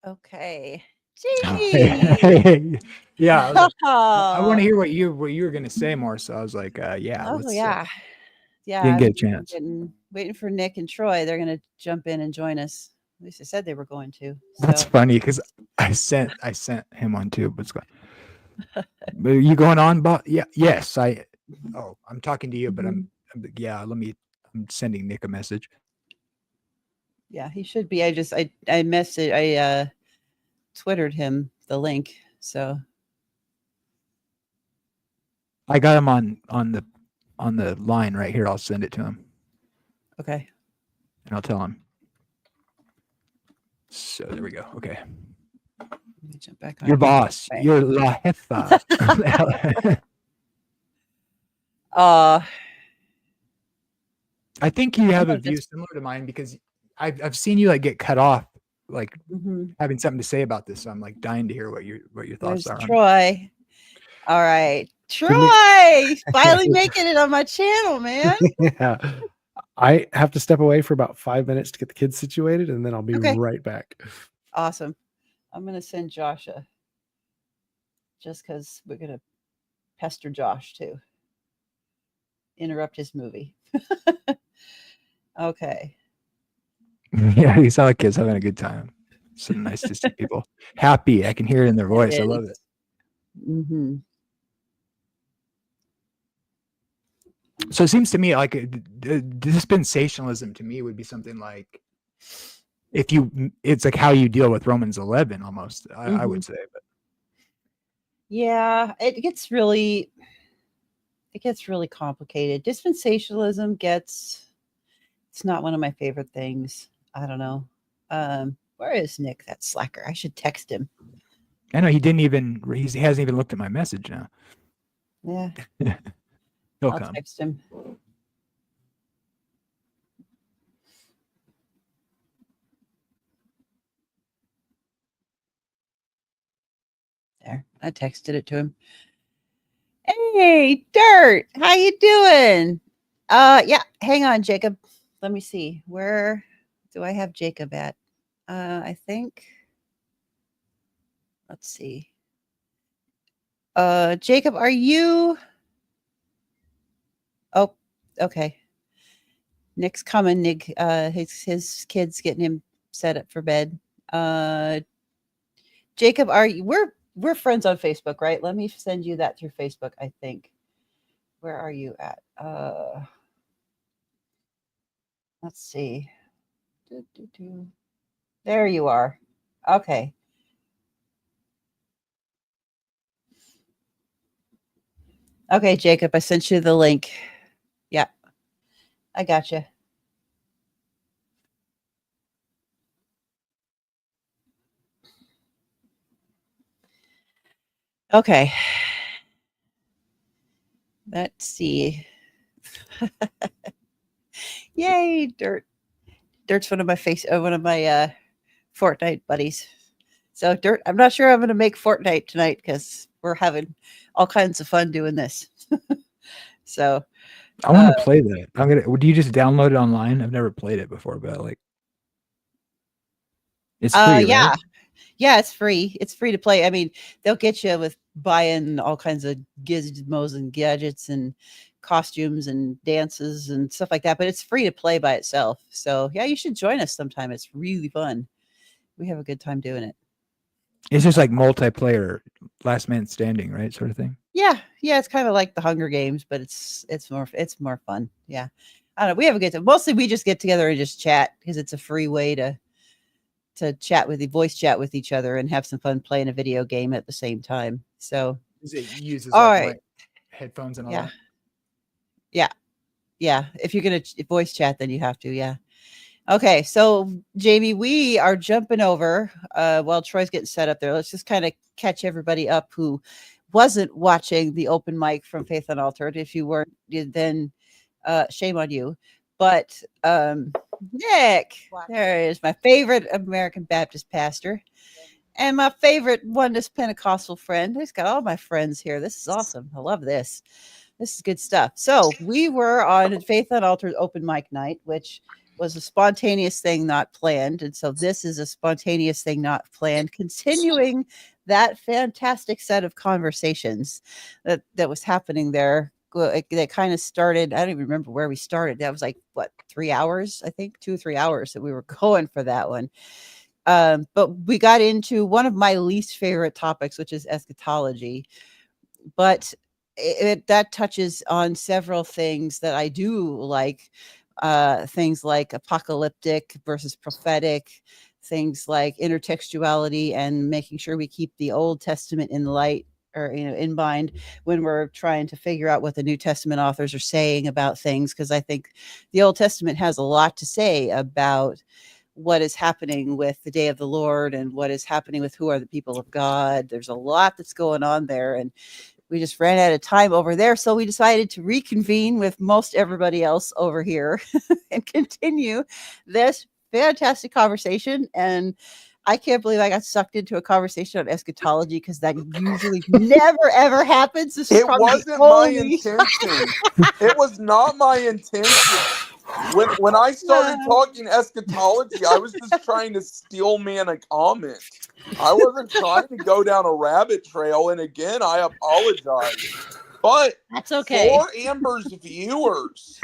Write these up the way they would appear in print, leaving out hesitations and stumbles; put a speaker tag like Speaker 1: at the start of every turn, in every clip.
Speaker 1: Okay. Jamie!
Speaker 2: Hey, yeah, I was like, I want to
Speaker 1: Oh,
Speaker 2: hear what you were gonna say more. So I was like, yeah,
Speaker 1: oh
Speaker 2: let's.
Speaker 1: yeah. Yeah,
Speaker 2: Didn't get a
Speaker 1: I'm
Speaker 2: chance.
Speaker 1: waiting for Nick and Troy. They're gonna jump in and join us. At least they said they were going to.
Speaker 2: That's
Speaker 1: So
Speaker 2: funny because I sent him one too. But are you going on? But yeah, yes, I. Oh, I'm talking to you, but
Speaker 1: mhm.
Speaker 2: yeah. I'm sending Nick a message.
Speaker 1: Yeah, he should be. I twittered him the link. So
Speaker 2: I got him on the line right here. I'll send it to him
Speaker 1: okay.
Speaker 2: and I'll tell him. So there we go. Okay.
Speaker 1: Let me jump back on
Speaker 2: Your
Speaker 1: here.
Speaker 2: boss,
Speaker 1: Okay.
Speaker 2: your la jefa.
Speaker 1: Uh
Speaker 2: I think you
Speaker 1: I'm
Speaker 2: have a
Speaker 1: gonna
Speaker 2: view
Speaker 1: just
Speaker 2: similar to mine because I've seen you like get cut off, like
Speaker 1: mhm.
Speaker 2: having something to say about this. So I'm like dying to hear what your thoughts
Speaker 1: There's
Speaker 2: are on it.
Speaker 1: Troy. All right.
Speaker 3: Give me
Speaker 1: Troy! Finally making it on my channel, man.
Speaker 3: yeah. I have to step away for about 5 minutes to get the kids situated, and then I'll be
Speaker 1: Okay.
Speaker 3: right back.
Speaker 1: Awesome. I'm gonna send Josh just because we're gonna pester Josh too. Interrupt his movie. Okay.
Speaker 2: Yeah, you sound like kids having a good time. So nice to see people happy. I can hear it in their
Speaker 1: It
Speaker 2: voice. I
Speaker 1: is.
Speaker 2: love it.
Speaker 1: Mm-hmm.
Speaker 2: So it seems to me like dispensationalism to me would be something like it's like how you deal with Romans 11 almost. I
Speaker 1: Mm-hmm.
Speaker 2: would say, but
Speaker 1: Yeah, it gets really complicated. Dispensationalism gets it's not one of my favorite things. I don't know. Where is Nick, that slacker? I should text him.
Speaker 2: I know he hasn't even looked at my message now.
Speaker 1: Yeah,
Speaker 2: He'll
Speaker 1: I'll
Speaker 2: come.
Speaker 1: text him. There, I texted it to him. Hey, Dirt, how you doing? Yeah, hang on, Jacob. Let me see. Where do I have Jacob at? I think. Let's see. Jacob, are you? Oh, okay. Nick's coming. Nick, his kid's getting him set up for bed. Uh, Jacob, are you? We're friends on Facebook, right? Let me send you that through Facebook. I think. Where are you at? Let's see. Doo, doo, doo. There you are. Okay. Okay, Jacob, I sent you the link. Yeah, I got you. Okay. Let's see. Yay, Dirt. Dirt's one of my Fortnite buddies. So Dirt, I'm not sure I'm going to make Fortnite tonight because we're having all kinds of fun doing this. So,
Speaker 2: I want to play that. Do you just download it online? I've never played it before, but it's free, right?
Speaker 1: yeah, yeah, it's free. It's free to play. I mean, they'll get you with buying all kinds of gizmos and gadgets and costumes and dances and stuff like that. But it's free to play by itself. So yeah, you should join us sometime. It's really fun. We have a good time doing it.
Speaker 2: It's just like multiplayer, last man standing, right? Sort of thing.
Speaker 1: Yeah, yeah, it's kind of like the Hunger Games, but it's more fun. Yeah, I don't know. We have a good time. Mostly, we just get together and just chat because it's a free way to chat with the voice chat with each other and have some fun playing a video game at the same time. So,
Speaker 2: It uses
Speaker 1: all
Speaker 2: like
Speaker 1: right,
Speaker 2: headphones and all
Speaker 1: yeah,
Speaker 2: that.
Speaker 1: yeah, yeah. If you're gonna voice chat, then you have to. Yeah. Okay, so Jamie, we are jumping over while Troy's getting set up there. Let's just kind of catch everybody up who wasn't watching the open mic from Faith Unaltered. If you weren't, then shame on you. But Nick, there is my favorite American Baptist pastor and my favorite Oneness Pentecostal friend. He's got all my friends here. This is awesome. I love this. This is good stuff. So we were on Faith Unaltered open mic night, which was a spontaneous thing, not planned. And so this is a spontaneous thing, not planned, continuing that fantastic set of conversations that was happening there. That kind of started. I don't even remember where we started. That was like what, 3 hours? I think 2 or 3 hours that we were going for that one. But we got into one of my least favorite topics, which is eschatology. But that touches on several things that I do like. Things like apocalyptic versus prophetic, things like intertextuality, and making sure we keep the Old Testament in light, or in mind, when we're trying to figure out what the New Testament authors are saying about things, because I think the Old Testament has a lot to say about what is happening with the day of the Lord and what is happening with who are the people of God. There's a lot that's going on there, and we just ran out of time over there. So we decided to reconvene with most everybody else over here and continue this fantastic conversation. And I can't believe I got sucked into a conversation on eschatology, because that usually never, ever happens. This is
Speaker 4: It
Speaker 1: probably
Speaker 4: wasn't my
Speaker 1: only...
Speaker 4: intention. It was not my intention. When I started talking eschatology, I was just trying to steal man a comment. I wasn't trying to go down a rabbit trail. And again, I apologize. But
Speaker 1: That's okay.
Speaker 4: for Amber's viewers,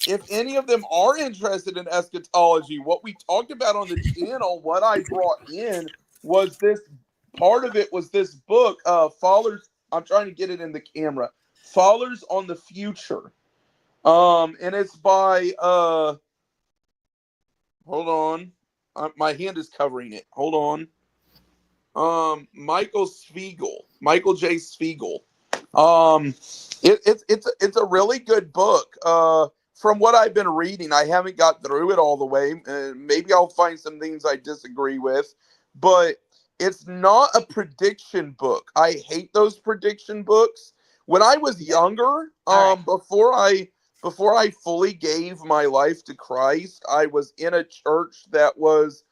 Speaker 4: if any of them are interested in eschatology, what we talked about on the channel, what I brought in was this part of it was this book, Fathers. I'm trying to get it in the camera. Fathers on the Future. And it's by hold on. My hand is covering it. Hold on. Michael J. Spiegel. It's a really good book. From what I've been reading, I haven't got through it all the way. Maybe I'll find some things I disagree with, but it's not a prediction book. I hate those prediction books. When I was younger, before I fully gave my life to Christ, I was in a church that was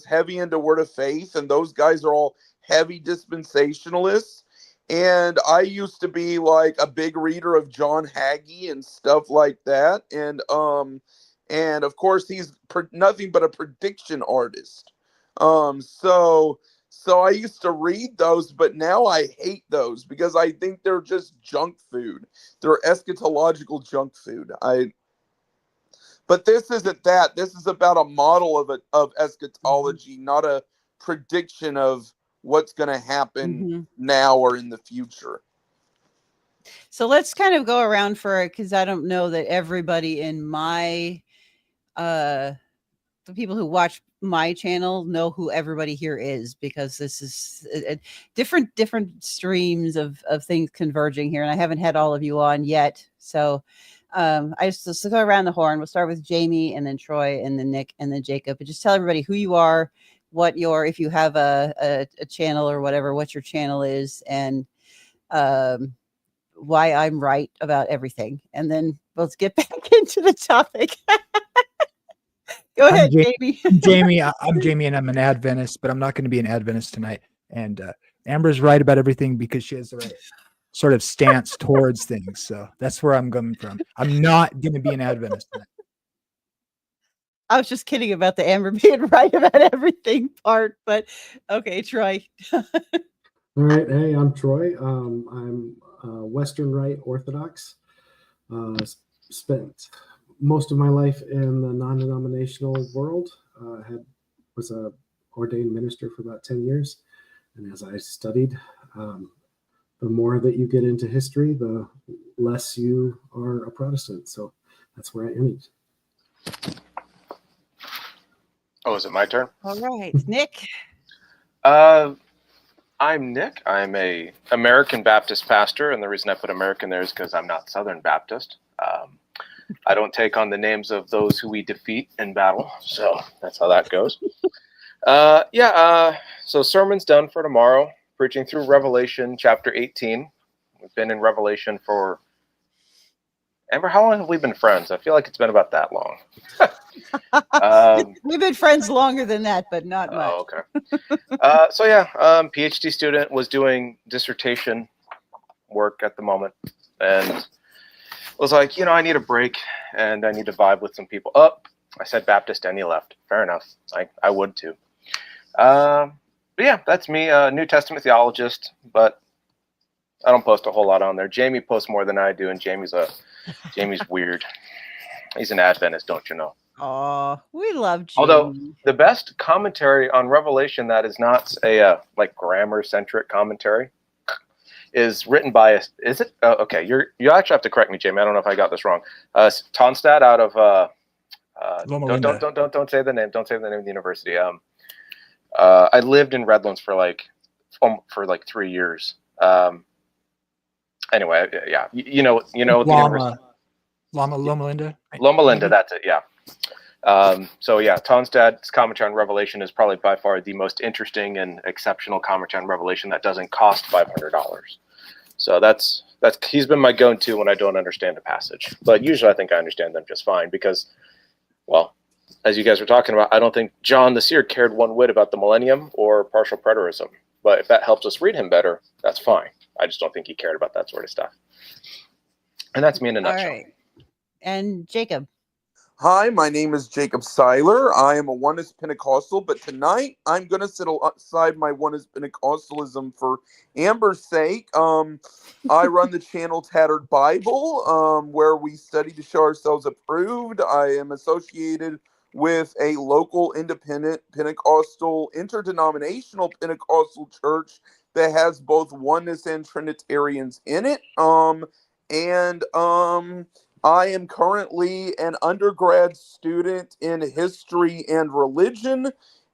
Speaker 4: heavy into Word of Faith, and those guys are all heavy dispensationalists. And I used to be like a big reader of John Hagee and stuff like that. And of course he's nothing but a prediction artist. So I used to read those, but now I hate those because I think they're just junk food. They're eschatological junk food. But this isn't that. This is about a model of eschatology, not a prediction of what's going to happen now or in the future.
Speaker 1: So let's kind of go around for it, because I don't know that everybody in my the people who watch my channel know who everybody here is, because this is different streams of things converging here, and I haven't had all of you on yet. So let's go around the horn. We'll start with Jamie, and then Troy, and then Nick, and then Jacob. But just tell everybody who you are, what if you have a channel or whatever, what your channel is, and why I'm right about everything. And then let's get back into the topic. Go ahead, Jamie.
Speaker 2: I'm Jamie, and I'm an Adventist, but I'm not going to be an Adventist tonight. And Amber's right about everything because she has the right sort of stance towards things. So that's where I'm coming from. I'm not going to be an Adventist tonight.
Speaker 1: I was just kidding about the Amber being right about everything part, but okay, Troy.
Speaker 3: All right. Hey, I'm Troy. I'm Western Rite Orthodox. Spent most of my life in the non-denominational world. Was a ordained minister for about 10 years. And as I studied, the more that you get into history, the less you are a Protestant. So that's where I ended.
Speaker 5: Oh, is it my turn?
Speaker 1: All right, Nick.
Speaker 5: I'm Nick. I'm a American Baptist pastor, and the reason I put American there is because I'm not Southern Baptist. I don't take on the names of those who we defeat in battle, so that's how that goes. So sermon's done for tomorrow, preaching through Revelation chapter 18. We've been in Revelation for... Amber, how long have we been friends? I feel like it's been about that long.
Speaker 1: We've been friends longer than that, but not much.
Speaker 5: Oh, okay. PhD student, was doing dissertation work at the moment, and was like, I need a break and I need to vibe with some people. Oh, I said Baptist and he left. Fair enough. I would too. But yeah, that's me, New Testament theologist, but I don't post a whole lot on there. Jamie posts more than I do, and Jamie's weird. He's an Adventist, don't you know?
Speaker 1: Oh, we love Jamie.
Speaker 5: Although the best commentary on Revelation that is not a like grammar-centric commentary is written by is it? Okay, you actually have to correct me, Jamie. I don't know if I got this wrong. Tonstad out of don't say the name. Don't say the name of the university. I lived in Redlands for like 3 years. Anyway, yeah, you know the university.
Speaker 2: Loma Linda.
Speaker 5: Loma Linda, that's it. Yeah. So yeah, Tonstad's commentary on Revelation is probably by far the most interesting and exceptional commentary on Revelation that doesn't cost $500. So that's he's been my go-to when I don't understand a passage. But usually I think I understand them just fine because, well, as you guys were talking about, I don't think John the Seer cared one whit about the millennium or partial preterism. But if that helps us read him better, that's fine. I just don't think he cared about that sort of stuff. And that's me in a nutshell.
Speaker 1: All right. And Jacob.
Speaker 4: Hi, my name is Jacob Seiler. I am a Oneness Pentecostal, but tonight I'm going to sit aside my Oneness Pentecostalism for Amber's sake. I run the channel Tattered Bible, where we study to show ourselves approved. I am associated with a local independent Pentecostal, interdenominational Pentecostal church that has both Oneness and Trinitarians in it. I am currently an undergrad student in history and religion,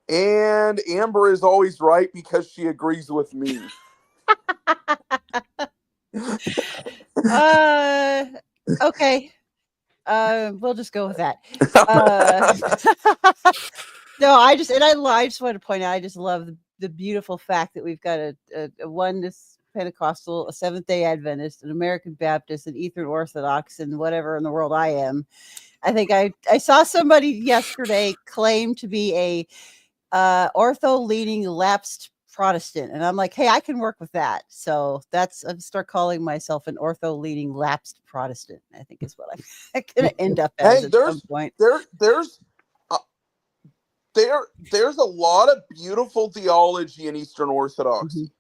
Speaker 4: and Amber is always right because she agrees with me.
Speaker 1: Okay. We'll just go with that. No, I just want to point out, I just love the beautiful fact that we've got a Oneness Pentecostal, a Seventh-day Adventist, an American Baptist, an Eastern Orthodox, and whatever in the world I am. I think I saw somebody yesterday claim to be a ortho-leaning lapsed Protestant, and I'm like, hey, I can work with that. So I'm start calling myself an ortho-leaning lapsed Protestant. I think is what I'm going to end up as at some point.
Speaker 4: There's a lot of beautiful theology in Eastern Orthodoxy. Mm-hmm.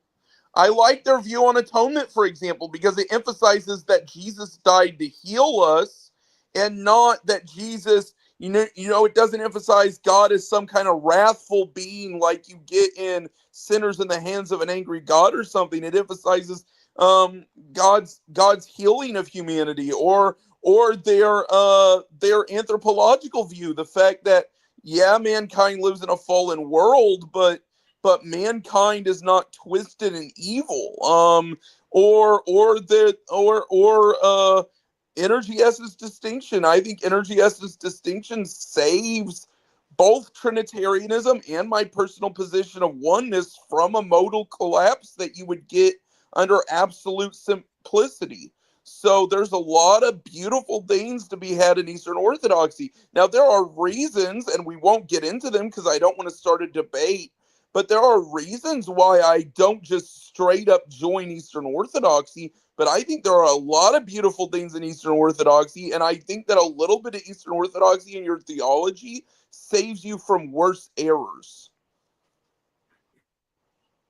Speaker 4: I like their view on atonement, for example, because it emphasizes that Jesus died to heal us and not that Jesus, it doesn't emphasize God as some kind of wrathful being like you get in Sinners in the Hands of an Angry God or something. It emphasizes God's healing of humanity or their anthropological view, the fact that, yeah, mankind lives in a fallen world, but mankind is not twisted and evil. Energy essence distinction. I think energy essence distinction saves both Trinitarianism and my personal position of oneness from a modal collapse that you would get under absolute simplicity. So there's a lot of beautiful things to be had in Eastern Orthodoxy. Now, there are reasons, and we won't get into them because I don't want to start a debate, but there are reasons why I don't just straight up join Eastern Orthodoxy. But I think there are a lot of beautiful things in Eastern Orthodoxy, and I think that a little bit of Eastern Orthodoxy in your theology saves you from worse errors.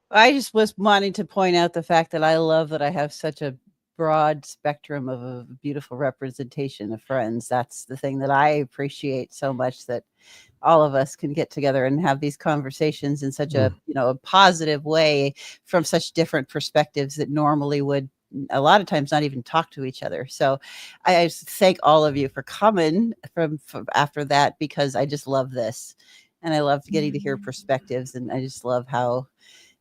Speaker 1: I just was wanting to point out the fact that I love that I have such a broad spectrum of a beautiful representation of friends. That's the thing that I appreciate so much, that all of us can get together and have these conversations in such a positive way from such different perspectives that normally would a lot of times not even talk to each other. So I just thank all of you for coming from after that, because I just love this and I love getting to hear perspectives, and I just love how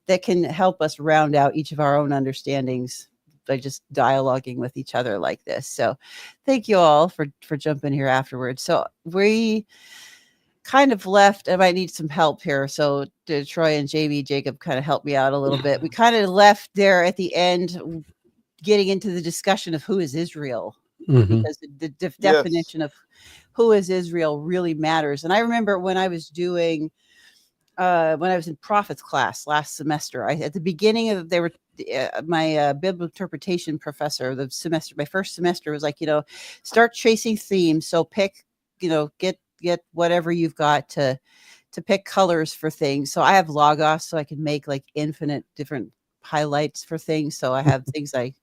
Speaker 1: that can help us round out each of our own understandings by just dialoguing with each other like this. So thank you all for jumping here afterwards. So we kind of left, I might need some help here. So Troy and Jamie, Jacob kind of helped me out a little bit. We kind of left there at the end, getting into the discussion of who is Israel, because the definition of who is Israel really matters. And I remember when I was doing, when I was in prophets class last semester, at the beginning of, my biblical interpretation professor, my first semester was like, start chasing themes. So pick, get whatever you've got to pick colors for things. So I have logos, so I can make like infinite different highlights for things. So I have things I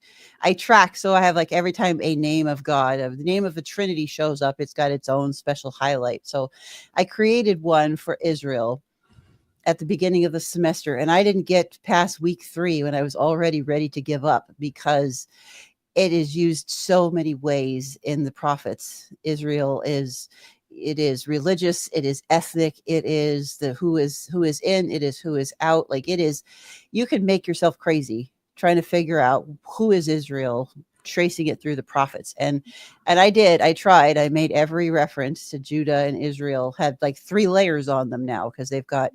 Speaker 1: track. So I have like every time a name of God, the name of the Trinity shows up, it's got its own special highlight. So I created one for Israel at the beginning of the semester, and I didn't get past week 3 when I was already ready to give up, because it is used so many ways in the prophets. Israel is religious, it is ethnic, it is the who is in, it is who is out. Like, it is, you can make yourself crazy trying to figure out who is Israel, tracing it through the prophets. And I tried, I made every reference to Judah and Israel had like 3 layers on them now, because they've got,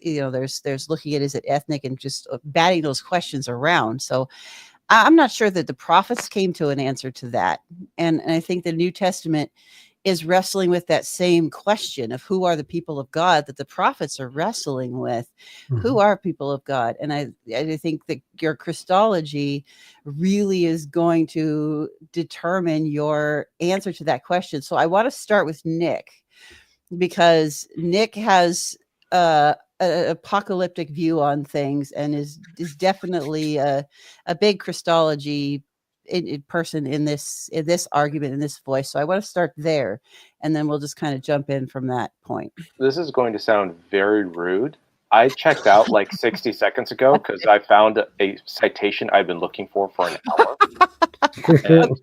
Speaker 1: there's looking at, is it ethnic, and just batting those questions around. So I'm not sure that the prophets came to an answer to that. And I think the New Testament is wrestling with that same question of who are the people of God that the prophets are wrestling with.
Speaker 3: Mhm.
Speaker 1: Who are people of God? And I think that your Christology really is going to determine your answer to that question. So I want to start with Nick, because Nick has an apocalyptic view on things, and is definitely a big Christology person in this argument, in this voice. So I want to start there, and then we'll just kind of jump in from that point.
Speaker 5: This is going to sound very rude. I checked out like 60 seconds ago because I found a citation I've been looking for an hour.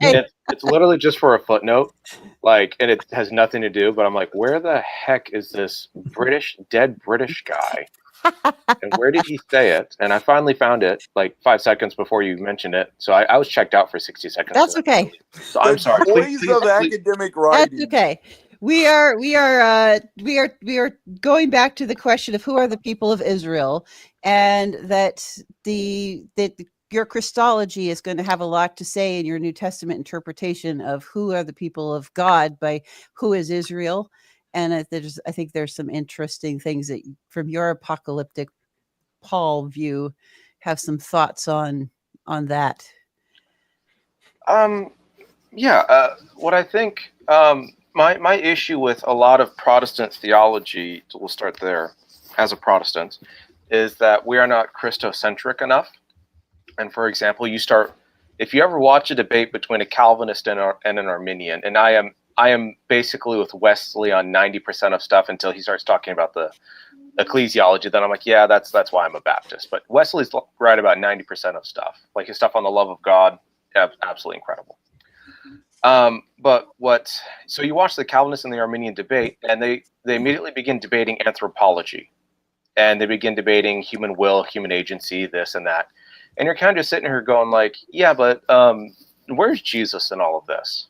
Speaker 5: And it's literally just for a footnote, and it has nothing to do, but I'm like, where the heck is this dead British guy? And where did he say it? And I finally found it like 5 seconds before you mentioned it. So I was checked out for 60 seconds.
Speaker 1: That's okay.
Speaker 5: So I'm sorry.
Speaker 4: Joys of academic writing.
Speaker 1: That's okay. We are going back to the question of who are the people of Israel, and that your Christology is going to have a lot to say in your New Testament interpretation of who are the people of God by who is Israel. And I think there's some interesting things that, from your apocalyptic Paul view, have some thoughts on that.
Speaker 5: What I think, my issue with a lot of Protestant theology, we'll start there, as a Protestant, is that we are not Christocentric enough. And for example, if you ever watch a debate between a Calvinist and an Arminian, and I am basically with Wesley on 90% of stuff until he starts talking about the ecclesiology, then I'm like, yeah, that's why I'm a Baptist. But Wesley's right about 90% of stuff. Like his stuff on the love of God, absolutely incredible. So you watch the Calvinist and the Arminian debate, and they immediately begin debating anthropology, and they begin debating human will, human agency, this and that. And you're kind of just sitting here going like, yeah, but where's Jesus in all of this?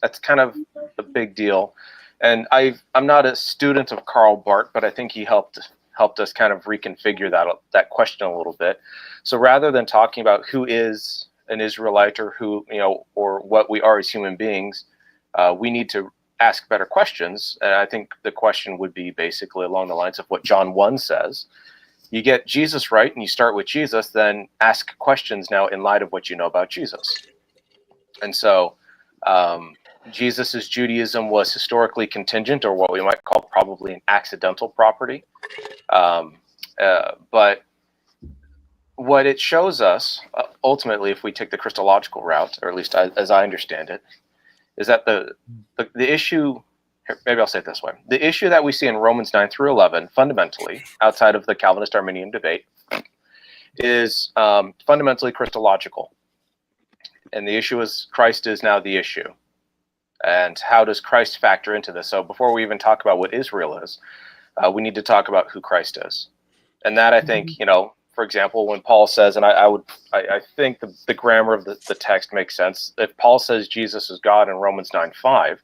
Speaker 5: That's kind of a big deal. And I'm not a student of Karl Barth, but I think he helped us kind of reconfigure that question a little bit. So rather than talking about who is an Israelite, or or what we are as human beings, we need to ask better questions. And I think the question would be basically along the lines of what John 1 says. You get Jesus right, and you start with Jesus, then ask questions now in light of what you know about Jesus. And so Jesus's Judaism was historically contingent, or what we might call probably an accidental property. But what it shows us, ultimately, if we take the Christological route, or at least as I understand it, is that the issue, maybe I'll say it this way, the issue that we see in Romans 9 through 11, fundamentally, outside of the Calvinist-Arminian debate, is fundamentally Christological. And the issue is Christ is now the issue. And how does Christ factor into this? So before we even talk about what Israel is, we need to talk about who Christ is. And that, I think, for example, when Paul says, and I think the grammar of the text makes sense. If Paul says Jesus is God in Romans 9:5,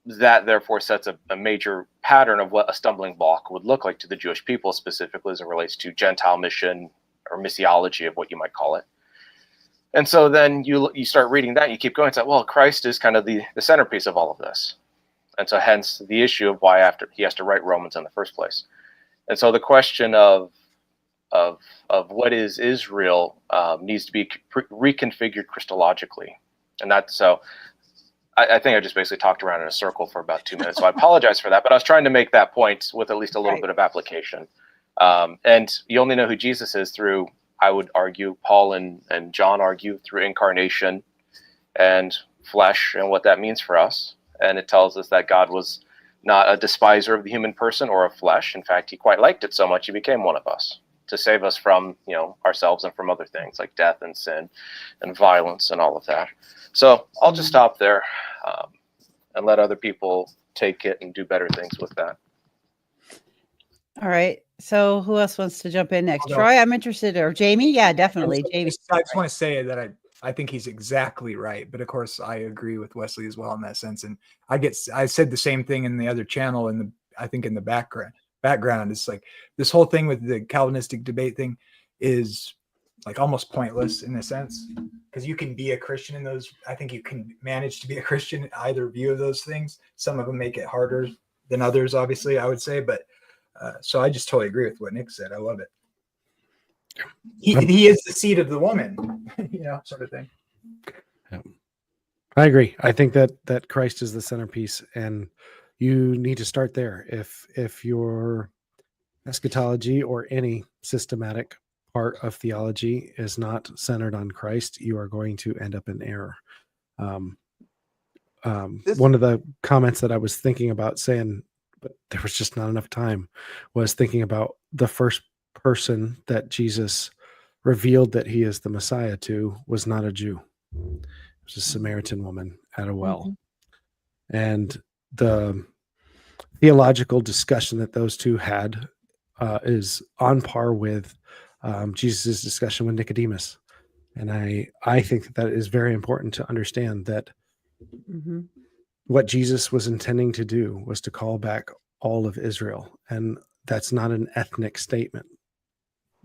Speaker 5: that therefore sets a major pattern of what a stumbling block would look like to the Jewish people, specifically as it relates to Gentile mission or missiology, of what you might call it. And so then you start reading that, and you keep going. It's like, well, Christ is kind of the centerpiece of all of this. And so hence the issue of why he has to write Romans in the first place. And so the question of what is Israel needs to be reconfigured Christologically, and that's so. I think I just basically talked around in a circle for about 2 minutes, so I apologize for that. But I was trying to make that point with at least a little bit of application. And you only know who Jesus is through, I would argue, Paul and John argue, through incarnation and flesh and what that means for us. And it tells us that God was not a despiser of the human person or of flesh. In fact, he quite liked it so much he became one of us to save us from, ourselves and from other things like death and sin and violence and all of that. So I'll just stop there and let other people take it and do better things with that.
Speaker 1: All right. So who else wants to jump in next?
Speaker 2: Although-
Speaker 1: Troy, I'm interested, or Jamie? Yeah, definitely. Jamie.
Speaker 2: I just want to say that I think he's exactly right, but of course I agree with Wesley as well in that sense. And I said the same thing in the other channel, I think in the background, it's like this whole thing with the Calvinistic debate thing is like almost pointless in a sense, because you can be a Christian in those. I think you can manage to be a Christian in either view of those things. Some of them make it harder than others, obviously, I would say, but so I just totally agree with what Nick said. I love it. He is the seed of the woman, sort of thing.
Speaker 6: Yeah. I agree. I think that Christ is the centerpiece, and you need to start there. If your eschatology or any systematic part of theology is not centered on Christ, you are going to end up in error. One of the comments that I was thinking about saying, but there was just not enough time, was thinking about the first person that Jesus revealed that he is the Messiah to was not a Jew. It was a Samaritan woman at a well. Mm-hmm. And the theological discussion that those two had is on par with Jesus' discussion with Nicodemus. And I think that is very important to understand that what Jesus was intending to do was to call back all of Israel. And that's not an ethnic statement.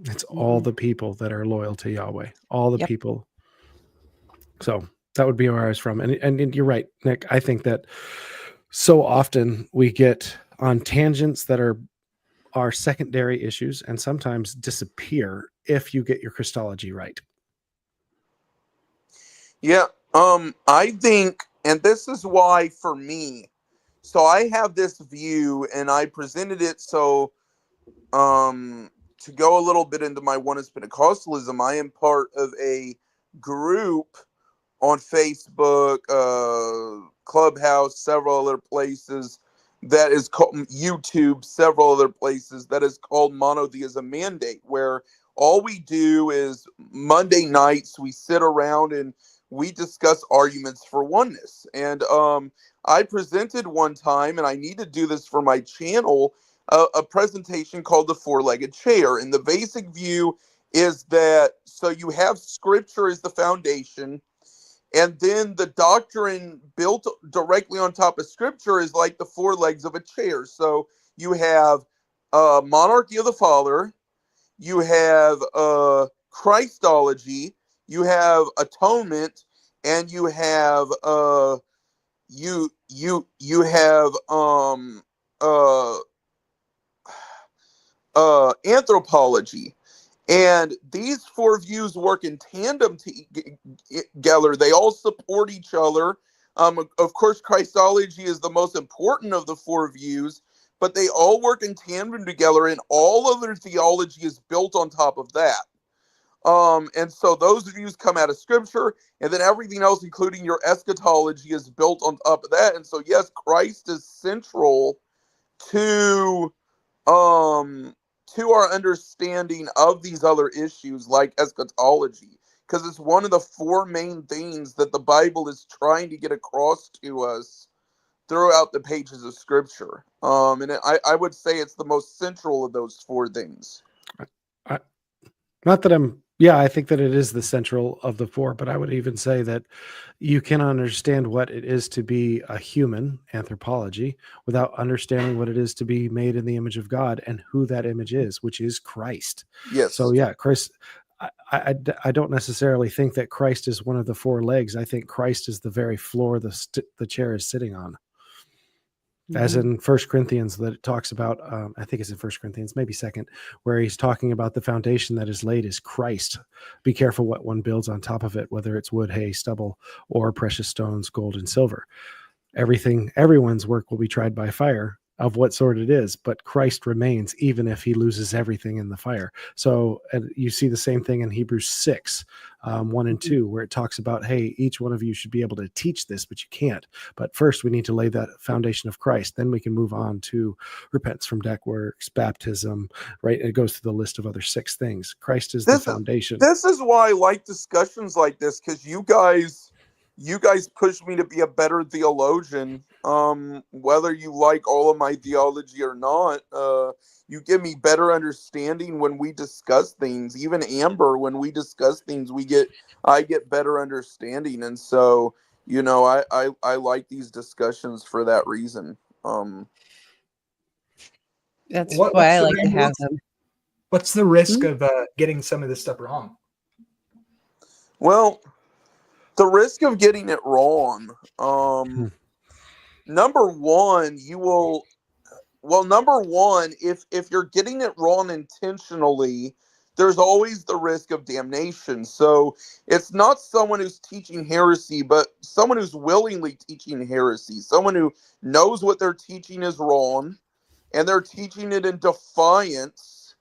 Speaker 6: It's all the people that are loyal to Yahweh, all the people. So that would be where I was from. And you're right, Nick. I think that so often we get on tangents that are secondary issues and sometimes disappear if you get your Christology right.
Speaker 4: Yeah. I think, and this is why for me, so I have this view and I presented it. So, to go a little bit into my oneness Pentecostalism, I am part of a group on Facebook, Clubhouse, several other places, that is called YouTube, several other places, that is called Monotheism Mandate, where all we do is Monday nights we sit around and we discuss arguments for oneness. And I presented one time, and I need to do this for my channel, a presentation called the four-legged chair. And the basic view is that, so you have scripture as the foundation, and then the doctrine built directly on top of scripture is like the four legs of a chair. So you have monarchy of the Father, you have Christology, you have atonement, and you have anthropology. And these four views work in tandem together. They all support each other. Of course, Christology is the most important of the four views, but they all work in tandem together, and all other theology is built on top of that. And so those views come out of scripture, and then everything else, including your eschatology, is built on top of that. And so, yes, Christ is central to our understanding of these other issues like eschatology, because it's one of the four main things that the Bible is trying to get across to us throughout the pages of scripture. And I would say it's the most central of those four things.
Speaker 6: I think that it is the central of the four, but I would even say that you can understand what it is to be a human, anthropology, without understanding what it is to be made in the image of God and who that image is, which is Christ.
Speaker 4: Yes.
Speaker 6: So yeah, Christ, I don't necessarily think that Christ is one of the four legs. I think Christ is the very floor the chair is sitting on. as in First Corinthians, that it talks about, I think it's in First Corinthians, maybe second, where he's talking about the foundation that is laid is Christ. Be careful what one builds on top of it, whether it's wood, hay, stubble, or precious stones, gold, and silver. Everyone's work will be tried by fire, of what sort it is, but Christ remains even if he loses everything in the fire. So you see the same thing in Hebrews 6, 1 and 2, where it talks about, hey, each one of you should be able to teach this, but you can't. But first we need to lay that foundation of Christ. Then we can move on to repentance from dead works, baptism, right? And it goes through the list of other 6 things. Christ is the foundation.
Speaker 4: This is why I like discussions like this, because you guys push me to be a better theologian. Whether you like all of my theology or not, you give me better understanding when we discuss things. Even Amber, when we discuss things, I get better understanding. And so, I like these discussions for that reason.
Speaker 1: That's
Speaker 2: What-
Speaker 1: why
Speaker 2: what's
Speaker 1: I
Speaker 2: the
Speaker 1: like to
Speaker 2: main
Speaker 1: have
Speaker 2: risk?
Speaker 1: them.
Speaker 2: What's the risk of getting some of this stuff wrong?
Speaker 4: Well, the risk of getting it wrong, number one, if you're getting it wrong intentionally, there's always the risk of damnation. So it's not someone who's teaching heresy, but someone who's willingly teaching heresy, someone who knows what they're teaching is wrong, and they're teaching it in defiance.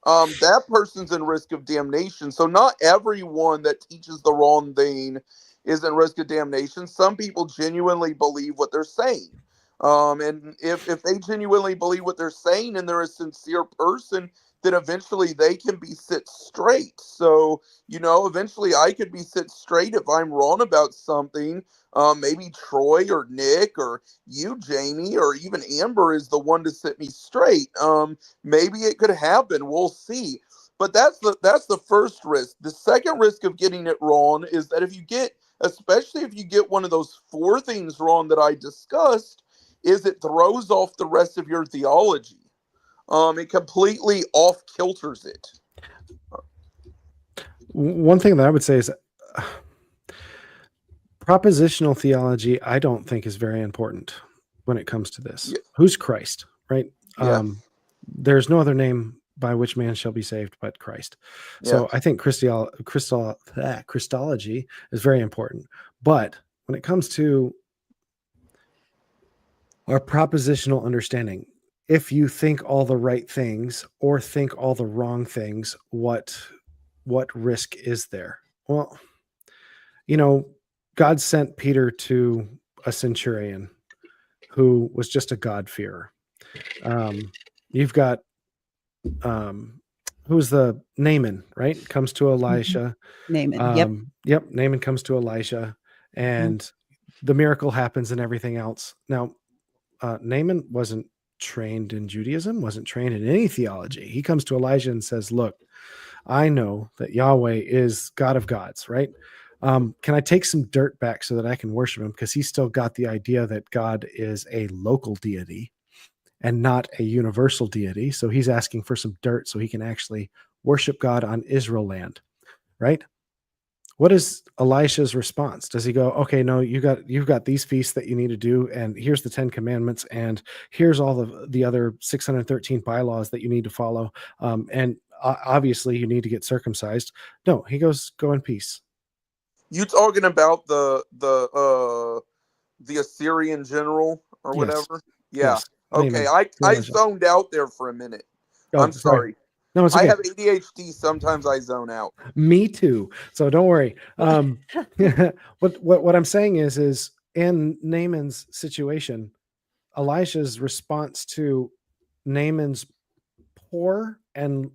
Speaker 4: That person's in risk of damnation. So not everyone that teaches the wrong thing is in risk of damnation. Some people genuinely believe what they're saying. And if they genuinely believe what they're saying and they're a sincere person, then eventually they can be set straight. So, eventually I could be set straight if I'm wrong about something. Maybe Troy or Nick or you, Jamie, or even Amber is the one to set me straight. Maybe it could happen. We'll see. But that's the first risk. The second risk of getting it wrong is that especially if you get one of those 4 things wrong that I discussed, is it throws off the rest of your theology. It completely off kilters it.
Speaker 6: One thing that I would say is propositional theology, I don't think is very important when it comes to this.
Speaker 4: Yeah.
Speaker 6: Who's Christ, right?
Speaker 4: Yeah.
Speaker 6: There's no other name by which man shall be saved but Christ. So I think Christology is very important. But when it comes to our propositional understanding, if you think all the right things or think all the wrong things, what risk is there? Well, God sent Peter to a centurion who was just a God-fearer. You've got who's the Naaman, right? Comes to Elisha.
Speaker 1: Naaman.
Speaker 6: Yep. Naaman comes to Elisha, and the miracle happens and everything else. Now, Naaman wasn't trained in Judaism, wasn't trained in any theology. He comes to Elijah and says, look, I know that Yahweh is God of gods, right? Can I take some dirt back so that I can worship him? Because he's still got the idea that God is a local deity and not a universal deity. So he's asking for some dirt so he can actually worship God on Israel land, right? What is Elisha's response? Does he go, okay, no, you've got these feasts that you need to do, and here's the 10 commandments, and here's all the other 613 bylaws that you need to follow, and obviously you need to get circumcised? No, he goes, go in peace.
Speaker 4: You talking about the Assyrian general or whatever? Yeah.
Speaker 6: Yes.
Speaker 4: Okay,
Speaker 6: Naaman.
Speaker 4: I zoned out there for a minute.
Speaker 6: Oh,
Speaker 4: I'm sorry.
Speaker 6: No, it's
Speaker 4: I
Speaker 6: okay.
Speaker 4: have ADHD. Sometimes I zone out.
Speaker 6: Me too. So don't worry. What I'm saying is in Naaman's situation, Elisha's response to Naaman's poor and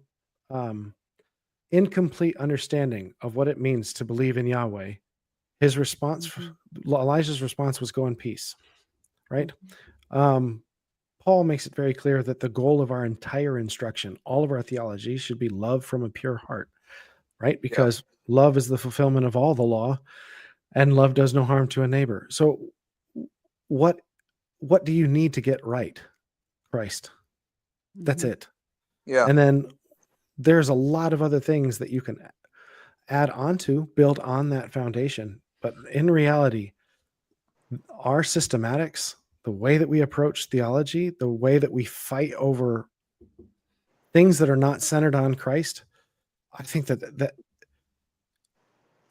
Speaker 6: incomplete understanding of what it means to believe in Yahweh, his response, Elijah's response was go in peace, right? Paul makes it very clear that the goal of our entire instruction, all of our theology, should be love from a pure heart, right? Because love is the fulfillment of all the law, and love does no harm to a neighbor. So what do you need to get right? Christ. That's it.
Speaker 4: Yeah.
Speaker 6: And then there's a lot of other things that you can add on to, build on that foundation. But in reality, our systematics, the way that we approach theology, the way that we fight over things that are not centered on Christ, I think that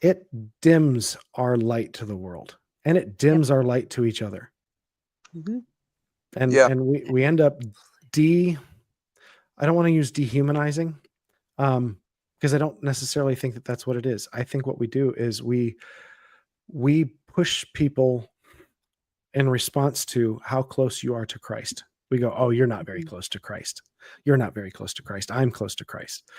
Speaker 6: it dims our light to the world, and it dims our light to each other.
Speaker 1: Mhm.
Speaker 6: And
Speaker 4: Yeah.
Speaker 6: and we end up I don't want to use dehumanizing, because I don't necessarily think that that's what it is. I think what we do is we push people in response to how close you are to Christ. We go, oh, you're not very close to Christ. You're not very close to Christ. I'm close to Christ.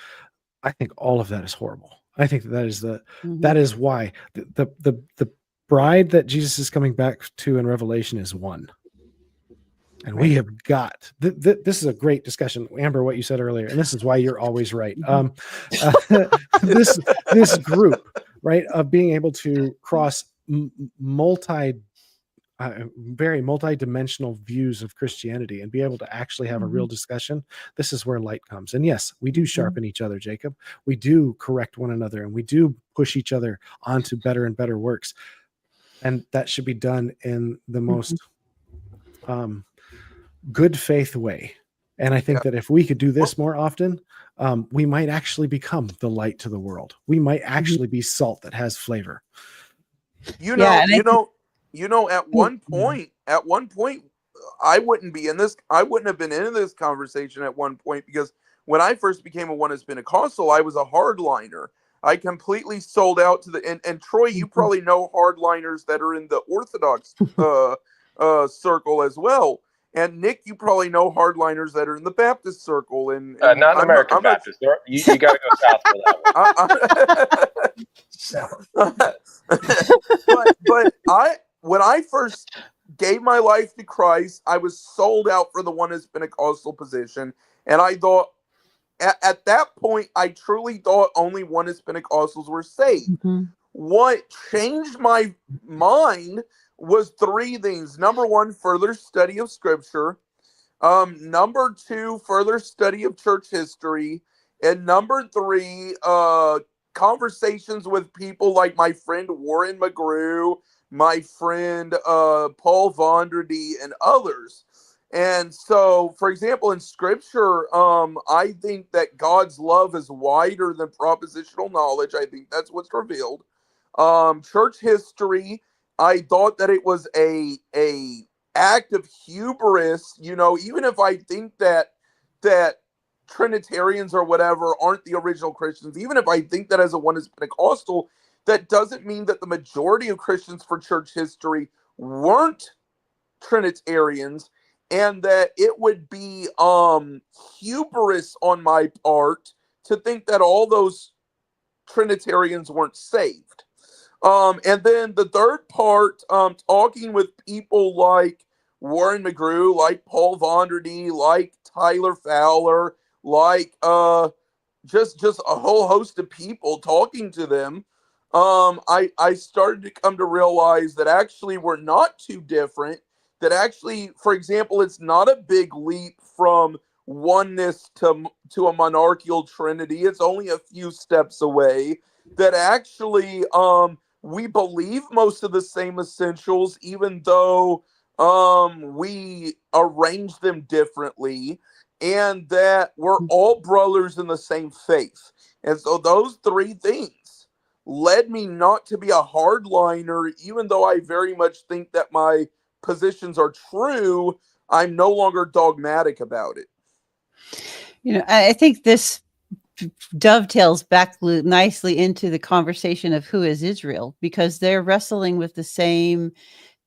Speaker 6: I think all of that is horrible. I think that is that is why the bride that Jesus is coming back to in Revelation is one. And we have got this is a great discussion, Amber, what you said earlier, and this is why you're always right. This group, right, of being able to cross very multi-dimensional views of Christianity and be able to actually have a real discussion. This is where light comes. And yes, we do sharpen each other, Jacob. We do correct one another, and we do push each other onto better and better works. And that should be done in the most good faith way. And I think that if we could do this more often, we might actually become the light to the world. We might actually be salt that has flavor.
Speaker 4: At one point, I wouldn't have been in this conversation at one point, because when I first became a Oneness Pentecostal, I was a hardliner. I completely sold out to and Troy, you probably know hardliners that are in the Orthodox circle as well. And Nick, you probably know hardliners that are in the Baptist circle. And
Speaker 5: not an American Baptist. You got to go south for that one.
Speaker 4: but when I first gave my life to Christ, I was sold out for the Oneness Pentecostal position. And I thought, at that point, I truly thought only Oneness Pentecostals were saved. What changed my mind was three things. Number one, further study of Scripture. Number two, further study of church history. And number three, conversations with people like my friend Warren McGrew, my friend Paul Vonderdy, and others. And so, for example, in Scripture, I think that God's love is wider than propositional knowledge. I think that's what's revealed. Church history, I thought that it was a act of hubris. Even if I think that Trinitarians or whatever aren't the original Christians, even if I think that as a Oneness Pentecostal, that doesn't mean that the majority of Christians for church history weren't Trinitarians, and that it would be hubris on my part to think that all those Trinitarians weren't saved. And then the third part, talking with people like Warren McGrew, like Paul Vonderdy, like Tyler Fowler, like just a whole host of people, talking to them, I started to come to realize that actually we're not too different. That actually, for example, it's not a big leap from oneness to a monarchical trinity. It's only a few steps away. That actually we believe most of the same essentials, even though we arrange them differently, and that we're all brothers in the same faith. And so those three things led me not to be a hardliner, even though I very much think that my positions are true. I'm no longer dogmatic about it.
Speaker 1: I think this dovetails back nicely into the conversation of who is Israel, because they're wrestling with the same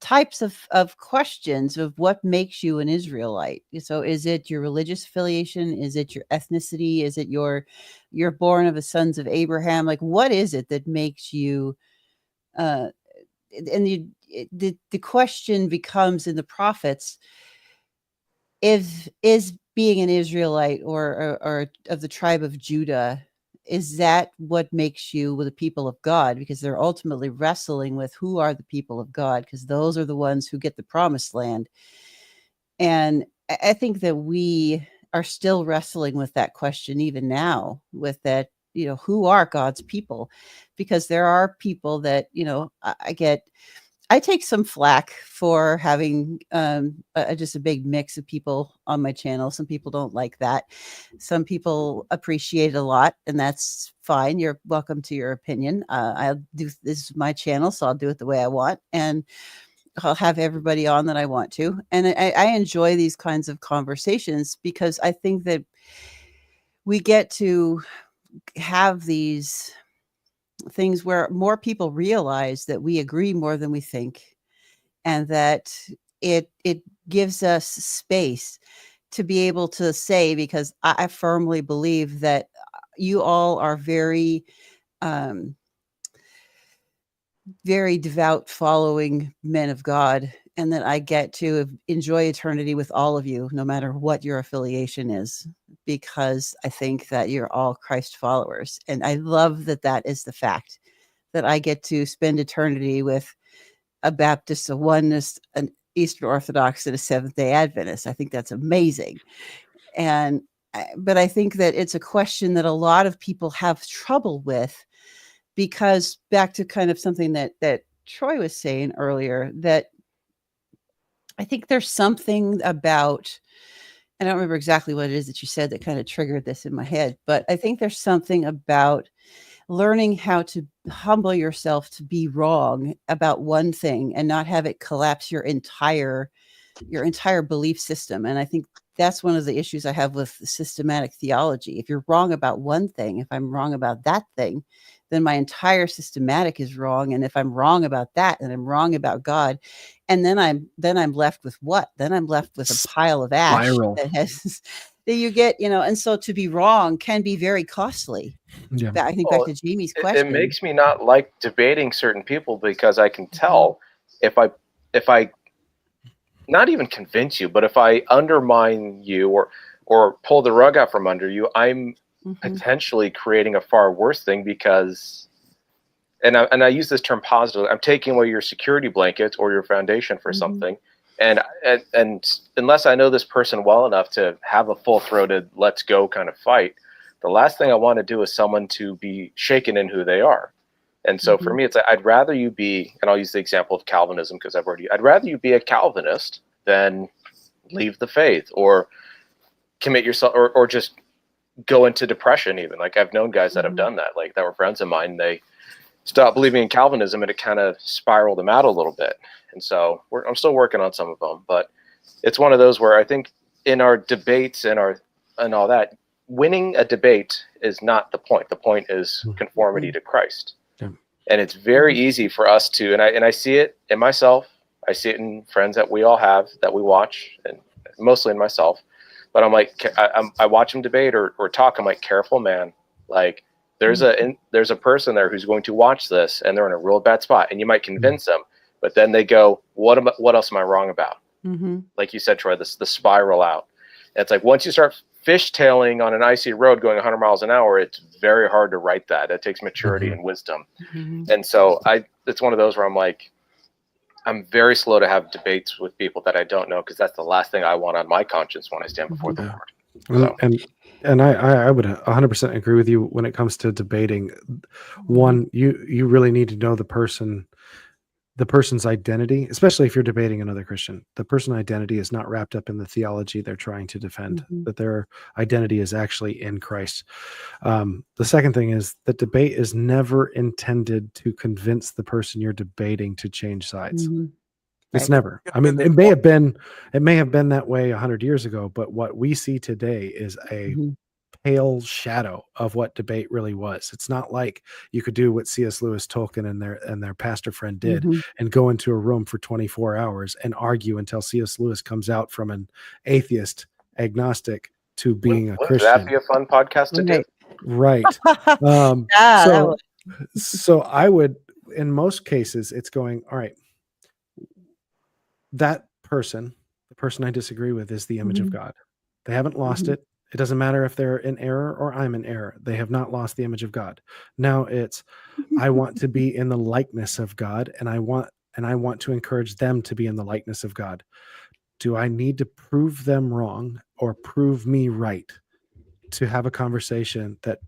Speaker 1: types of questions of what makes you an Israelite. So is it your religious affiliation? Is it your ethnicity? Is it you're born of the sons of Abraham? Like, what is it that makes you and the question becomes in the prophets, is being an Israelite or of the tribe of Judah, is that what makes you the people of God? Because they're ultimately wrestling with who are the people of God, because those are the ones who get the promised land. And I think that we are still wrestling with that question even now, with that, who are God's people? Because there are people that, I take some flack for having just a big mix of people on my channel. Some people don't like that. Some people appreciate it a lot, and that's fine. You're welcome to your opinion. I'll do this is my channel, so I'll do it the way I want, and I'll have everybody on that I want to. And I enjoy these kinds of conversations because I think that we get to have these things where more people realize that we agree more than we think, and that it gives us space to be able to say, because I firmly believe that you all are very very devout following men of God, and that I get to enjoy eternity with all of you, no matter what your affiliation is, because I think that you're all Christ followers. And I love that that is the fact, that I get to spend eternity with a Baptist, a Oneness, an Eastern Orthodox, and a Seventh-day Adventist. I think that's amazing. And but I think that it's a question that a lot of people have trouble with, because back to kind of something that Troy was saying earlier, that I think there's something about, I don't remember exactly what it is that you said that kind of triggered this in my head, but I think there's something about learning how to humble yourself to be wrong about one thing and not have it collapse your entire belief system. And I think that's one of the issues I have with systematic theology. If you're wrong about one thing, if I'm wrong about that thing, then my entire systematic is wrong. And if I'm wrong about that, and I'm wrong about God, and then I'm left with what? Then I'm left with a pile of ash
Speaker 2: Spiral.
Speaker 1: that has that you get, and so to be wrong can be very costly.
Speaker 2: Yeah.
Speaker 1: I think
Speaker 5: Well,
Speaker 1: back to Jamie's
Speaker 5: It
Speaker 1: question.
Speaker 5: makes me not like debating certain people because I can tell if I not even convince you, but if I undermine you or pull the rug out from under you, I'm
Speaker 1: Mhm.
Speaker 5: potentially creating a far worse thing, because and I use this term positively. I'm taking away your security blanket or your foundation for
Speaker 1: Mhm.
Speaker 5: something. And unless I know this person well enough to have a full-throated let's go kind of fight, the last thing I want to do is someone to be shaken in who they are. And so for
Speaker 1: Mhm.
Speaker 5: me, it's I'd rather you be, and I'll use the example of Calvinism because I'd rather you be a Calvinist than leave the faith or commit yourself or just go into depression even. Like I've known guys that have
Speaker 1: Mhm.
Speaker 5: done that, like that were friends of mine. They stopped believing in Calvinism and it kind of spiraled them out a little bit. And so I'm still working on some of them, but it's one of those where I think in our debates and all that, winning a debate is not the point. The point is conformity to Christ.
Speaker 6: Yeah.
Speaker 5: And it's very easy for us to, and I see it in myself. I see it in friends that we all have that we watch, and mostly in myself. But I'm like, I watch them debate or talk. I'm like, careful, man. Like there's a person there who's going to watch this, and they're in a real bad spot. And you might convince them, but then they go, what else am I wrong about?
Speaker 1: Mm-hmm.
Speaker 5: Like you said, Troy, the spiral out. And it's like once you start fishtailing on an icy road going 100 miles an hour, it's very hard to right that. It takes maturity and wisdom.
Speaker 1: Mm-hmm.
Speaker 5: And so it's one of those where I'm like, I'm very slow to have debates with people that I don't know, because that's the last thing I want on my conscience when I stand before the Lord. So.
Speaker 6: And I would 100% agree with you when it comes to debating. One, you really need to know the person's identity, especially if you're debating another Christian. The person's identity is not wrapped up in the theology they're trying to defend, that their identity is actually in Christ. The second thing is that debate is never intended to convince the person you're debating to change sides.
Speaker 1: Mm-hmm.
Speaker 6: It's
Speaker 1: Right.
Speaker 6: never. I mean, it may have been that way 100 years ago, but what we see today is a pale shadow of what debate really was. It's not like you could do what C.S. Lewis, Tolkien, and their pastor friend did, and go into a room for 24 hours and argue until C.S. Lewis comes out from an atheist, agnostic to being a Christian.
Speaker 5: Would that be a fun podcast to do?
Speaker 6: Right. So I would, in most cases, it's going, all right, that person, the person I disagree with, is the image of God. They haven't lost it. It doesn't matter if they're in error or I'm in error. They have not lost the image of God. Now it's, I want to be in the likeness of God, and I want to encourage them to be in the likeness of God. Do I need to prove them wrong or prove me right to have a conversation that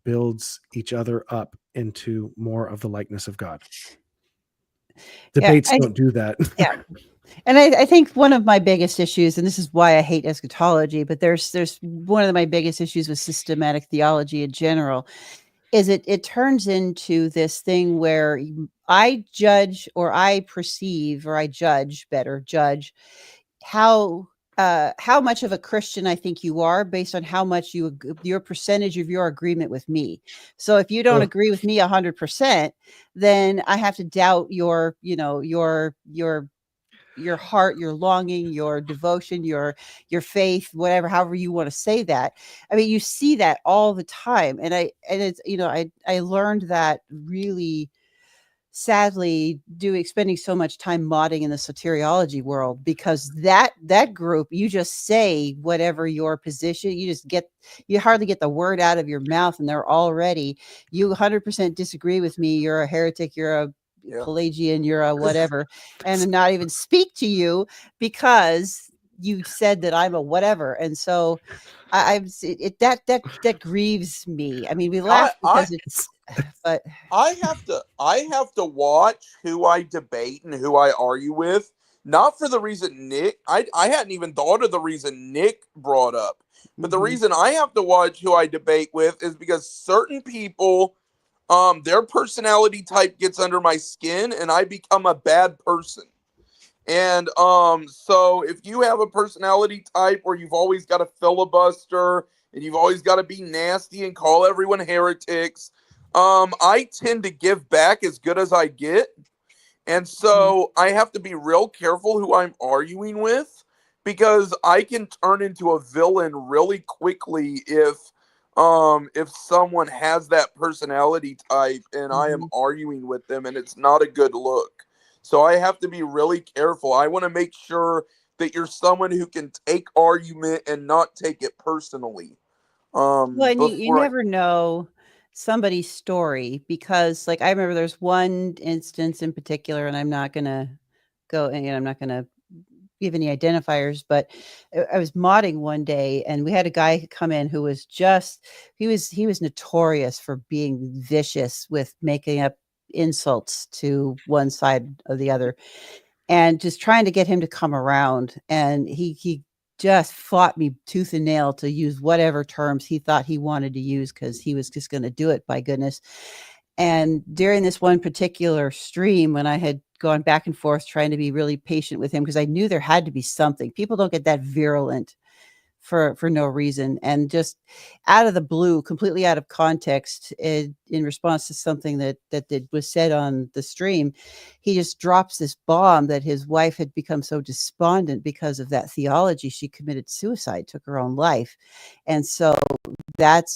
Speaker 6: builds each other up into more of the likeness of God? Debates
Speaker 1: I-
Speaker 6: don't do that.
Speaker 1: Yeah. And I think one of my biggest issues, and this is why I hate eschatology, but there's one of my biggest issues with systematic theology in general, is it turns into this thing where I judge, or I perceive, or I judge how much of a Christian I think you are based on how much your percentage of your agreement with me. So if you don't
Speaker 6: Oh.
Speaker 1: agree with me 100%, then I have to doubt your heart, your longing, your devotion, your faith, whatever, however you want to say that. I mean, you see that all the time. And it's, I learned that really sadly spending so much time modding in the soteriology world, because that group, you just say whatever your position, you hardly get the word out of your mouth and they're already, you 100% disagree with me, you're a heretic, you're a Pelagian, you're a whatever, and not even speak to you because you said that I'm a whatever. And so that grieves me. I mean, we laugh because it's but
Speaker 4: I have to watch who I debate and who I argue with, not for the reason I hadn't even thought of the reason Nick brought up. But the reason I have to watch who I debate with is because certain people, their personality type gets under my skin and I become a bad person. And so if you have a personality type where you've always got to filibuster and you've always got to be nasty and call everyone heretics, I tend to give back as good as I get. And so I have to be real careful who I'm arguing with, because I can turn into a villain really quickly if someone has that personality type and I am arguing with them, and it's not a good look. So I have to be really careful. I want to make sure that you're someone who can take argument and not take it personally.
Speaker 1: Well, and you
Speaker 4: Before I,
Speaker 1: never know somebody's story, because like I remember there's one instance in particular, and I'm not gonna I'm not gonna give any identifiers, but I was modding one day and we had a guy come in who was he was notorious for being vicious with making up insults to one side or the other, and just trying to get him to come around. And he just fought me tooth and nail to use whatever terms he thought he wanted to use, because he was just going to do it, by goodness. And during this one particular stream, when I had gone back and forth trying to be really patient with him, because I knew there had to be something. People don't get that virulent for no reason, and just out of the blue, completely out of context, in response to something that was said on the stream, he just drops this bomb that his wife had become so despondent because of that theology, she committed suicide, took her own life. And so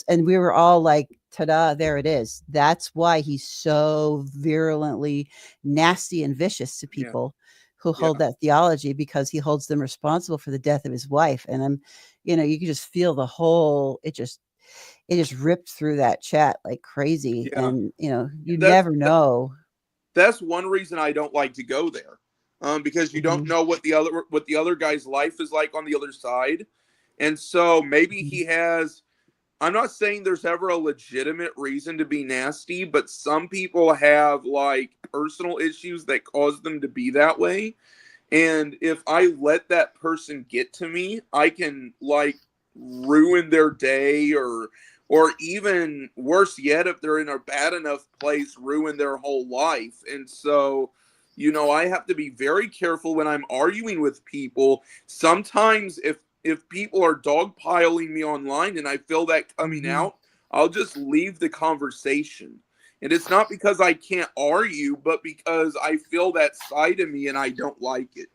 Speaker 1: and we were all like, ta-da, there it is. That's why he's so virulently nasty and vicious to people who hold that theology, because he holds them responsible for the death of his wife. And you can just feel the whole, it just ripped through that chat like crazy. And you never know.
Speaker 4: That's one reason I don't like to go there, because you don't know what the other guy's life is like on the other side. And so maybe he has, I'm not saying there's ever a legitimate reason to be nasty, but some people have like personal issues that cause them to be that way. And if I let that person get to me, I can like ruin their day, or even worse yet, if they're in a bad enough place, ruin their whole life. And so, I have to be very careful when I'm arguing with people. Sometimes if people are dogpiling me online and I feel that coming out, I'll just leave the conversation. And it's not because I can't argue, but because I feel that side of me and I don't like it.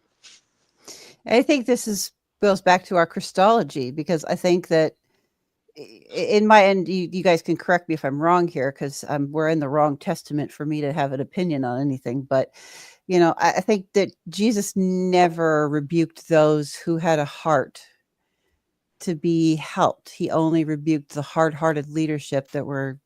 Speaker 1: I think this goes back to our Christology, because I think that in my end, you guys can correct me if I'm wrong here, because we're in the wrong testament for me to have an opinion on anything. But, I think that Jesus never rebuked those who had a heart to be helped. He only rebuked the hard-hearted leadership that were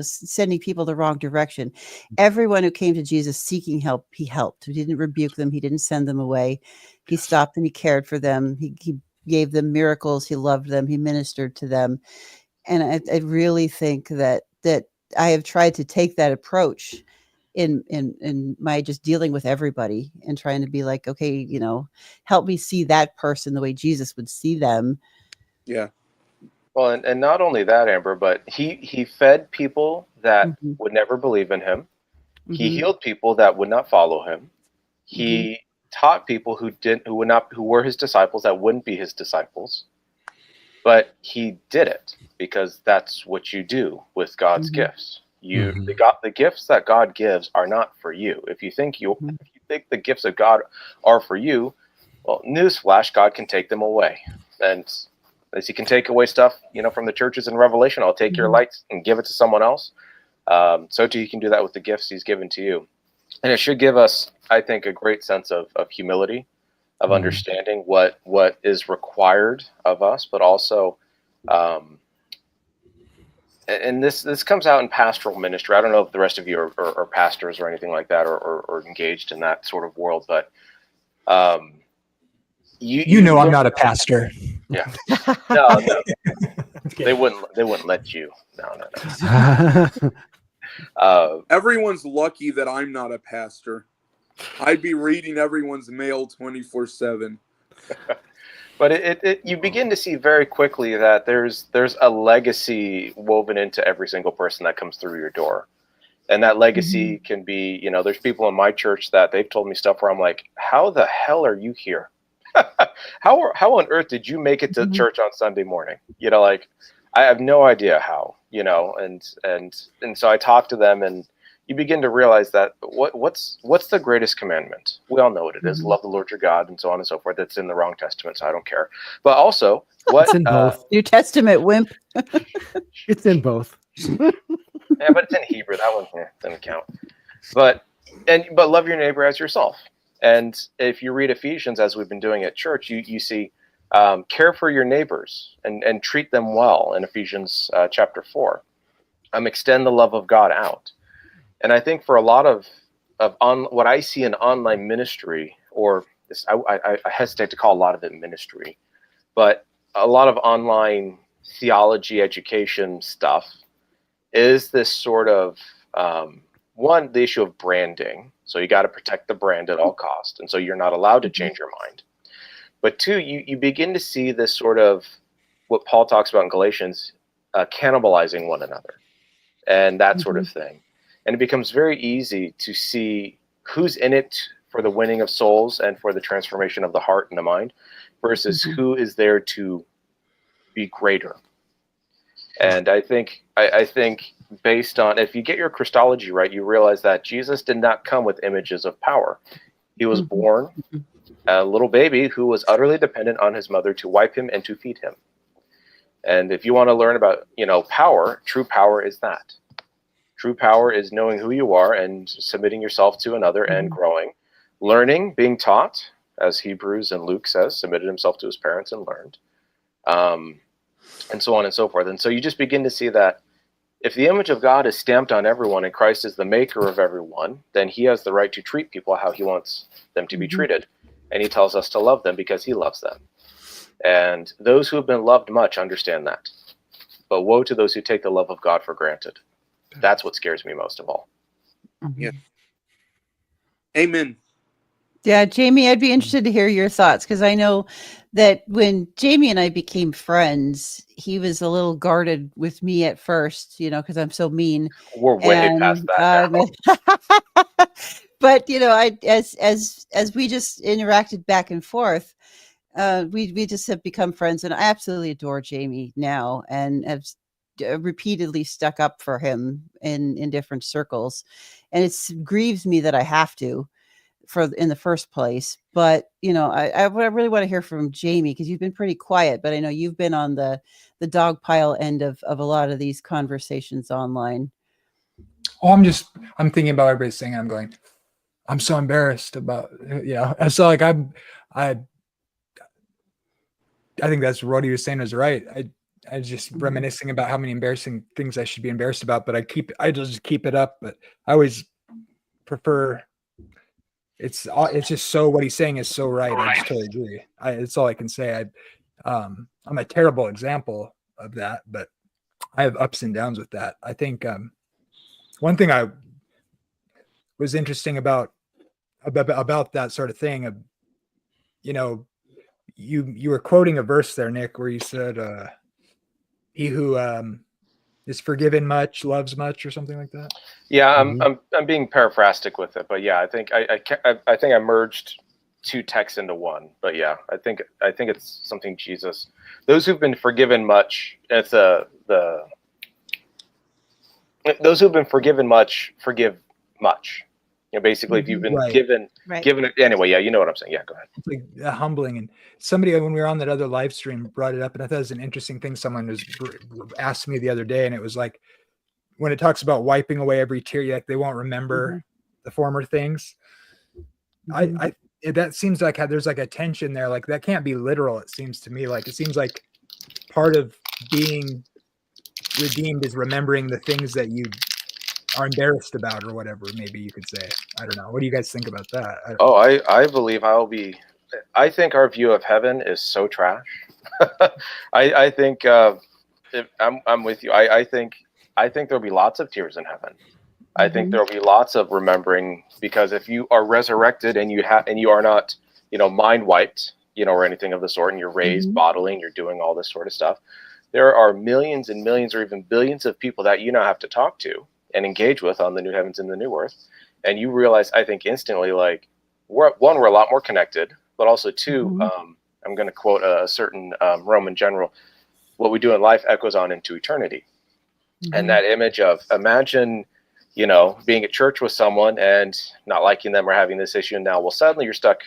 Speaker 1: sending people the wrong direction. Everyone who came to Jesus seeking help, he helped. He didn't rebuke them. He didn't send them away. He stopped and he cared for them. He gave them miracles. He loved them. He ministered to them. And I really think that I have tried to take that approach in my just dealing with everybody and trying to be like, okay, help me see that person the way Jesus would see them.
Speaker 4: Yeah.
Speaker 5: Well, and not only that, Amber, but he fed people that
Speaker 1: Mhm.
Speaker 5: would never believe in him. He
Speaker 1: Mhm.
Speaker 5: healed people that would not follow him. He taught people who were his disciples that wouldn't be his disciples. But he did it because that's what you do with God's
Speaker 1: Mhm.
Speaker 5: gifts.
Speaker 6: Mhm.
Speaker 5: The gifts that God gives are not for you. If you think
Speaker 1: Mhm.
Speaker 5: the gifts of God are for you, well, newsflash, God can take them away. And as he can take away stuff, from the churches in Revelation, I'll take your
Speaker 1: Mhm.
Speaker 5: lights and give it to someone else. So too, he can do that with the gifts he's given to you. And it should give us, I think, a great sense of humility, of
Speaker 6: Mhm.
Speaker 5: understanding what is required of us, but also, and this comes out in pastoral ministry. I don't know if the rest of you are pastors or anything like that, or engaged in that sort of world, but
Speaker 2: I'm not a pastor.
Speaker 5: Yeah. No, they wouldn't let you. No.
Speaker 4: Everyone's lucky that I'm not a pastor. I'd be reading everyone's mail 24/7.
Speaker 5: But you begin to see very quickly that there's a legacy woven into every single person that comes through your door. And that legacy can be, there's people in my church that they've told me stuff where I'm like, how the hell are you here? How on earth did you make it to church on Sunday morning? Like, I have no idea how, and so I talk to them, and you begin to realize that what's the greatest commandment? We all know what it is. Love the Lord your God, and so on and so forth. That's in the wrong testament, so I don't care. But also,
Speaker 6: It's in both.
Speaker 1: New Testament wimp.
Speaker 6: It's in both.
Speaker 5: Yeah, but it's in Hebrew. That one doesn't count. But love your neighbor as yourself. And if you read Ephesians, as we've been doing at church, you see care for your neighbors and treat them well in Ephesians chapter 4. Extend the love of God out. And I think for a lot of what I see in online ministry, or this, I hesitate to call a lot of it ministry, but a lot of online theology education stuff is this sort of one, the issue of branding. So you got to protect the brand at all costs, and so you're not allowed to change your mind. But two, you begin to see this sort of what Paul talks about in Galatians, cannibalizing one another, and that sort of thing. And it becomes very easy to see who's in it for the winning of souls and for the transformation of the heart and the mind, versus who is there to be greater. And I think based on, if you get your Christology right, you realize that Jesus did not come with images of power. He was born a little baby who was utterly dependent on his mother to wipe him and to feed him. And if you want to learn about, power, true power is that. True power is knowing who you are and submitting yourself to another and growing, learning, being taught, as Hebrews and Luke says, submitted himself to his parents and learned. And so on and so forth. And so you just begin to see that if the image of God is stamped on everyone and Christ is the maker of everyone, then he has the right to treat people how he wants them to be treated. And he tells us to love them because he loves them. And those who have been loved much understand that. But woe to those who take the love of God for granted. That's what scares me most of all.
Speaker 4: Yeah. Amen.
Speaker 1: Yeah, Jamie, I'd be interested to hear your thoughts, because I know that when Jamie and I became friends, he was a little guarded with me at first, because I'm so mean.
Speaker 5: We're way past that now.
Speaker 1: But I as we just interacted back and forth, we just have become friends, and I absolutely adore Jamie now, and have repeatedly stuck up for him in different circles, and it grieves me that I have to in the first place. But I really want to hear from Jamie, because you've been pretty quiet, but I know you've been on the dog pile end of a lot of these conversations online.
Speaker 2: Oh, I'm thinking about everybody saying, I'm going, I'm so embarrassed about, and so like I think that's what he was saying is right. I was just reminiscing about how many embarrassing things I should be embarrassed about, but I just keep it up. But I always prefer, it's just so, what he's saying is so right. I just totally agree. It's all I can say. I'm a terrible example of that, but I have ups and downs with that. I think one thing was interesting about that sort of thing. You know, you were quoting a verse there, Nick, where you said, "He who is forgiven much loves much," or something like that.
Speaker 5: Yeah,
Speaker 6: Mhm.
Speaker 5: I'm being paraphrastic with it, but yeah, I think I think I merged two texts into one. But yeah, I think it's something Jesus. Those who've been forgiven much, it's those who've been forgiven much forgive much. You know, basically, if you've been
Speaker 2: Right.
Speaker 5: given it anyway, yeah, you know what I'm saying. Yeah, go ahead.
Speaker 2: It's like humbling. And somebody, when we were on that other live stream, brought it up, and I thought it was an interesting thing. Someone was asked me the other day, and it was like, when it talks about wiping away every tear, like they won't remember the former things. I that seems like there's like a tension there. Like that can't be literal. It seems to me like part of being redeemed is remembering the things that you are embarrassed about, or whatever. Maybe you could say. I don't know. What do you guys think about that?
Speaker 5: I believe I think our view of heaven is so trash. I think I'm with you. I think there'll be lots of tears in heaven. I think there'll be lots of remembering, because if you are resurrected and you are not, mind wiped, or anything of the sort, and you're raised bodily and you're doing all this sort of stuff, there are millions and millions or even billions of people that you now have to talk to and engage with on the new heavens and the new earth. And you realize, I think instantly, like, we're a lot more connected, but also two, I'm going to quote a certain Roman general, what we do in life echoes on into eternity. And that image of, imagine, being at church with someone and not liking them or having this issue. And now, well, suddenly you're stuck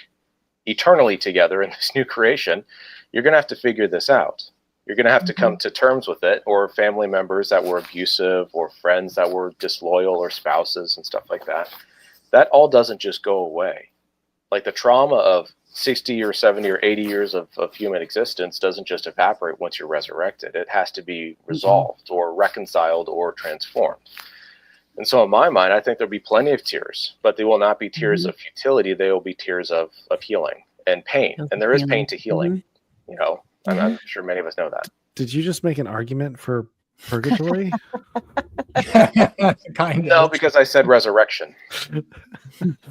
Speaker 5: eternally together in this new creation. You're going to have to figure this out. You're going to have to come to terms with it, or family members that were abusive, or friends that were disloyal, or spouses and stuff like that. That all doesn't just go away. Like the trauma of 60 or 70 or 80 years of human existence doesn't just evaporate once you're resurrected. It has to be resolved or reconciled or transformed. And so in my mind, I think there'll be plenty of tears, but they will not be tears of futility. They will be tears of healing and pain. And there is pain to healing. I'm sure many of us know that.
Speaker 6: Did you just make an argument for purgatory?
Speaker 2: Kind of.
Speaker 5: No, because I said resurrection.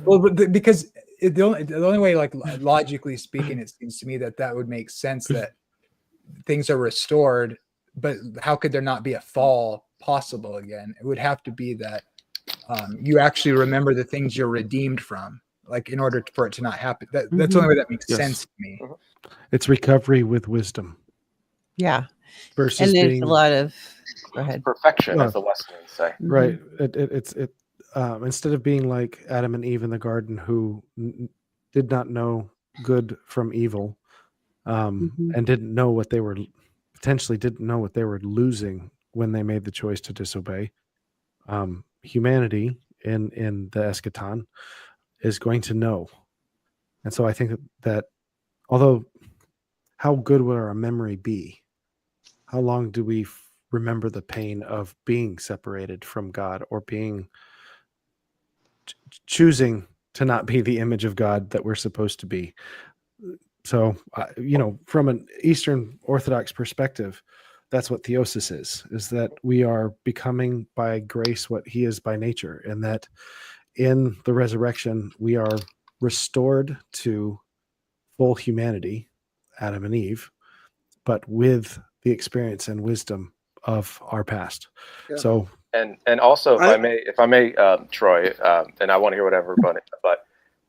Speaker 2: Well, because the only way, like logically speaking, it seems to me that would make sense, that things are restored, but how could there not be a fall possible again? It would have to be that you actually remember the things you're redeemed from, like in order for it to not happen. That's the only way that makes sense to me.
Speaker 6: It's recovery with wisdom.
Speaker 1: Yeah.
Speaker 6: Versus
Speaker 1: And there's
Speaker 6: being
Speaker 1: a lot of, go ahead.
Speaker 5: Perfection, as the Wesleyans say.
Speaker 6: Right. It's instead of being like Adam and Eve in the garden, who did not know good from evil, and didn't know what they were losing when they made the choice to disobey. Humanity in the eschaton is going to know. And so I think that although how good would our memory be? How long do we remember the pain of being separated from God, or being choosing to not be the image of God that we're supposed to be? So, from an Eastern Orthodox perspective, that's what theosis is that we are becoming by grace what he is by nature, and that in the resurrection, we are restored to full humanity, Adam and Eve, but with the experience and wisdom of our past.
Speaker 4: Yeah.
Speaker 6: So,
Speaker 5: and also, if I may, Troy, and I want to hear whatever, but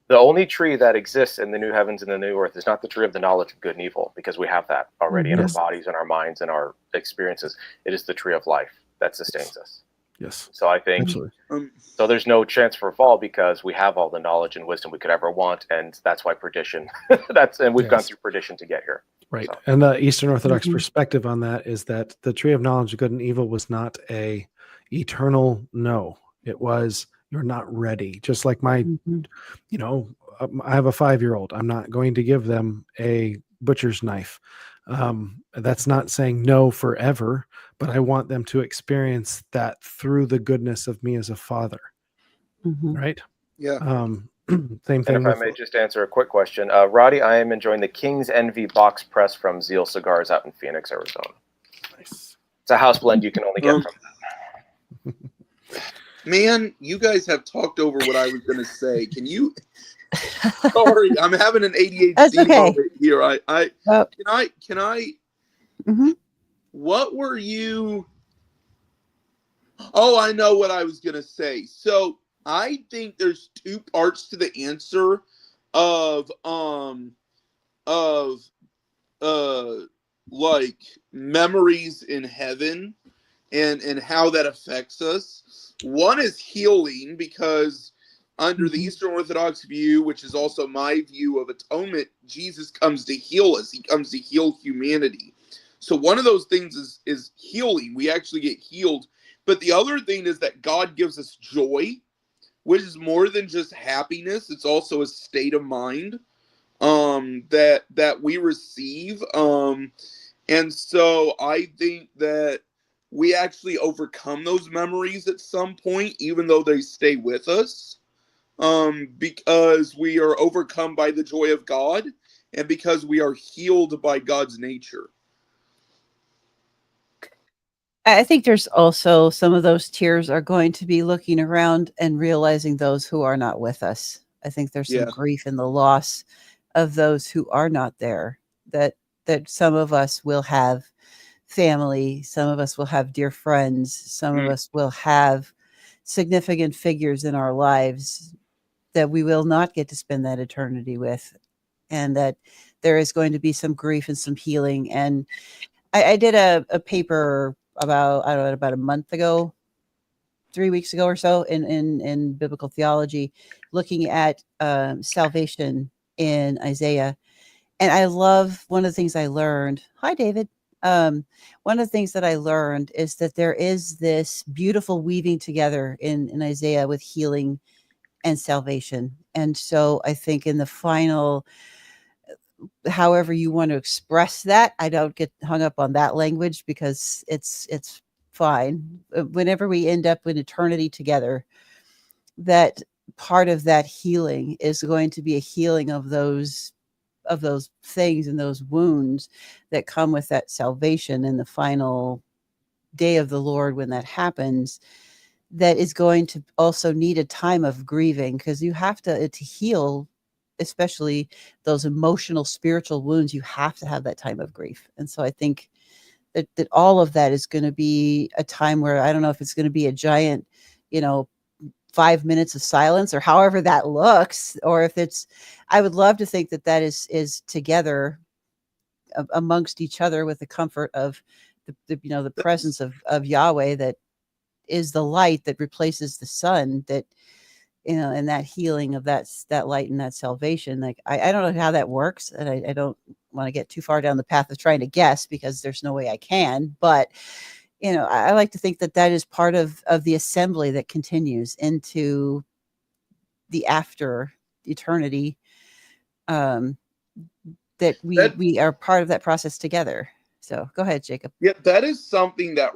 Speaker 5: the only tree that exists in the new heavens and the new earth is not the tree of the knowledge of good and evil, because we have that already in our bodies and our minds and our experiences. It is the tree of life that sustains us.
Speaker 6: Yes.
Speaker 5: So I think, so there's no chance for fall, because we have all the knowledge and wisdom we could ever want. And that's why perdition, and we've gone through perdition to get here.
Speaker 6: Right.
Speaker 5: So.
Speaker 6: And the Eastern Orthodox perspective on that is that the tree of knowledge of good and evil was not a eternal no. It was, you're not ready. Just like my, I have a 5-year-old. I'm not going to give them a butcher's knife. That's not saying no forever, but I want them to experience that through the goodness of me as a father. Right?
Speaker 4: Yeah.
Speaker 6: Same thing.
Speaker 5: And if I may just answer a quick question, Roddy, I am enjoying the King's Envy box press from Zeal Cigars out in Phoenix, Arizona.
Speaker 6: Nice.
Speaker 5: It's a house blend you can only get from them.
Speaker 4: Man, you guys have talked over what I was going to say. Can you? Sorry, I'm having an
Speaker 1: That's
Speaker 4: ADHD
Speaker 1: okay.
Speaker 4: moment here.
Speaker 1: Oh,
Speaker 4: Can I?
Speaker 1: mhm.
Speaker 4: What were you? Oh, I know what I was going to say. So I think there's two parts to the answer of of like memories in heaven and how that affects us. One is healing, because under the
Speaker 1: Mhm.
Speaker 4: Eastern Orthodox view, which is also my view of atonement, Jesus comes to heal us. He comes to heal humanity. So one of those things is healing. We actually get healed. But the other thing is that God gives us joy, which is more than just happiness. It's also a state of mind that we receive. And so I think that we actually overcome those memories at some point, even though they stay with us, because we are overcome by the joy of God and because we are healed by God's nature.
Speaker 1: I think there's also some of those tears are going to be looking around and realizing those who are not with us. I think there's some
Speaker 4: Yeah.
Speaker 1: grief in the loss of those who are not there. That some of us will have family, some of us will have dear friends, some of
Speaker 4: Mm.
Speaker 1: us will have significant figures in our lives that we will not get to spend that eternity with, and that there is going to be some grief and some healing. And I did a paper about, I don't know, about a month ago, 3 weeks ago or so, in biblical theology, looking at salvation in Isaiah. And I love, one of the things I learned. Hi, David. One of the things that I learned is that there is this beautiful weaving together in Isaiah with healing and salvation. And so I think in the final, however you want to express that, I don't get hung up on that language, because it's fine. Whenever we end up in eternity together, that part of that healing is going to be a healing of those things and those wounds that come with that salvation in the final day of the Lord. When that happens, that is going to also need a time of grieving, because you have to heal, especially those emotional, spiritual wounds. You have to have that time of grief. And so I think that all of that is going to be a time where, I don't know if it's going to be a giant, you know, 5 minutes of silence, or however that looks, or if it's, I would love to think that that is together amongst each other, with the comfort of the presence of Yahweh, that is the light that replaces the sun, that, and that healing of that light and that salvation. Like, I don't know how that works, and I don't want to get too far down the path of trying to guess, because there's no way I can. But I like to think that that is part of the assembly that continues into the after eternity, um, that we
Speaker 4: That
Speaker 1: we are part of that process together. So go ahead, Jacob.
Speaker 4: Yeah, that is something that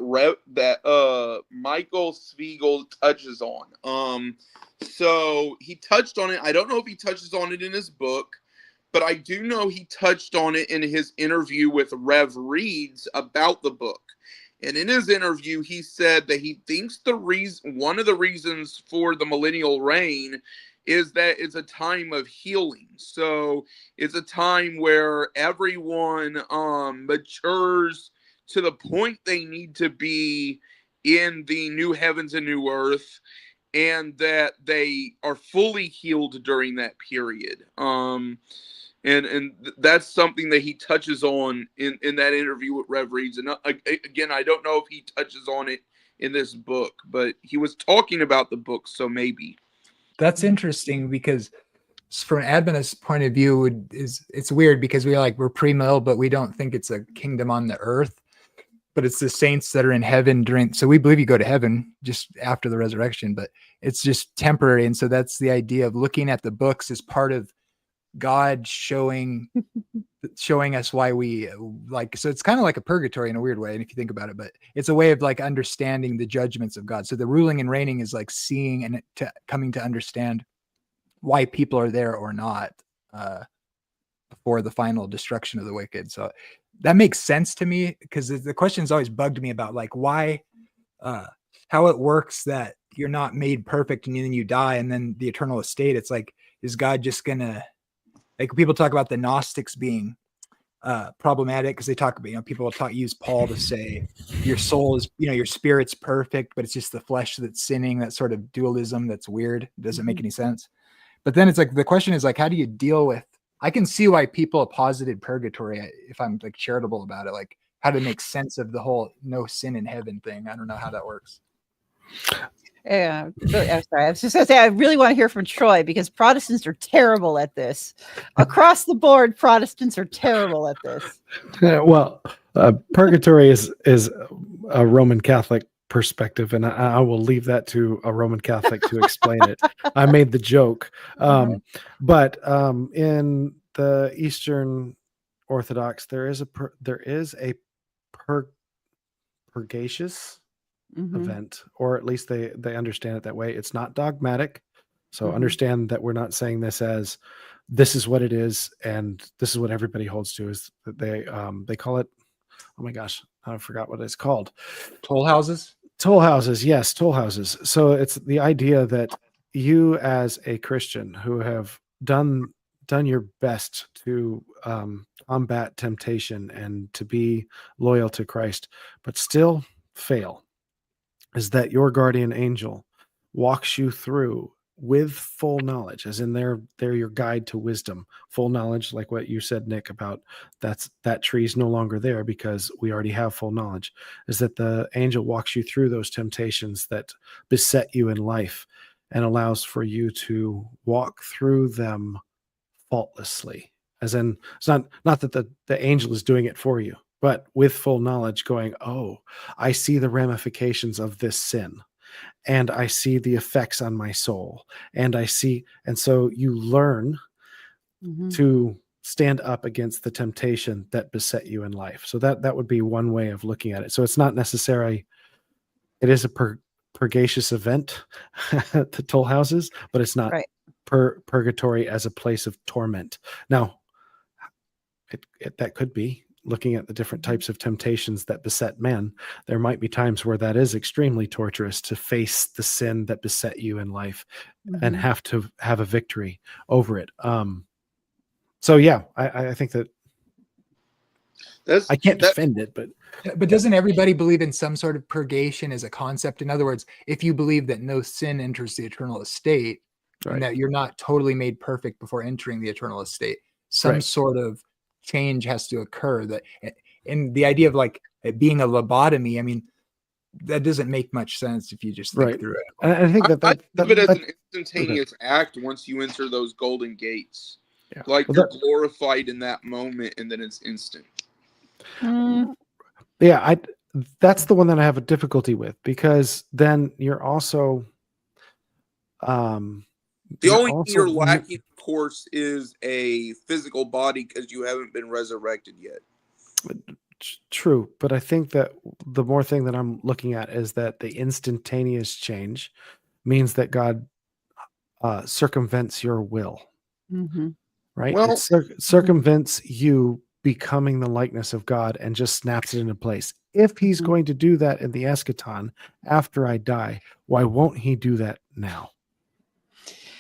Speaker 4: Michael Spiegel touches on. So he touched on it. I don't know if he touches on it in his book, but I do know he touched on it in his interview with Rev Reeds about the book. And in his interview, he said that he thinks one of the reasons for the millennial reign is that it's a time of healing. So it's a time where everyone matures to the point they need to be in the new heavens and new earth, and that they are fully healed during that period. And that's something that he touches on in that interview with Rev Reeds. And again, I don't know if he touches on it in this book, but he was talking about the book, so maybe.
Speaker 2: That's interesting, because from an Adventist point of view, it's weird, because we're pre-mill, but we don't think it's a kingdom on the earth, but it's the saints that are in heaven so we believe you go to heaven just after the resurrection, but it's just temporary. And so that's the idea of looking at the books as part of God showing us why we so it's kind of like a purgatory in a weird way, and if you think about it, but it's a way of understanding the judgments of God. So the ruling and reigning is seeing and coming to understand why people are there or not before the final destruction of the wicked. So that makes sense to me, because the question's always bugged me about why how it works that you're not made perfect and then you die and then the eternal estate. It's like, is God just gonna, like, people talk about the Gnostics being problematic because they talk about, people will use Paul to say your soul is, your spirit's perfect, but it's just the flesh that's sinning. That sort of dualism that's weird. It doesn't make any sense. But then it's like, the question is like, how do you deal with, I can see why people have posited purgatory if I'm like charitable about it, like how to make sense of the whole no sin in heaven thing. I don't know how that works.
Speaker 1: Yeah, really, I'm sorry. I was just going to say, I really want to hear from Troy because Protestants are terrible at this. Across the board, Protestants are terrible at this.
Speaker 6: Well, purgatory is a Roman Catholic perspective, and I will leave that to a Roman Catholic to explain it. I made the joke, but in the Eastern Orthodox, there is a purgacious event, or at least they understand it that way. It's not dogmatic, so understand that we're not saying this as this is what it is and this is what everybody holds to. Is that they call it, oh my gosh, I forgot what it's called.
Speaker 2: Toll houses.
Speaker 6: Yes, toll houses. So it's the idea that you as a Christian who have done your best to combat temptation and to be loyal to Christ, but still fail, is that your guardian angel walks you through with full knowledge, as in they're your guide to wisdom, full knowledge, like what you said, Nick, about that tree's no longer there because we already have full knowledge, is that the angel walks you through those temptations that beset you in life and allows for you to walk through them faultlessly. As in, it's not that the angel is doing it for you, but with full knowledge going, oh, I see the ramifications of this sin and I see the effects on my soul and so you learn to stand up against the temptation that beset you in life. So that would be one way of looking at it. So it's not necessarily, it is a purgacious event, the toll houses, but it's not purgatory as a place of torment. Now, that could be, looking at the different types of temptations that beset man, there might be times where that is extremely torturous to face the sin that beset you in life and have to have a victory over it. So yeah, I think that I can't defend it, but
Speaker 2: doesn't everybody believe in some sort of purgation as a concept? In other words, if you believe that no sin enters the eternal estate, and that you're not totally made perfect before entering the eternal estate, some sort of change has to occur. That, and the idea of like it being a lobotomy, I mean, that doesn't make much sense if you just think through it.
Speaker 6: And I think
Speaker 4: I think of it as an instantaneous act once you enter those golden gates. Yeah. Like you're glorified in that moment, and then it's instant.
Speaker 6: Yeah, that's the one that I have a difficulty with, because then you're also
Speaker 4: the only thing you're lacking, of course, is a physical body because you haven't been resurrected yet.
Speaker 6: True, but I think that the more thing that I'm looking at is that the instantaneous change means that God circumvents your will, right?
Speaker 4: Well,
Speaker 6: it circumvents you becoming the likeness of God and just snaps it into place. If he's going to do that in the eschaton after I die, why won't he do that now?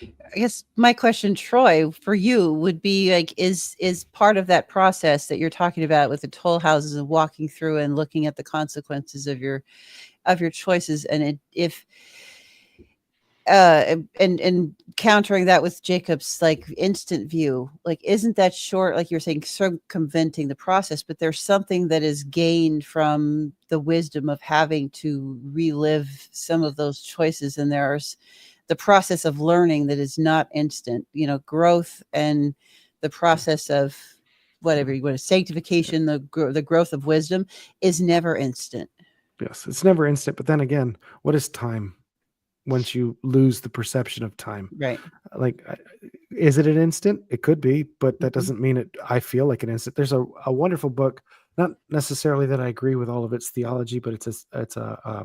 Speaker 1: I guess my question, Troy, for you would be like, is part of that process that you're talking about with the toll houses and walking through and looking at the consequences of your choices, and and countering that with Jacob's like instant view, like, isn't that short, like you're saying, circumventing the process, but there's something that is gained from the wisdom of having to relive some of those choices, and there's the process of learning that is not instant, growth, and the process of whatever you want to, sanctification, the growth of wisdom is never instant.
Speaker 6: Yes, it's never instant. But then again, what is time once you lose the perception of time?
Speaker 1: Right.
Speaker 6: Like, is it an instant? It could be, but that doesn't mean it. I feel like an instant. There's a wonderful book, not necessarily that I agree with all of its theology, but it's a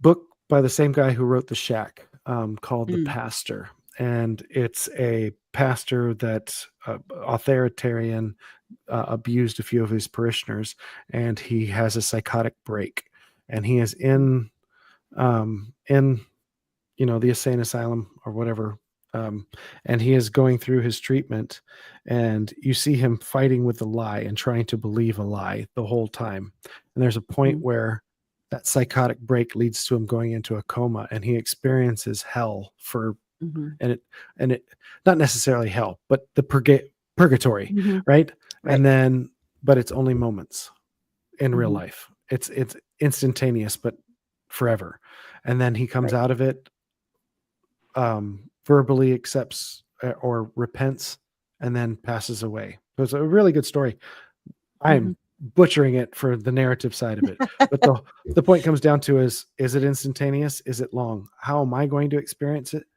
Speaker 6: book by the same guy who wrote The Shack, called The Pastor. And it's a pastor that authoritarian, abused a few of his parishioners, and he has a psychotic break, and he is in in the insane asylum or whatever, and he is going through his treatment, and you see him fighting with a lie and trying to believe a lie the whole time. And there's a point
Speaker 1: Mhm.
Speaker 6: where that psychotic break leads to him going into a coma, and he experiences hell for
Speaker 1: Mhm.
Speaker 6: and it not necessarily hell, but the purgatory,
Speaker 1: Mhm.
Speaker 6: right?
Speaker 1: Right.
Speaker 6: And then, but it's only moments in real
Speaker 1: Mhm.
Speaker 6: life. It's instantaneous, but forever. And then he comes
Speaker 1: Right.
Speaker 6: out of it, verbally accepts or repents, and then passes away. So it's a really good story. I'm
Speaker 1: Mhm.
Speaker 6: butchering it for the narrative side of it, but the point comes down to is it instantaneous? Is it long? How am I going to experience it?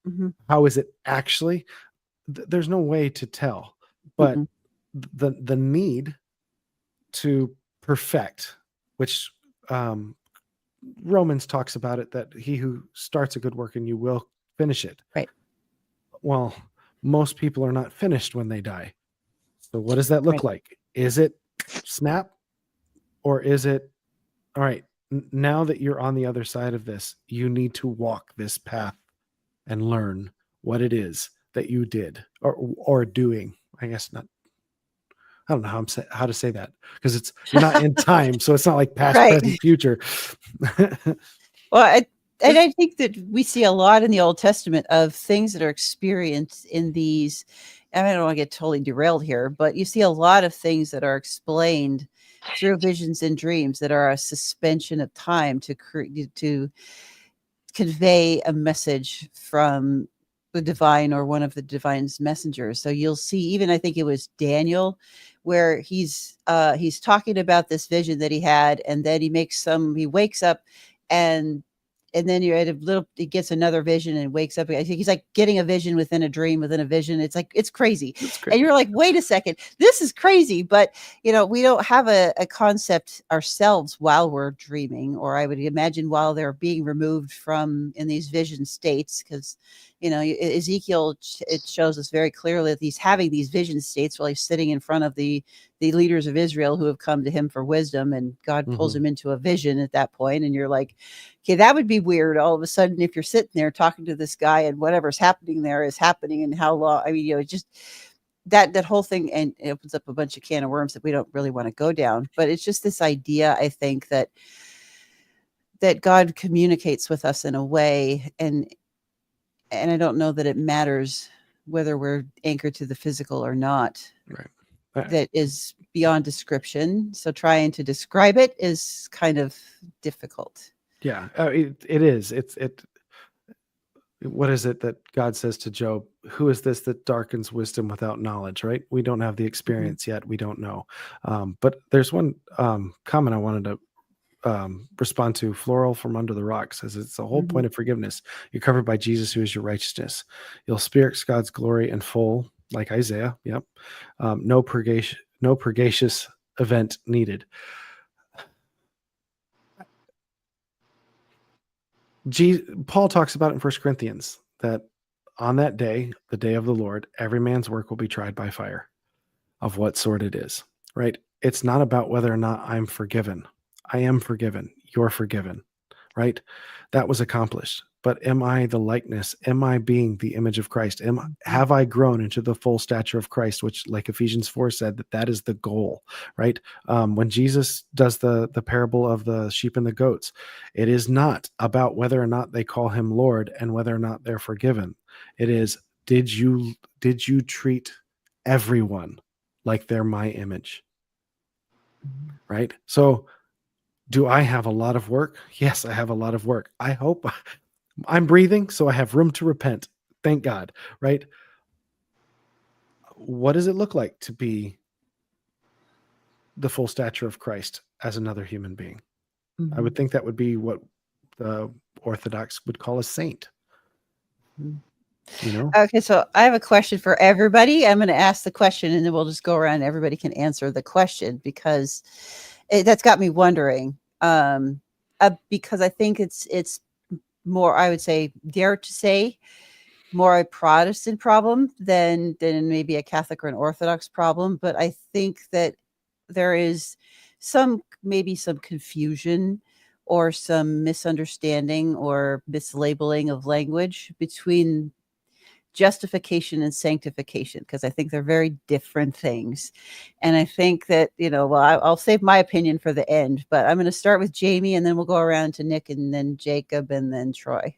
Speaker 1: Mhm.
Speaker 6: How is it actually? There's no way to tell, but
Speaker 1: Mhm.
Speaker 6: the need to perfect, which Romans talks about it, that he who starts a good work in you will finish it.
Speaker 1: Right.
Speaker 6: Well, most people are not finished when they die. So what does that look
Speaker 1: Right.
Speaker 6: like? Is it snap, or is it all right? Now that you're on the other side of this, you need to walk this path and learn what it is that you did or doing. I guess not. I don't know how to say that, because you're not in time, so it's not like past,
Speaker 1: Right.
Speaker 6: present, future.
Speaker 1: Well, and I think that we see a lot in the Old Testament of things that are experienced in these. And I don't want to get totally derailed here, but you see a lot of things that are explained through visions and dreams that are a suspension of time to convey a message from the divine or one of the divine's messengers. So you'll see, even I think it was Daniel, where he's talking about this vision that he had, and then he wakes up, and then you're at he gets another vision and wakes up. I think he's like getting a vision within a dream within a vision. It's like, it's crazy.
Speaker 6: That's
Speaker 1: And you're like, wait a second, this is crazy. But we don't have a concept ourselves while we're dreaming, or I would imagine while they're being removed from in these vision states, because Ezekiel, it shows us very clearly that he's having these vision states while he's sitting in front of the leaders of Israel who have come to him for wisdom, and God pulls
Speaker 6: Mhm.
Speaker 1: him into a vision at that point, and you're like, okay, that would be weird all of a sudden if you're sitting there talking to this guy and whatever's happening there is happening, and how long. I mean, just that whole thing, and it opens up a bunch of can of worms that we don't really want to go down. But it's just this idea, I think, that God communicates with us in a way, and I don't know that it matters whether we're anchored to the physical or not.
Speaker 6: Right.
Speaker 1: That is beyond description. So trying to describe it is kind of difficult.
Speaker 6: Yeah, it is. What is it that God says to Job? Who is this that darkens wisdom without knowledge? Right? We don't have the experience yet. We don't know. But there's one comment I wanted to respond to. Floral from Under the Rock says it's the whole
Speaker 1: Mhm.
Speaker 6: point of forgiveness. You're covered by Jesus, who is your righteousness. You'll experience God's glory in full, like Isaiah. Yep. No purgacious event needed. Paul talks about it in 1 Corinthians, that on that day, the day of the Lord, every man's work will be tried by fire, of what sort it is, right? It's not about whether or not I'm forgiven. I am forgiven. You're forgiven, right? That was accomplished. But am I the likeness? Am I being the image of Christ? Have I grown into the full stature of Christ, which, like Ephesians 4 said, that is the goal, right? When Jesus does the parable of the sheep and the goats, it is not about whether or not they call him Lord and whether or not they're forgiven. It is, did you treat everyone like they're my image, right? So do I have a lot of work? Yes, I have a lot of work. I hope I'm breathing, so I have room to repent. Thank God, right? What does it look like to be the full stature of Christ as another human being? I would think that would be what the Orthodox would call a saint.
Speaker 1: Okay, so I have a question for everybody. I'm going to ask the question, and then we'll just go around. Everybody can answer the question, because that's got me wondering. Because I think it's more, I would say, dare to say, more a Protestant problem than maybe a Catholic or an Orthodox problem. But I think that there is maybe some confusion or some misunderstanding or mislabeling of language between justification and sanctification, because I think they're very different things. And I think that, well, I'll save my opinion for the end, but I'm going to start with Jamie, and then we'll go around to Nick, and then Jacob, and then Troy.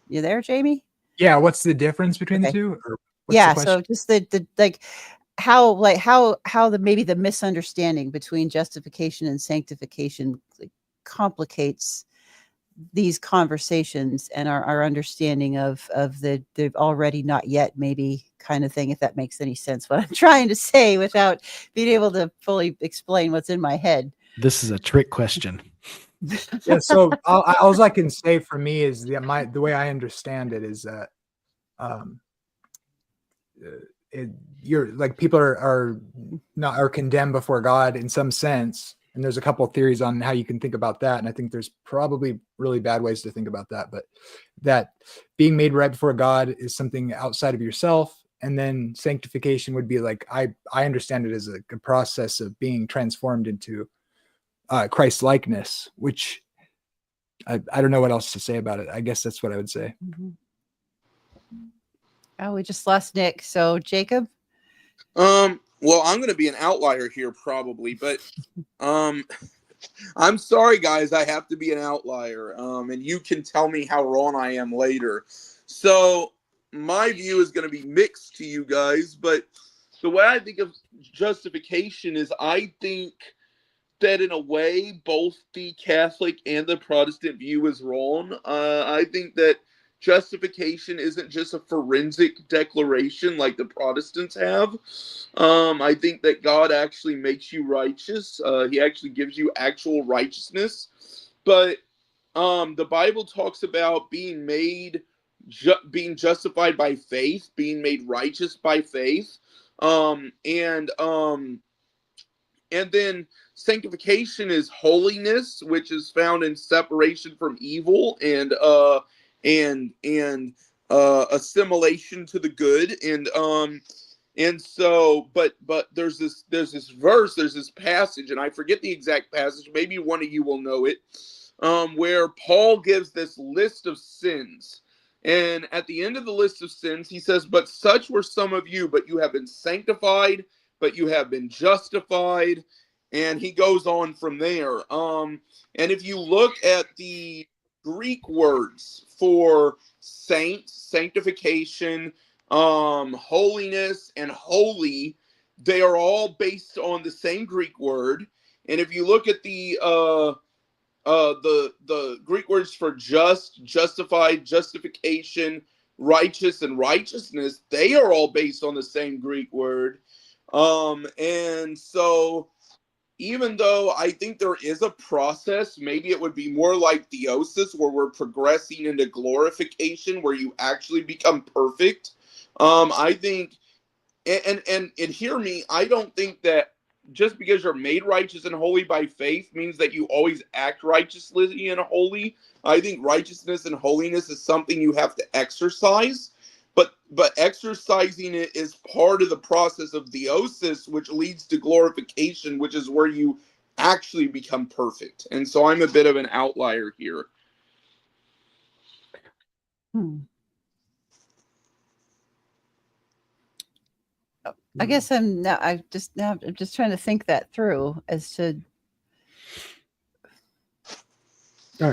Speaker 1: You there, Jamie?
Speaker 2: Yeah. What's the difference between the two? Or what's the question?
Speaker 1: So just the like how the maybe the misunderstanding between justification and sanctification complicates these conversations and our understanding of the already not yet maybe kind of thing, if that makes any sense, what I'm trying to say without being able to fully explain what's in my head.
Speaker 6: This is a trick question.
Speaker 2: Yeah. So all I can say for me is the way I understand it is that you're like, people are condemned before God in some sense. And there's a couple of theories on how you can think about that. And I think there's probably really bad ways to think about that, but that being made right before God is something outside of yourself. And then sanctification would be like, I understand it as a process of being transformed into Christ likeness, which I don't know what else to say about it. I guess that's what I would say.
Speaker 1: Mm-hmm. Oh, we just lost Nick. So Jacob?
Speaker 4: Well, I'm going to be an outlier here probably, but I'm sorry, guys. I have to be an outlier, and you can tell me how wrong I am later. So my view is going to be mixed to you guys, but the way I think of justification is I think that in a way, both the Catholic and the Protestant view is wrong. I think that justification isn't just a forensic declaration like the Protestants have. I think that God actually makes you righteous. He actually gives you actual righteousness. But the Bible talks about being made, being justified by faith, being made righteous by faith, and then sanctification is holiness, which is found in separation from evil and assimilation to the good. And so, but there's this verse, there's this passage, and I forget the exact passage. Maybe one of you will know it, where Paul gives this list of sins. And at the end of the list of sins, he says, "But such were some of you, but you have been sanctified, but you have been justified." And he goes on from there. And if you look at the Greek words for sanctification, holiness, and holy, they are all based on the same Greek word. And if you look at the Greek words for just, justified, justification, righteous, and righteousness, they are all based on the same Greek word. And so even though I think there is a process, maybe it would be more like theosis, where we're progressing into glorification, where you actually become perfect. I think, and hear me, I don't think that just because you're made righteous and holy by faith means that you always act righteously and holy. I think righteousness and holiness is something you have to exercise. But exercising it is part of the process of theosis, which leads to glorification, which is where you actually become perfect. And so I'm a bit of an outlier here.
Speaker 1: I guess I'm just trying to think that through as to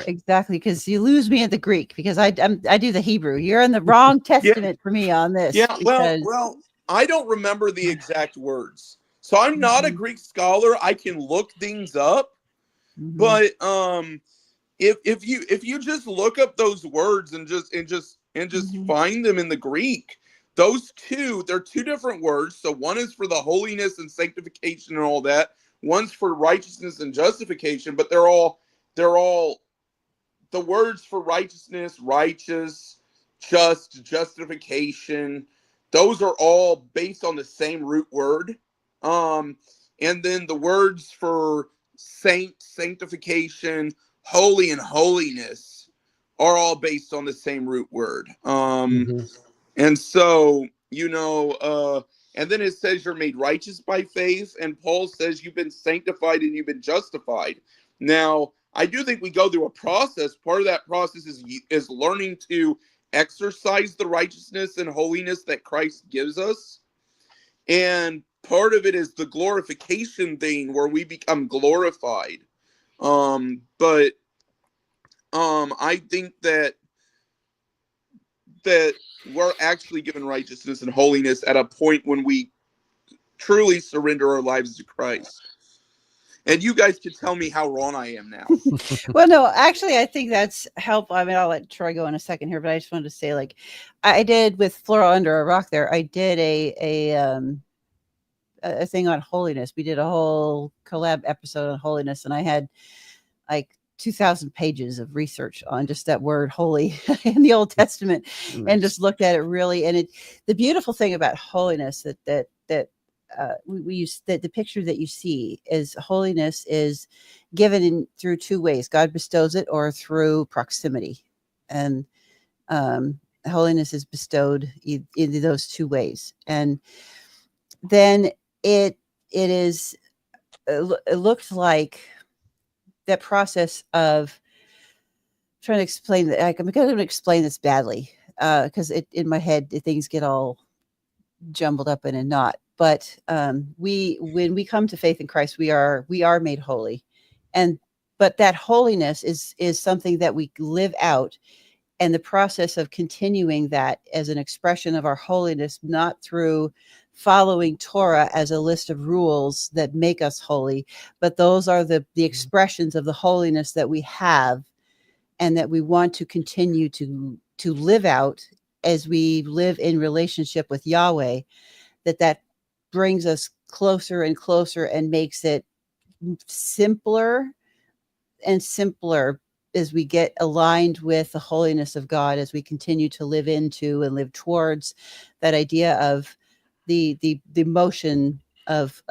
Speaker 1: exactly, because you lose me at the Greek, because I do the Hebrew. You're in the wrong testament for me on this.
Speaker 4: Yeah, well, I don't remember the exact words, so I'm not a Greek scholar. I can look things up, but if you just look up those words and just find them in the Greek, those two, they're two different words. So one is for the holiness and sanctification and all that. One's for righteousness and justification, but they're all the words for righteousness, righteous, just, justification. Those are all based on the same root word. And then the words for sanctification, holy, and holiness are all based on the same root word. And so, And then it says you're made righteous by faith. And Paul says you've been sanctified and you've been justified. Now, I do think we go through a process. Part of that process is learning to exercise the righteousness and holiness that Christ gives us. And part of it is the glorification thing where we become glorified. But I think that we're actually given righteousness and holiness at a point when we truly surrender our lives to Christ. And you guys can tell me how wrong I am now.
Speaker 1: Well, no, actually, I think that's helpful. I mean, I'll let Troy go in a second here, but I just wanted to say, like, I did with Flora Under a Rock there, I did a thing on holiness. We did a whole collab episode on holiness, and I had like 2,000 pages of research on just that word holy in the Old Testament, and just looked at it really. And the beautiful thing about holiness that we use, that the picture that you see is holiness is given through two ways. God bestows it, or through proximity, and holiness is bestowed in those two ways. And then it looked like that process of trying to explain that. I'm going to explain this badly because in my head things get all jumbled up in a knot. But when we come to faith in Christ, we are made holy, but that holiness is something that we live out, and the process of continuing that as an expression of our holiness, not through following Torah as a list of rules that make us holy, but those are the expressions of the holiness that we have, and that we want to continue to live out as we live in relationship with Yahweh. That brings us closer and closer, and makes it simpler and simpler as we get aligned with the holiness of God, as we continue to live into and live towards that idea of the motion of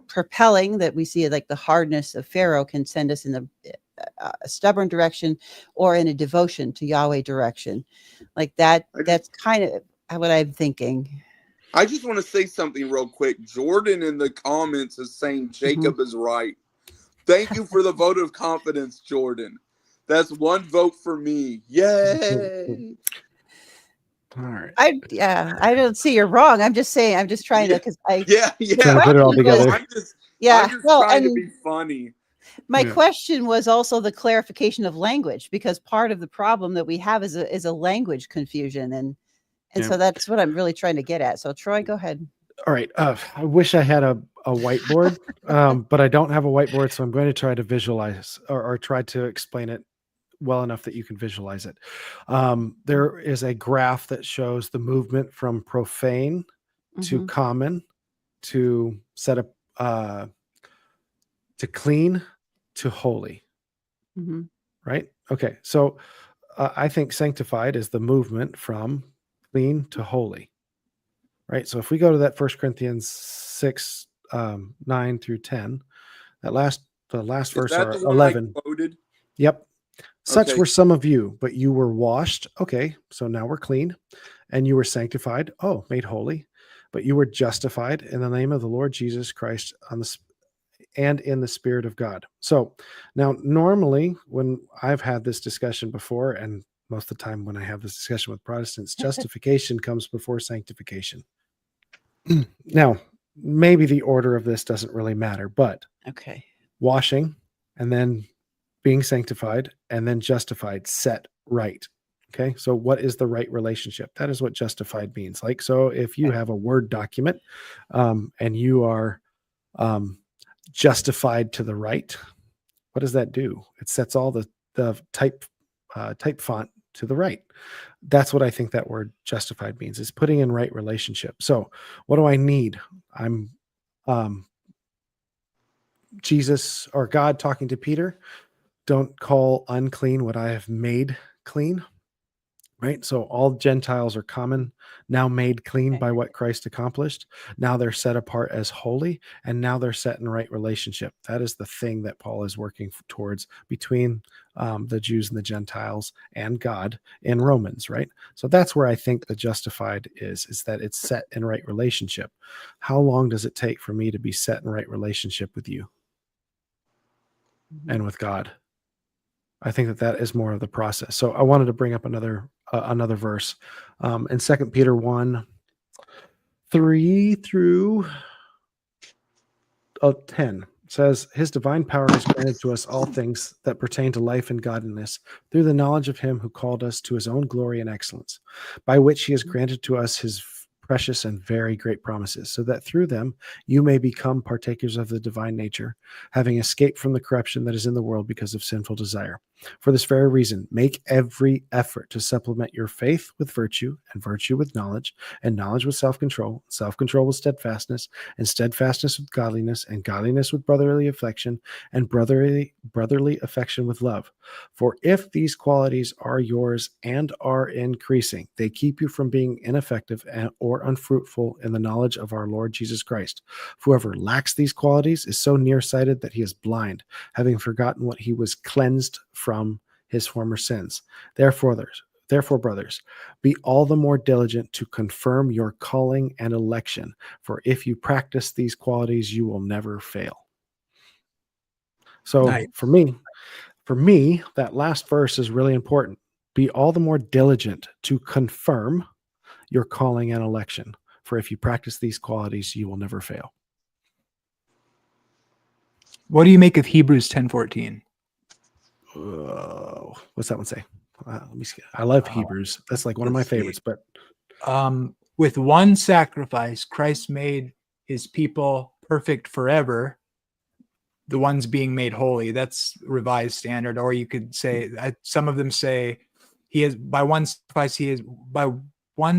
Speaker 1: propelling, that we see, like the hardness of Pharaoh can send us in a stubborn direction, or in a devotion to Yahweh direction, like that. That's kind of what I'm thinking.
Speaker 4: I just want to say something real quick. Jordan in the comments is saying Jacob is right. Thank you for the vote of confidence, Jordan. That's one vote for me. Yay!
Speaker 6: All right.
Speaker 1: I don't see you're wrong. I'm just saying. I'm just trying to, because
Speaker 6: Trying to put it all together.
Speaker 4: I'm just
Speaker 1: well,
Speaker 4: trying to
Speaker 1: and
Speaker 4: be funny.
Speaker 1: my question was also the clarification of language, because part of the problem that we have is a language confusion, and so that's what I'm really trying to get at. So Troy, go ahead.
Speaker 6: All right. I wish I had a whiteboard, but I don't have a whiteboard, so I'm going to try to visualize or try to explain it well enough that you can visualize it. There is a graph that shows the movement from profane to common, to set up, to clean, to holy. Right? Okay. So I think sanctified is the movement from clean to holy. Right. So if we go to that 1 Corinthians 6, 9 through 10, the last verse, or 11. Yep. Such were some of you, but you were washed. Okay. So now we're clean, and you were sanctified. Oh, made holy, but you were justified in the name of the Lord Jesus Christ and in the Spirit of God. So now, normally when I've had this discussion before, and most of the time when I have this discussion with Protestants, justification comes before sanctification. Now, maybe the order of this doesn't really matter, but washing, and then being sanctified, and then justified, set right. Okay. So what is the right relationship? That is what justified means. Like, so if you have a Word document, and you are justified to the right, what does that do? It sets all the type font to the right. That's what I think that word justified means, is putting in right relationship. So what do I need? I'm Jesus, or God, talking to Peter. Don't call unclean what I have made clean. right? So all Gentiles are common, now made clean by what Christ accomplished. Now they're set apart as holy, and now they're set in right relationship. That is the thing that Paul is working towards between the Jews and the Gentiles and God in Romans, right? So that's where I think the justified is that it's set in right relationship. How long does it take for me to be set in right relationship with you and with God? I think that is more of the process. So I wanted to bring up another verse in 2 Peter 1:3-10 says, his divine power has granted to us all things that pertain to life and godliness through the knowledge of him who called us to his own glory and excellence, by which he has granted to us his precious and very great promises, so that through them you may become partakers of the divine nature, having escaped from the corruption that is in the world because of sinful desire. For this very reason, make every effort to supplement your faith with virtue, and virtue with knowledge, and knowledge with self-control, self-control with steadfastness, and steadfastness with godliness, and godliness with brotherly affection, and brotherly affection with love. For if these qualities are yours and are increasing, they keep you from being ineffective or unfruitful in the knowledge of our Lord Jesus Christ. Whoever lacks these qualities is so nearsighted that he is blind, having forgotten what he was cleansed from his former sins. Therefore, brothers, be all the more diligent to confirm your calling and election, for if you practice these qualities, you will never fail. So
Speaker 2: Nice.
Speaker 6: for me, that last verse is really important. Be all the more diligent to confirm your calling and election, for if you practice these qualities, you will never fail.
Speaker 2: What do you make of Hebrews 10:14?
Speaker 6: What's that one say? Let me see. I love Hebrews. That's like one of my favorites. But
Speaker 2: with one sacrifice, Christ made his people perfect forever. The ones being made holy. That's Revised Standard. Or you could say, some of them say, he is by one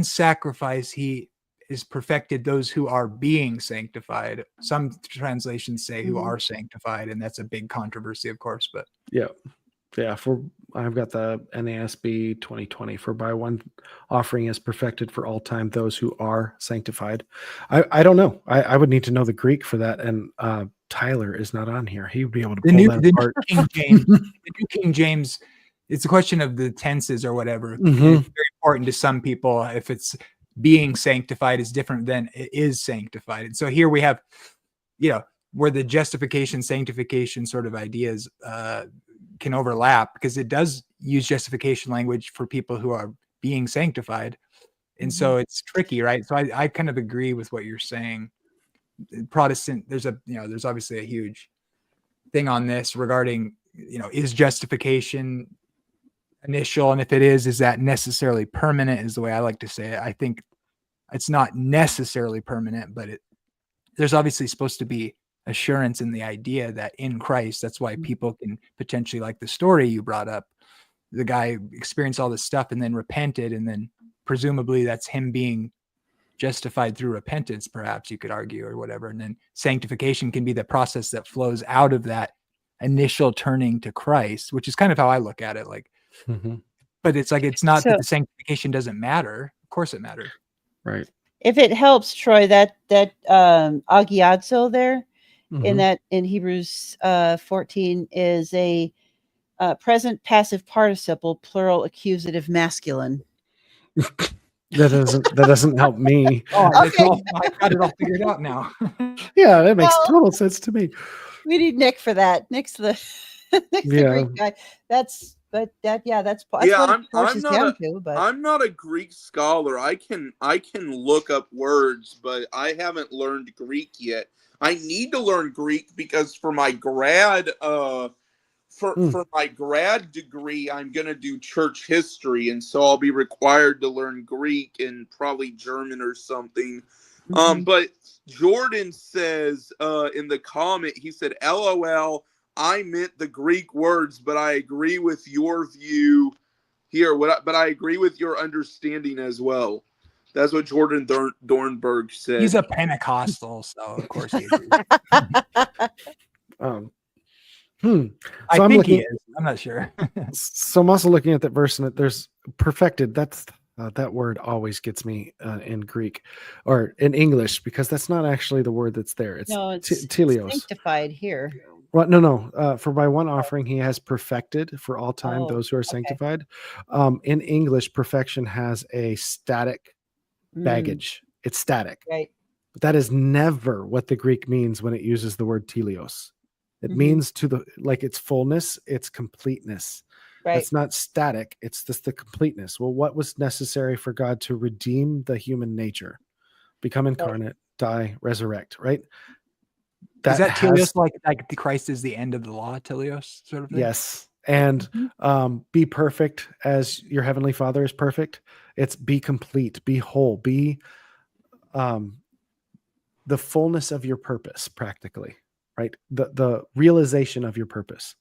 Speaker 2: sacrifice he is perfected those who are being sanctified. Some translations say who are sanctified, and that's a big controversy, of course. But
Speaker 6: yeah. I've got the NASB 2020. For by one offering is perfected for all time those who are sanctified. I don't know. I would need to know the Greek for that, and Tyler is not on here. He would be able to pull that apart.
Speaker 2: King James, the New King James, it's a question of the tenses or whatever. It's very important to some people. If it's being sanctified is different than it is sanctified. And so here we have, where the justification, sanctification sort of ideas can overlap, because it does use justification language for people who are being sanctified. And so it's tricky, right? So I kind of agree with what you're saying. Protestant, there's obviously a huge thing on this regarding, is justification initial? And if it is that necessarily permanent, is the way I like to say it. I think it's not necessarily permanent, but there's obviously supposed to be assurance in the idea that in Christ, that's why people can potentially, like the story you brought up, the guy experienced all this stuff and then repented, and then presumably that's him being justified through repentance, perhaps you could argue, or whatever. And then sanctification can be the process that flows out of that initial turning to Christ, which is kind of how I look at it. Like, but it's like, it's not that the sanctification doesn't matter. Of course it matters.
Speaker 6: Right.
Speaker 1: If it helps, Troy, that agiazo there in Hebrews 14 is a present passive participle, plural accusative masculine.
Speaker 6: That doesn't help me.
Speaker 1: Okay.
Speaker 2: I got it all figured out now.
Speaker 6: Yeah, that makes total sense to me.
Speaker 1: We need Nick for that. Nick's the Greek guy. That's
Speaker 4: I'm not a Greek scholar. I can look up words, but I haven't learned Greek yet. I need to learn Greek because for my grad for my grad degree, I'm going to do church history, and so I'll be required to learn Greek and probably German or something. But Jordan says in the comment, he said, "LOL, I meant the Greek words, but I agree with your view here. But I agree with your understanding as well." That's what Jordan Dornberg said.
Speaker 2: He's a Pentecostal, so of course he agrees.
Speaker 6: So
Speaker 2: I
Speaker 6: I'm
Speaker 2: think
Speaker 6: looking.
Speaker 2: he is. I'm not sure.
Speaker 6: So I'm also looking at that verse, and there's perfected. That's that word always gets me in Greek or in English, because that's not actually the word that's there. It's
Speaker 1: No, it's
Speaker 6: teleos.
Speaker 1: sanctified here.
Speaker 6: Well, no. For by one offering, he has perfected for all time
Speaker 1: Oh,
Speaker 6: those who are
Speaker 1: okay.
Speaker 6: sanctified. In English, perfection has a static baggage. It's static.
Speaker 1: Right.
Speaker 6: But that is never what the Greek means when it uses the word teleos. It
Speaker 1: Mhm.
Speaker 6: means like its fullness, its completeness.
Speaker 1: Right.
Speaker 6: It's not static. It's just the completeness. Well, what was necessary for God to redeem the human nature, become incarnate, die, resurrect, right?
Speaker 2: Is that
Speaker 6: has,
Speaker 2: teleos like the Christ is the end of the law, teleos sort of thing?
Speaker 6: yes. And be perfect as your heavenly Father is perfect. It's be complete, be whole, be the fullness of your purpose, practically, right? The realization of your purpose.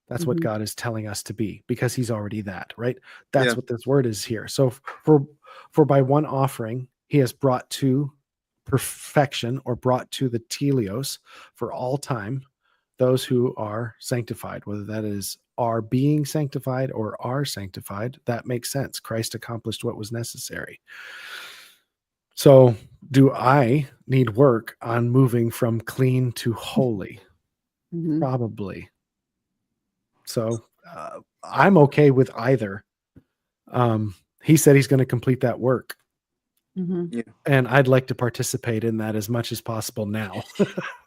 Speaker 6: That's what God is telling us to be, because he's already that, right? That's what this word is here. So for by one offering, he has brought to perfection, or brought to the teleos for all time, those who are sanctified, whether that is are being sanctified or are sanctified. That makes sense. Christ accomplished what was necessary. So do I need work on moving from clean to holy? Probably. So I'm okay with either. He said he's going to complete that work. And I'd like to participate in that as much as possible now.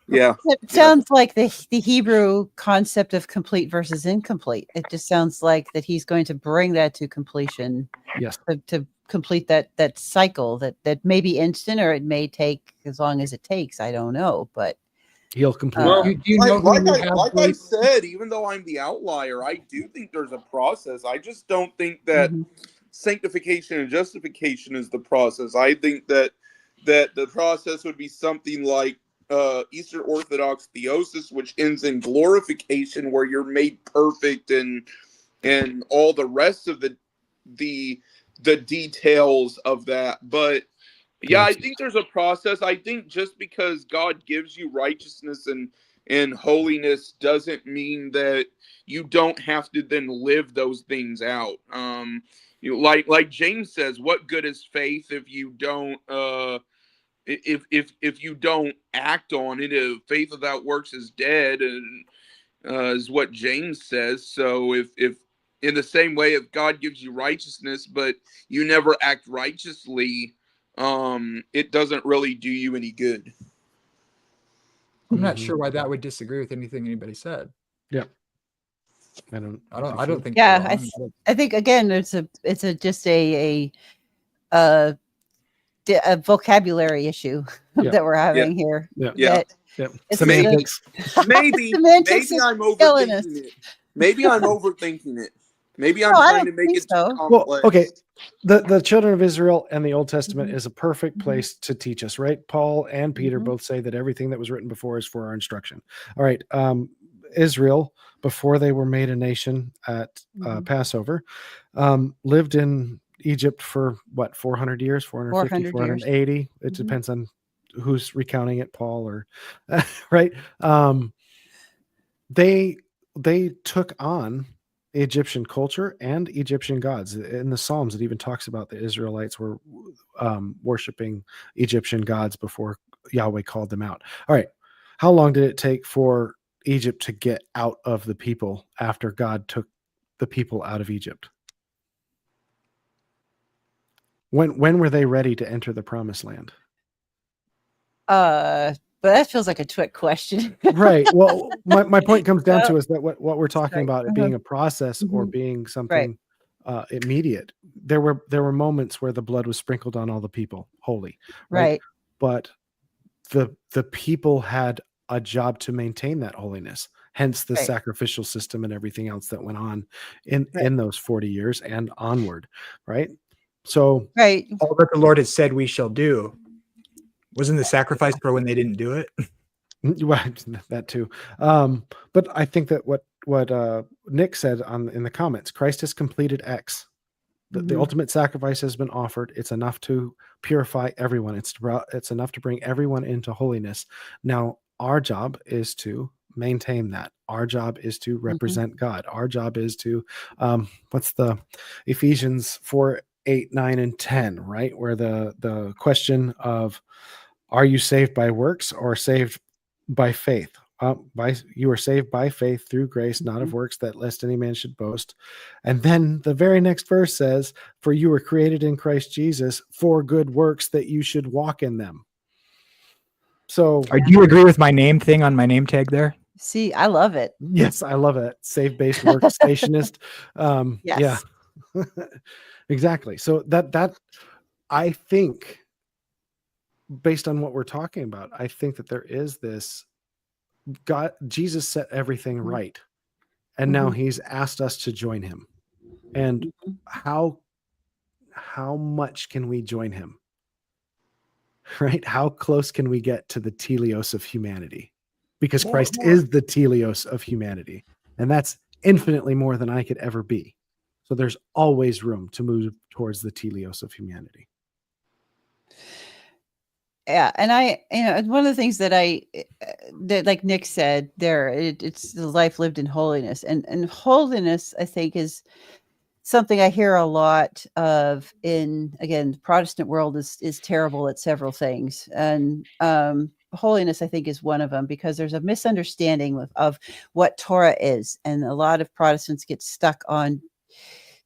Speaker 4: Yeah.
Speaker 1: It sounds like the Hebrew concept of complete versus incomplete. It just sounds like that he's going to bring that to completion.
Speaker 6: Yes.
Speaker 1: To complete that cycle that may be instant, or it may take as long as it takes. I don't know, but
Speaker 6: he'll complete.
Speaker 4: Well,
Speaker 2: Do you know who you have,
Speaker 4: like I
Speaker 2: Blake?
Speaker 4: said, even though I'm the outlier, I do think there's a process. I just don't think that sanctification and justification is the process. I think that the process would be something like Eastern Orthodox theosis, which ends in glorification, where you're made perfect and all the rest of the details of that. But yeah, I think there's a process. I think just because God gives you righteousness and holiness doesn't mean that you don't have to then live those things out. You know, like James says, what good is faith if you don't if you don't act on it? If faith without works is dead, and is what James says. So if in the same way, if God gives you righteousness but you never act righteously, it doesn't really do you any good.
Speaker 2: I'm not sure why that would disagree with anything anybody said.
Speaker 6: Yeah. I
Speaker 2: don't think.
Speaker 1: yeah, I think again it's just a vocabulary issue that we're having here.
Speaker 4: Yeah.
Speaker 1: Semantics.
Speaker 4: Maybe I'm overthinking it. Maybe I'm overthinking it. Maybe I'm trying to make it too complex.
Speaker 6: Well, okay. The children of Israel and the Old Testament is a perfect place to teach us, right? Paul and Peter both say that everything that was written before is for our instruction. All right. Israel, before they were made a nation at Passover, lived in Egypt for what, 400 years, 450, 480. Years. It depends on who's recounting it, Paul or right. They took on Egyptian culture and Egyptian gods. In the Psalms, it even talks about the Israelites were worshiping Egyptian gods before Yahweh called them out. All right. How long did it take for Egypt to get out of the people after God took the people out of Egypt? When were they ready to enter the promised land?
Speaker 1: But that feels like a trick question.
Speaker 6: Right. Well, my point comes down to is that what we're talking about it being a process or being something immediate. There were moments where the blood was sprinkled on all the people, holy. Right. But the people had a job to maintain that holiness, hence the sacrificial system and everything else that went on in those 40 years and onward. Right. So
Speaker 2: all that the Lord has said we shall do. Wasn't the sacrifice for when they didn't do it?
Speaker 6: That too. But I think that what Nick said in the comments, Christ has completed X. The ultimate sacrifice has been offered. It's enough to purify everyone. It's enough to bring everyone into holiness. Now, our job is to maintain that. Our job is to represent God. Our job is to, what's the Ephesians 4, 8, 9, and 10, right? Where the question of, are you saved by works or saved by faith? You are saved by faith through grace, not of works, that lest any man should boast. And then the very next verse says, for you were created in Christ Jesus for good works, that you should walk in them. So
Speaker 2: Do you agree with my name thing on my name tag there?
Speaker 1: See, I love it.
Speaker 6: yes, I love it. Save-based workstationist. Yeah,
Speaker 1: Yes.
Speaker 6: exactly. So that I think, based on what we're talking about, I think that there is this Jesus set everything right, and now he's asked us to join him. And how much can we join him? Right? How close can we get to the teleos of humanity? Because Christ is the teleos of humanity, and that's infinitely more than I could ever be. So there's always room to move towards the teleos of humanity.
Speaker 1: Yeah, and one of the things that that, like Nick said there, it's the life lived in holiness, and holiness, I think, is something I hear a lot of in, again, the Protestant world is terrible at several things, and holiness, I think, is one of them, because there's a misunderstanding of what Torah is, and a lot of Protestants get stuck on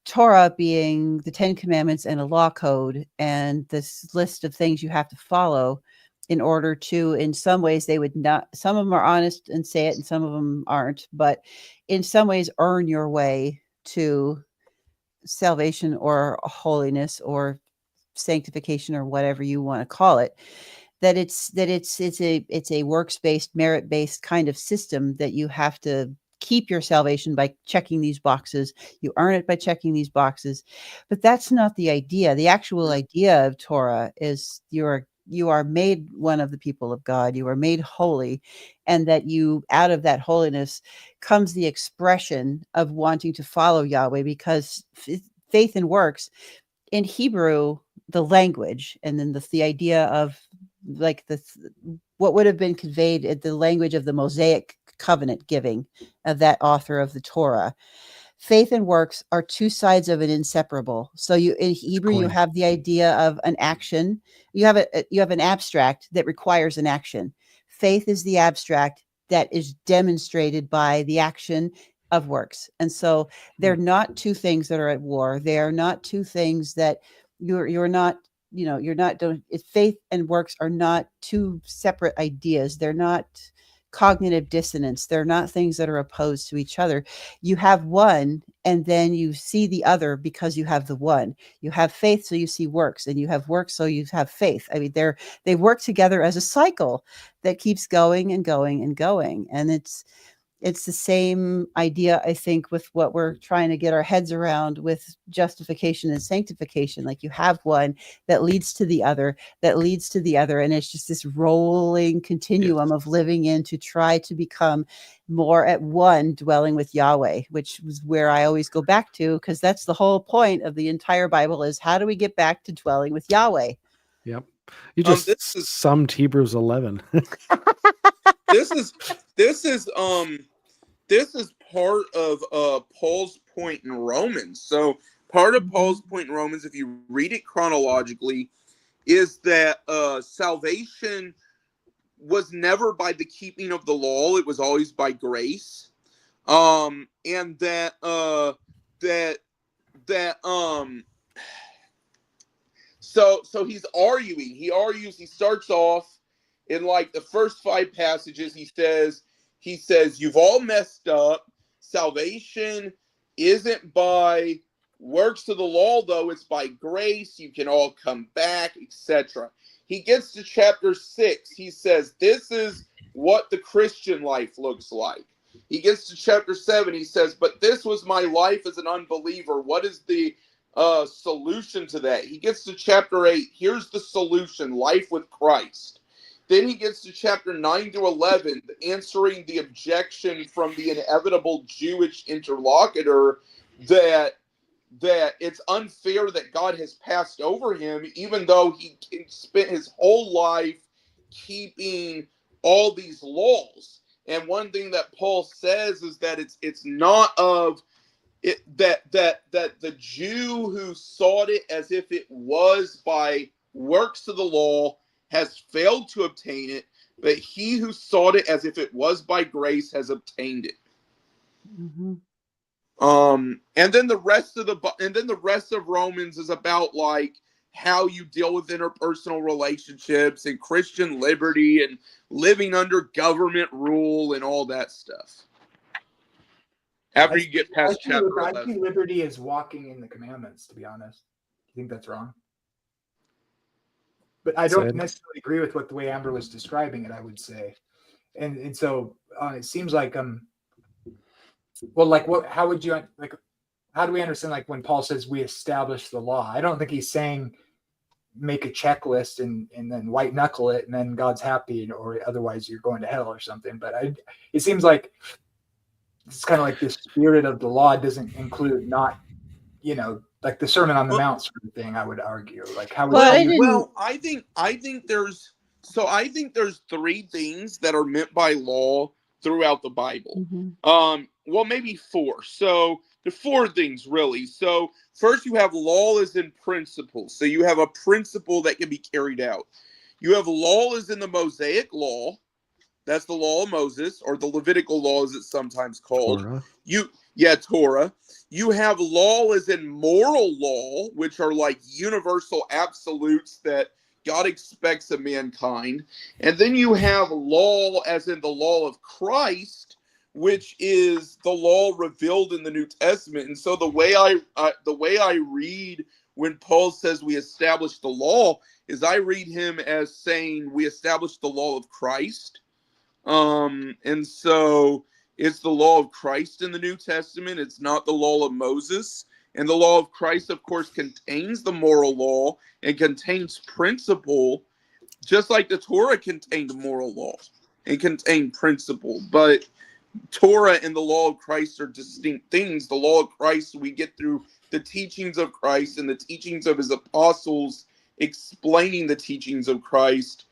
Speaker 1: Torah being the 10 commandments and a law code and this list of things you have to follow in order to, in some ways they would not, some of them are honest and say it and some of them aren't, but in some ways earn your way to salvation or holiness or sanctification or whatever you want to call it. That it's a works-based, merit-based kind of system that you have to keep your salvation by checking these boxes. You earn it by checking these boxes. But that's not the idea. The actual idea of Torah is you are made one of the people of God. You are made holy, and that out of that holiness comes the expression of wanting to follow Yahweh, because faith and works in Hebrew, the language, and then the idea of like what would have been conveyed at the language of the Mosaic covenant giving of that author of the Torah. Faith and works are two sides of an inseparable. So in Hebrew, you have the idea of an action. You have an abstract that requires an action. Faith is the abstract that is demonstrated by the action of works. And so they're not two things that are at war. They are not two things that you're not, faith and works are not two separate ideas. They're not cognitive dissonance. They're not things that are opposed to each other. You have one, and then you see the other because you have the one. You have faith, so you see works, and you have works, so you have faith. I mean, they work together as a cycle that keeps going and going and going. And it's the same idea, I think, with what we're trying to get our heads around with justification and sanctification. Like, you have one that leads to the other, that leads to the other. And it's just this rolling continuum of living in to try to become more at one, dwelling with Yahweh, which was where I always go back to, because that's the whole point of the entire Bible, is how do we get back to dwelling with Yahweh?
Speaker 6: Yep. You just summed Hebrews 11.
Speaker 4: This is part of Paul's point in Romans. So part of Paul's point in Romans, if you read it chronologically, is that salvation was never by the keeping of the law; it was always by grace. And So he's arguing. He starts off in like the first 5 passages. He says, you've all messed up. Salvation isn't by works of the law, though. It's by grace. You can all come back, etc. He gets to chapter 6. He says, this is what the Christian life looks like. He gets to chapter 7. He says, but this was my life as an unbeliever. What is the solution to that? He gets to chapter 8. Here's the solution: life with Christ. Then he gets to chapter 9 to 11, answering the objection from the inevitable Jewish interlocutor that it's unfair that God has passed over him, even though he spent his whole life keeping all these laws. And one thing that Paul says is that it's not of it that the Jew who sought it as if it was by works of the law has failed to obtain it, but he who sought it as if it was by grace has obtained it.
Speaker 1: Mm-hmm.
Speaker 4: And then the rest of Romans is about like how you deal with interpersonal relationships and Christian liberty and living under government rule and all that stuff. After you get past chapter
Speaker 2: I
Speaker 4: 11.
Speaker 2: see liberty as walking in the commandments, to be honest. Do you think that's wrong? But I don't necessarily agree with the way Amber was describing it, I would say. And so it seems like well, like how would you like how do we understand like when Paul says we establish the law? I don't think he's saying make a checklist and then white knuckle it and then God's happy or otherwise you're going to hell or something. But it seems like it's kind of like the spirit of the law doesn't include not, like the Sermon on the Mount sort of thing, I would argue. Like how would
Speaker 4: I think there's three things that are meant by law throughout the Bible.
Speaker 1: Mm-hmm.
Speaker 4: Well, maybe four. So the four things really. So first you have law as in principle. So you have a principle that can be carried out. You have law as in the Mosaic law. That's the law of Moses, or the Levitical law as it's sometimes called.
Speaker 6: Torah.
Speaker 4: Torah. You have law as in moral law, which are like universal absolutes that God expects of mankind. And then you have law as in the law of Christ, which is the law revealed in the New Testament. And so the way I read when Paul says we establish the law is I read him as saying we establish the law of Christ. And so it's the law of Christ in the New Testament. It's not the law of Moses. And the law of Christ, of course, contains the moral law and contains principle, just like the Torah contained moral law and contained principle. But Torah and the law of Christ are distinct things. The law of Christ we get through the teachings of Christ and the teachings of his apostles explaining the teachings of Christ.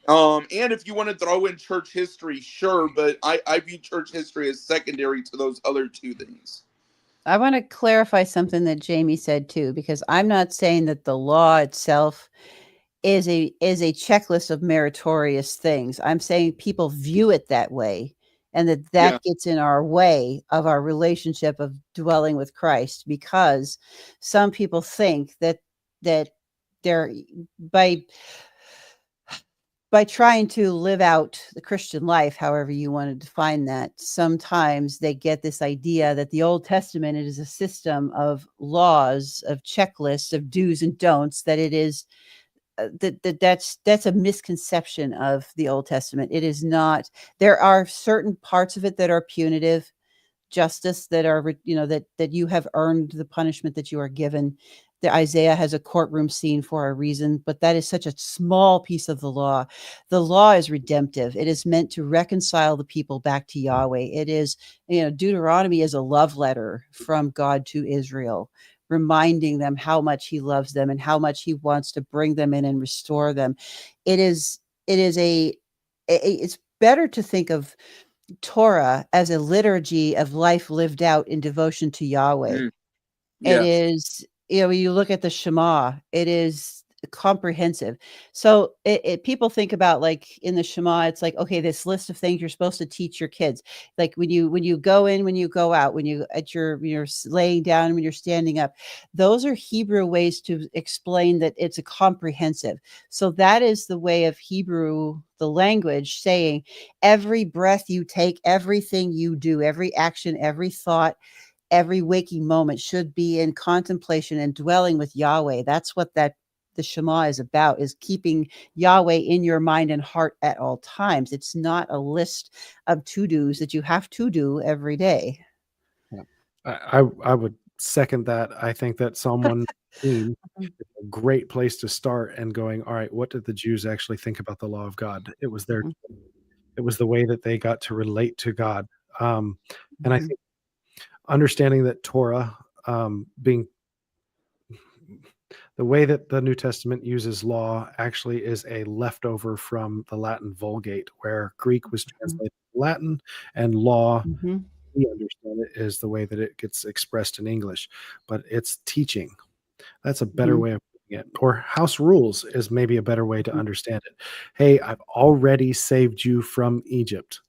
Speaker 4: And if you want to throw in church history, sure, but I view church history as secondary to those other two things.
Speaker 1: I want to clarify something that Jamie said too, because I'm not saying that the law itself is a checklist of meritorious things. I'm saying people view it that way, and that gets in our way of our relationship of dwelling with Christ, because some people think that they're by trying to live out the Christian life, however you want to define that, sometimes they get this idea that the Old Testament is a system of laws, of checklists, of do's and don'ts, that it is that's a misconception of the Old Testament. It is not. There are certain parts of it that are punitive justice, that are, that you have earned the punishment that you are given. The Isaiah has a courtroom scene for a reason, but that is such a small piece of the law. The law is redemptive. It is meant to reconcile the people back to Yahweh. It is, Deuteronomy is a love letter from God to Israel, reminding them how much he loves them and how much he wants to bring them in and restore them. It's better to think of Torah as a liturgy of life lived out in devotion to Yahweh. It is, you look at the Shema, it is comprehensive. So people think about, like, in the Shema, it's like, okay, this list of things you're supposed to teach your kids. Like when you go in, when you go out, when you're laying down, when you're standing up, those are Hebrew ways to explain that it's a comprehensive. So that is the way of Hebrew, the language, saying every breath you take, everything you do, every action, every thought, every waking moment should be in contemplation and dwelling with Yahweh. That's what the Shema is about, is keeping Yahweh in your mind and heart at all times. It's not a list of to-dos that you have to do every day.
Speaker 6: I would second that. I think that Psalm 119 is a great place to start, and going, all right, what did the Jews actually think about the law of God? It was it was the way that they got to relate to God. And I think understanding that Torah, being the way that the New Testament uses law, actually is a leftover from the Latin Vulgate, where Greek was translated Latin, and law,
Speaker 1: Mhm.
Speaker 6: we understand it, is the way that it gets expressed in English, but it's teaching. That's a better
Speaker 1: Mhm.
Speaker 6: way of putting it. Or house rules is maybe a better way to
Speaker 1: Mhm.
Speaker 6: understand it. Hey, I've already saved you from Egypt.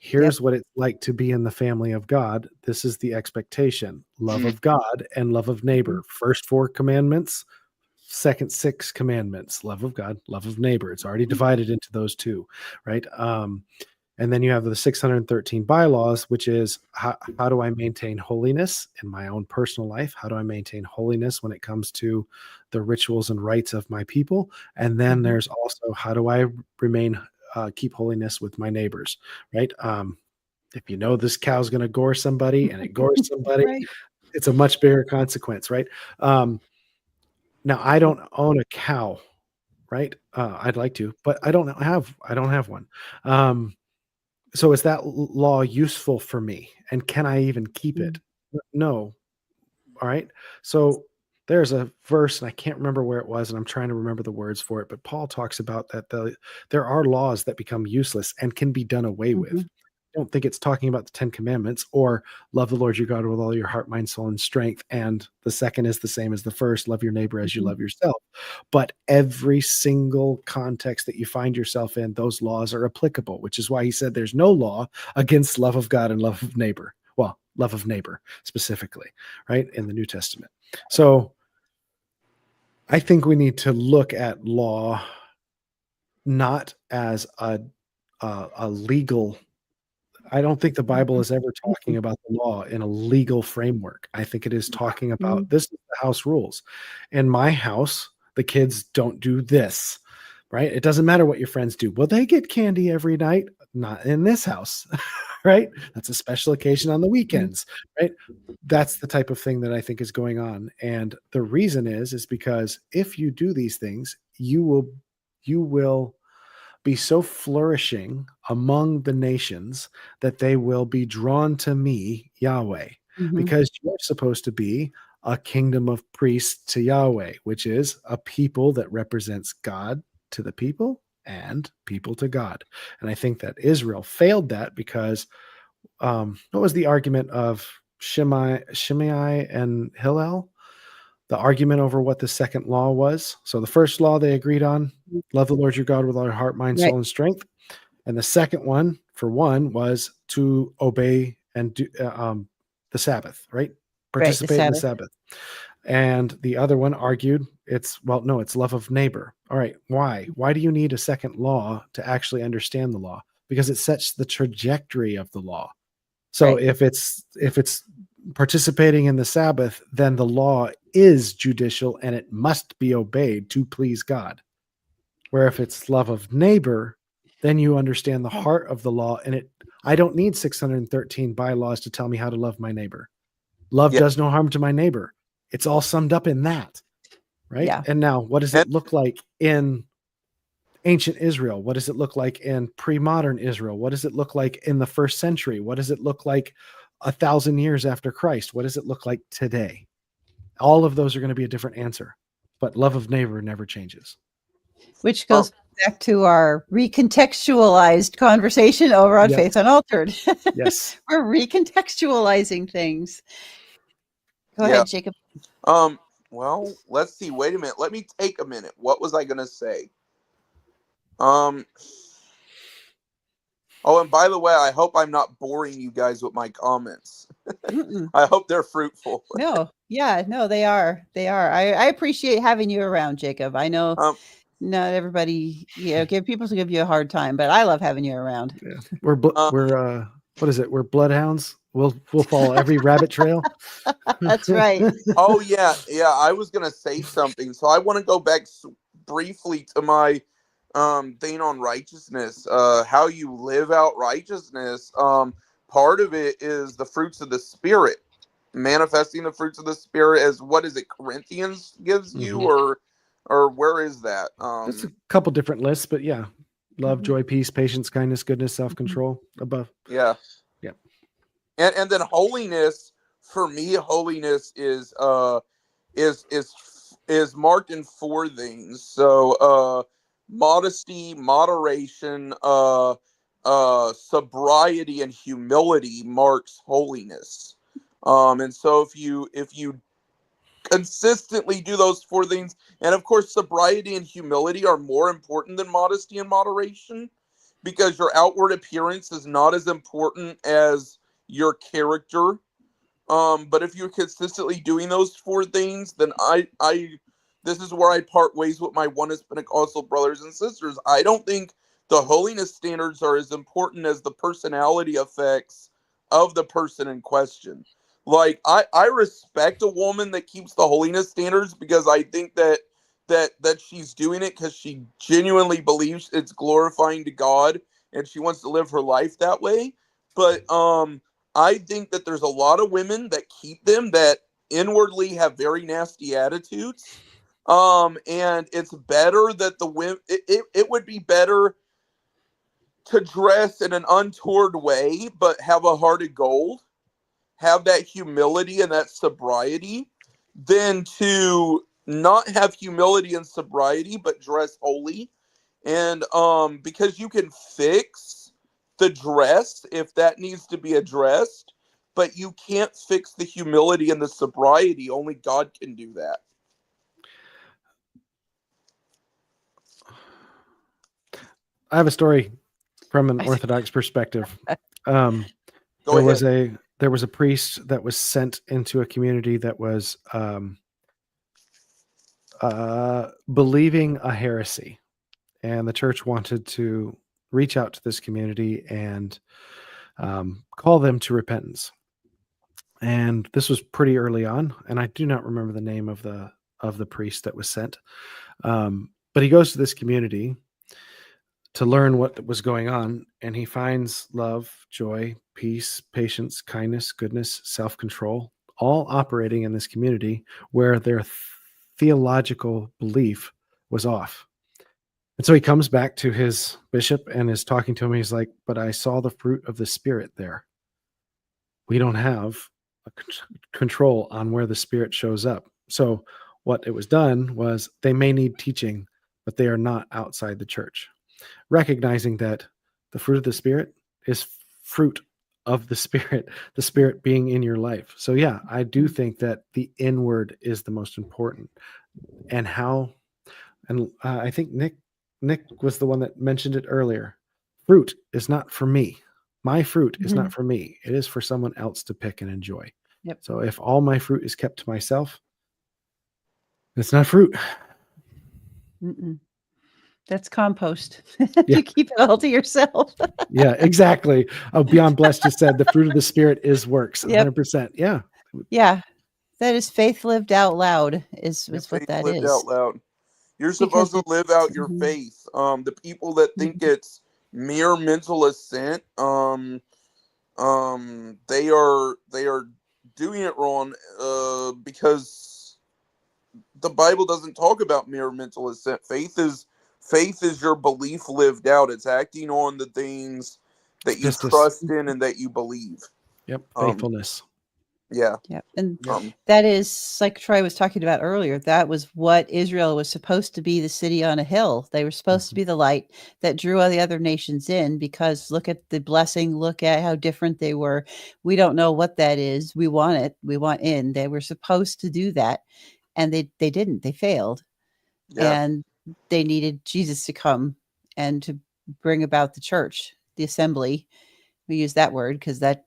Speaker 1: Yep.
Speaker 6: Here's what it's like to be in the family of God. This is the expectation: love
Speaker 4: Mm.
Speaker 6: of God and love of neighbor.
Speaker 1: Mhm.
Speaker 6: First 4 commandments, second 6 commandments: love of God, love of neighbor. It's already divided into those two, right? And then you have the 613 bylaws, which is how do I maintain holiness in my own personal life? How do I maintain holiness when it comes to the rituals and rites of my people? And then
Speaker 1: Mhm.
Speaker 6: there's also how do I remain keep holiness with my neighbors, right? If you know this cow's going to gore somebody and it gores somebody,
Speaker 1: Right.
Speaker 6: it's a much bigger consequence, right? Now I don't own a cow, right? I'd like to, but I don't have one. So is that law useful for me? And can I even keep it?
Speaker 1: Mm.
Speaker 6: No. All right. So there's a verse, and I can't remember where it was, and I'm trying to remember the words for it, but Paul talks about that there are laws that become useless and can be done away with.
Speaker 1: Mhm.
Speaker 6: I don't think it's talking about the 10 commandments or love the Lord your God with all your heart, mind, soul, and strength. And the second is the same as the first: love your neighbor as you
Speaker 1: Mhm.
Speaker 6: love yourself. But every single context that you find yourself in, those laws are applicable, which is why he said there's no law against love of God and love of neighbor. Well, love of neighbor specifically, right? In the New Testament. So I think we need to look at law not as a legal. I don't think the Bible is ever talking about the law in a legal framework. I think it is talking about
Speaker 1: Mhm.
Speaker 6: this is the house rules. In my house, the kids don't do this, right? It doesn't matter what your friends do. Will they get candy every night? Not in this house, right? That's a special occasion on the
Speaker 1: Mhm.
Speaker 6: weekends, right? That's the type of thing that I think is going on. And the reason is because if you do these things, you will be so flourishing among the nations that they will be drawn to me, Yahweh,
Speaker 1: Mhm.
Speaker 6: because you're supposed to be a kingdom of priests to Yahweh, which is a people that represents God to the people and people to God. And I think that Israel failed that because what was the argument of Shimei and Hillel? The argument over what the second law was. So the first law they agreed on: love the Lord your God with all your heart, mind,
Speaker 1: Right.
Speaker 6: soul, and strength. And the second one, for one, was to obey and do the Sabbath, right?
Speaker 1: Right. The
Speaker 6: Participate in the
Speaker 1: Sabbath.
Speaker 6: Sabbath. And the other one argued it's love of neighbor. All right, why? Why do you need a second law to actually understand the law? Because it sets the trajectory of the law. So
Speaker 1: Right.
Speaker 6: if it's participating in the Sabbath, then the law is judicial and it must be obeyed to please God. Where if it's love of neighbor, then you understand the heart of the law, and I don't need 613 bylaws to tell me how to love my neighbor. Love
Speaker 4: Yeah.
Speaker 6: does no harm to my neighbor. It's all summed up in that, right?
Speaker 1: Yeah.
Speaker 6: And now what does
Speaker 4: And
Speaker 6: it look like in ancient Israel? What does it look like in pre-modern Israel? What does it look like in the first century? What does it look like 1,000 years after Christ? What does it look like today? All of those are going to be a different answer, but love of neighbor never changes.
Speaker 1: Which
Speaker 4: um,
Speaker 1: goes back to our recontextualized conversation over on
Speaker 6: Yep.
Speaker 1: Faith Unaltered.
Speaker 6: Yes.
Speaker 1: We're recontextualizing things. Go
Speaker 4: yeah.
Speaker 1: ahead, Jacob.
Speaker 4: Well, let's see. Wait a minute. Let me take a minute. What was I gonna say? Um. Oh, and by the way, I hope I'm not boring you guys with my comments.
Speaker 1: Mm-mm.
Speaker 4: I hope they're fruitful.
Speaker 1: No. Yeah. No, they are. They are. I appreciate having you around, Jacob. I know
Speaker 4: Um.
Speaker 1: not everybody, give people to give you a hard time, but I love having you around.
Speaker 6: Yeah.
Speaker 4: uh,
Speaker 6: We're what is it? We're bloodhounds. We'll follow every rabbit trail.
Speaker 1: That's right.
Speaker 4: oh yeah, yeah. I was gonna say something, so I want to go back briefly to my thing on righteousness. How you live out righteousness. Part of it is the fruits of the spirit, manifesting the fruits of the spirit. As what is it? Corinthians gives you,
Speaker 6: Mhm.
Speaker 4: or where is that?
Speaker 6: There's a couple different lists, but yeah. Love,
Speaker 1: Mhm.
Speaker 6: joy, peace, patience, kindness, goodness,
Speaker 1: Mhm.
Speaker 6: self-control above.
Speaker 4: Yeah.
Speaker 6: Yeah.
Speaker 4: And then holiness, for me, holiness is is marked in 4 things. So modesty, moderation, sobriety and humility marks holiness. And so if you consistently do those four things, and of course sobriety and humility are more important than modesty and moderation, because your outward appearance is not as important as your character. But if you're consistently doing those four things, then I this is where I part ways with my Oneness Pentecostal brothers and sisters. I don't think the holiness standards are as important as the personality effects of the person in question. Like, I respect a woman that keeps the holiness standards, because I think that she's doing it because she genuinely believes it's glorifying to God and she wants to live her life that way. But I think that there's a lot of women that keep them that inwardly have very nasty attitudes. And it's better that the women, it would be better to dress in an untoward way, but have a heart of gold, have that humility and that sobriety, than to not have humility and sobriety, but dress holy. And because you can fix the dress if that needs to be addressed, but you can't fix the humility and the sobriety. Only God can do that.
Speaker 6: I have a story from an Orthodox perspective.
Speaker 4: Go ahead.
Speaker 6: There was a priest that was sent into a community that was believing a heresy, and the church wanted to reach out to this community and call them to repentance. And this was pretty early on, and I do not remember the name of the priest that was sent. But he goes to this community to learn what was going on, and he finds love, joy, peace, patience, kindness, goodness, self-control, all operating in this community where their theological belief was off. And so he comes back to his bishop and is talking to him. He's like, but I saw the fruit of the Spirit there. We don't have a control on where the Spirit shows up. So what it was done was, they may need teaching, but they are not outside the church. Recognizing that the fruit of the Spirit is fruit of the Spirit being in your life. So yeah, I do think that the inward is the most important. And I think Nick was the one that mentioned it earlier. Fruit is not for me. My fruit is not for me. It is for someone else to pick and enjoy.
Speaker 1: Yep.
Speaker 6: So if all my fruit is kept to myself, it's not fruit.
Speaker 1: Mm-mm. That's compost.
Speaker 6: Yeah.
Speaker 1: You keep it all to yourself.
Speaker 6: Yeah, exactly. Beyond Blessed just said the fruit of the Spirit is works.
Speaker 1: Yep.
Speaker 6: 100%. Yeah.
Speaker 1: Yeah. That is faith lived out loud is what
Speaker 4: Faith
Speaker 1: that
Speaker 4: lived
Speaker 1: is.
Speaker 4: out loud. You're supposed to live out your faith. The people that think it's mere mental assent, they are doing it wrong, because the Bible doesn't talk about mere mental assent. Faith is your belief lived out. It's acting on the things that you trust in and that you believe.
Speaker 6: Yep. Faithfulness.
Speaker 4: Yeah.
Speaker 1: Yeah. And
Speaker 4: Um,
Speaker 1: that is, like Troy was talking about earlier, that was what Israel was supposed to be, the city on a hill. They were supposed to be the light that drew all the other nations in, because look at the blessing, look at how different they were. We don't know what that is. We want it. We want in. They were supposed to do that. And they didn't. They failed.
Speaker 4: yeah.
Speaker 1: And they needed Jesus to come and to bring about the church, the assembly. We use that word because that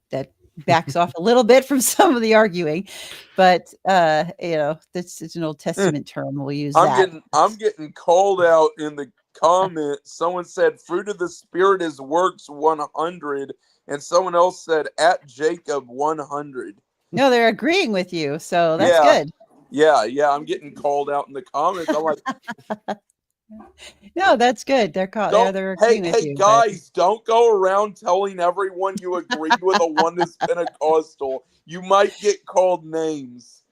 Speaker 1: backs off a little bit from some of the arguing, but it's an Old Testament term. We'll use that.
Speaker 4: I'm getting called out in the comments. Someone said fruit of the Spirit is works 100, and someone else said at Jacob 100.
Speaker 1: No, they're agreeing with you, so that's good.
Speaker 4: Yeah, I'm getting called out in the comments. I'm like,
Speaker 1: no, that's good. They're agreeing with you.
Speaker 4: Hey guys, don't go around telling everyone you agreed with a Oneness Pentecostal. You might get called names.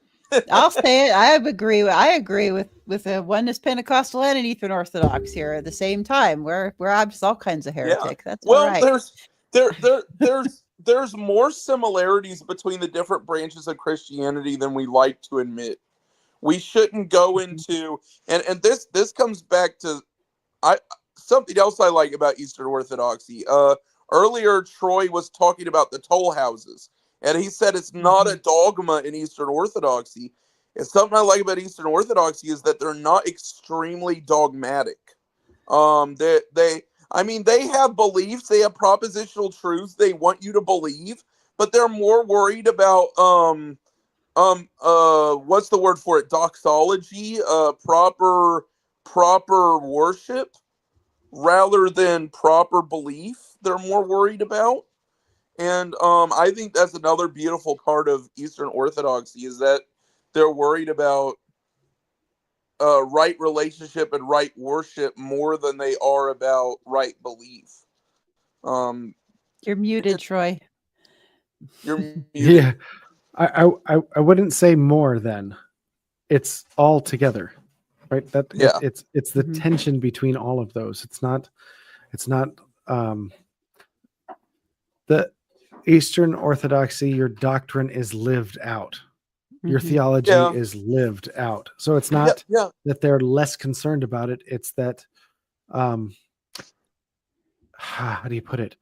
Speaker 1: I'll say it. I agree with a Oneness Pentecostal and an Eastern Orthodox here at the same time. We're just all kinds of heretics.
Speaker 4: Yeah.
Speaker 1: That's all right.
Speaker 4: There's more similarities between the different branches of Christianity than we like to admit. We shouldn't go into and this comes back to something else I like about Eastern Orthodoxy. earlier Troy was talking about the toll houses, and he said it's not a dogma in Eastern Orthodoxy. And something I like about Eastern Orthodoxy is that they're not extremely dogmatic. They have beliefs, they have propositional truths they want you to believe, but they're more worried about what's the word for it? Doxology, proper worship, rather than proper belief. They're more worried about, and I think that's another beautiful part of Eastern Orthodoxy is that they're worried about right relationship and right worship more than they are about right belief.
Speaker 1: You're muted, Troy.
Speaker 4: You're muted.
Speaker 6: Yeah, I wouldn't say more than. It's all together, right?
Speaker 4: Yeah.
Speaker 6: It's the tension between all of those. It's not the Eastern Orthodoxy. Your doctrine is lived out. Your theology is lived out. So it's not that they're less concerned about it. It's that, how do you put it?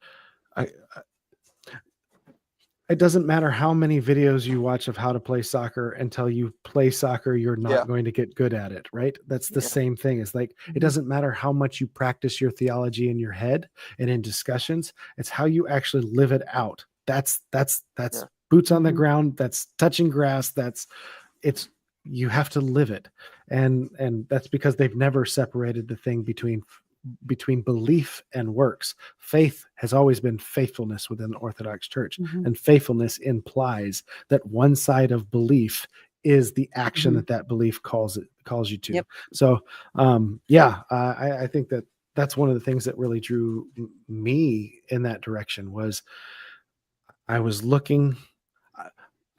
Speaker 6: It doesn't matter how many videos you watch of how to play soccer. Until you play soccer, you're not going to get good at it, right? That's the same thing. It's like, it doesn't matter how much you practice your theology in your head and in discussions. It's how you actually live it out. That's boots on the ground. That's touching grass. You have to live it. And that's because they've never separated the thing between belief and works. Faith has always been faithfulness within the Orthodox Church, and faithfulness implies that one side of belief is the action that belief calls you to. So, I think that's one of the things that really drew me in that direction. Was I was looking.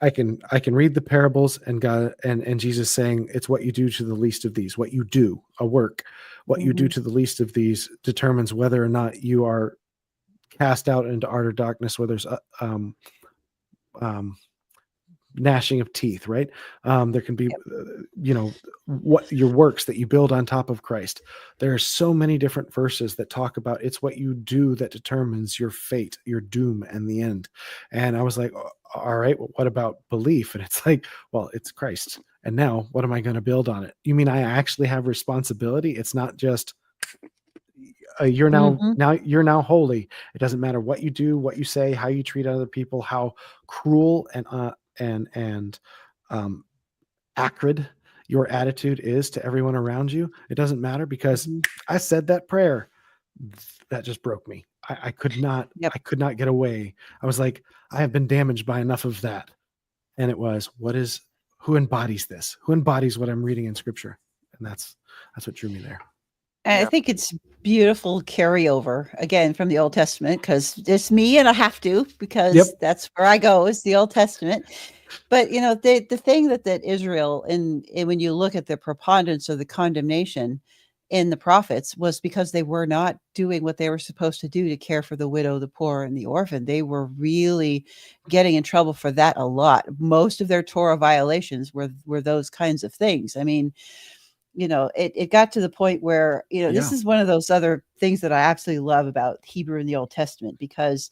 Speaker 6: I can read the parables and God and Jesus saying it's what you do to the least of these, what you do, a work, what you do to the least of these determines whether or not you are cast out into utter darkness, where there's gnashing of teeth, right? There can be, what your works that you build on top of Christ. There are so many different verses that talk about it's what you do that determines your fate, your doom, and the end. And I was like, all right, well, what about belief? And it's like, well, it's Christ. And now what am I going to build on it? You mean I actually have responsibility? It's not just you're now holy. It doesn't matter what you do, what you say, how you treat other people, how cruel and acrid your attitude is to everyone around you. It doesn't matter, because I said that prayer that just broke me. I could not get away. I was like, I have been damaged by enough of that. And it was, who embodies this? Who embodies what I'm reading in scripture? And that's what drew me there.
Speaker 1: And I think it's beautiful carryover again from the Old Testament, because it's me and I have to, because that's where I go, is the Old Testament. But the thing that Israel, and when you look at the preponderance of the condemnation in the prophets, was because they were not doing what they were supposed to do to care for the widow, the poor, and the orphan. They were really getting in trouble for that a lot. Most of their Torah violations were those kinds of things. I mean, it got to the point where, this is one of those other things that I absolutely love about Hebrew in the Old Testament, because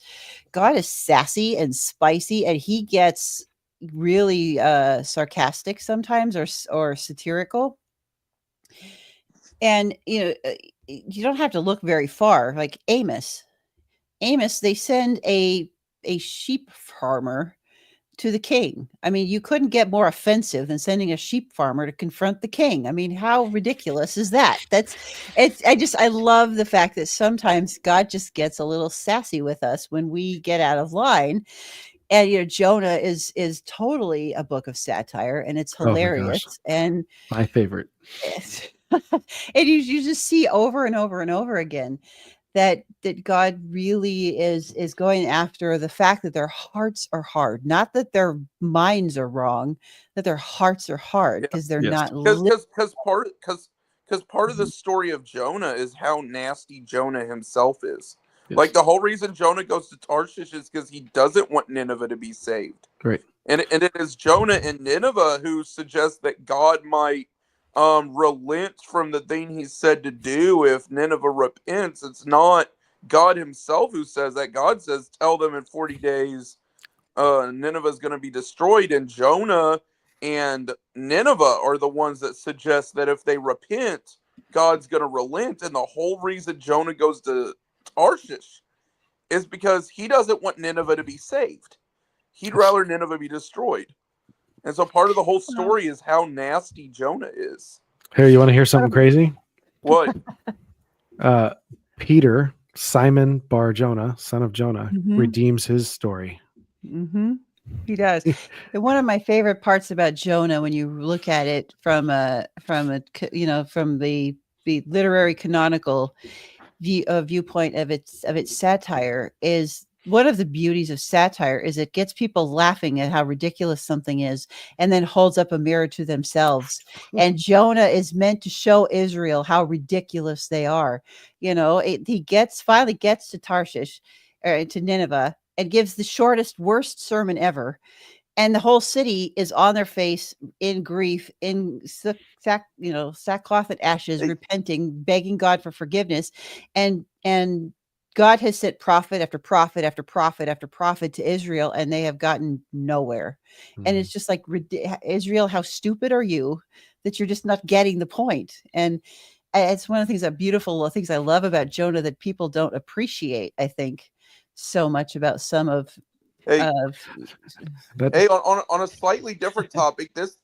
Speaker 1: God is sassy and spicy, and he gets really sarcastic sometimes, or satirical. And, you don't have to look very far. Like Amos, they send a sheep farmer to the king. I mean, you couldn't get more offensive than sending a sheep farmer to confront the king. I mean, how ridiculous is that? I love the fact that sometimes God just gets a little sassy with us when we get out of line. And Jonah is totally a book of satire, and it's hilarious. And
Speaker 6: my favorite.
Speaker 1: And you just see over and over and over again that God really is going after the fact that their hearts are hard, not that their minds are wrong, that their hearts are hard, because they're not.
Speaker 4: Because part of the story of Jonah is how nasty Jonah himself is. Yes. Like, the whole reason Jonah goes to Tarshish is because he doesn't want Nineveh to be saved.
Speaker 6: Right.
Speaker 4: And it is Jonah and Nineveh who suggest that God might relent from the thing he said to do if Nineveh repents. It's not God himself who says that. God says, tell them in 40 days Nineveh is going to be destroyed. And Jonah and Nineveh are the ones that suggest that if they repent, God's going to relent. And the whole reason Jonah goes to Tarshish is because he doesn't want Nineveh to be saved. He'd rather Nineveh be destroyed. And so part of the whole story is how nasty Jonah is.
Speaker 6: Here, you want to hear something crazy?
Speaker 4: What?
Speaker 6: Peter, Simon Bar Jonah, son of Jonah,
Speaker 1: Mhm.
Speaker 6: redeems his story.
Speaker 1: Mm-hmm. He does. And one of my favorite parts about Jonah, when you look at it from the literary canonical viewpoint of its satire, is one of the beauties of satire is it gets people laughing at how ridiculous something is, and then holds up a mirror to themselves. And Jonah is meant to show Israel how ridiculous they are. He finally gets to Tarshish, to Nineveh, and gives the shortest, worst sermon ever. And the whole city is on their face in grief, in sackcloth and ashes, repenting, begging God for forgiveness. And God has sent prophet after prophet after prophet after prophet to Israel, and they have gotten nowhere. And it's just like, Israel, how stupid are you that you're just not getting the point? And it's one of the things things I love about Jonah that people don't appreciate, I think, so much about some of.
Speaker 4: Hey,
Speaker 6: But
Speaker 4: hey, on a slightly different topic, this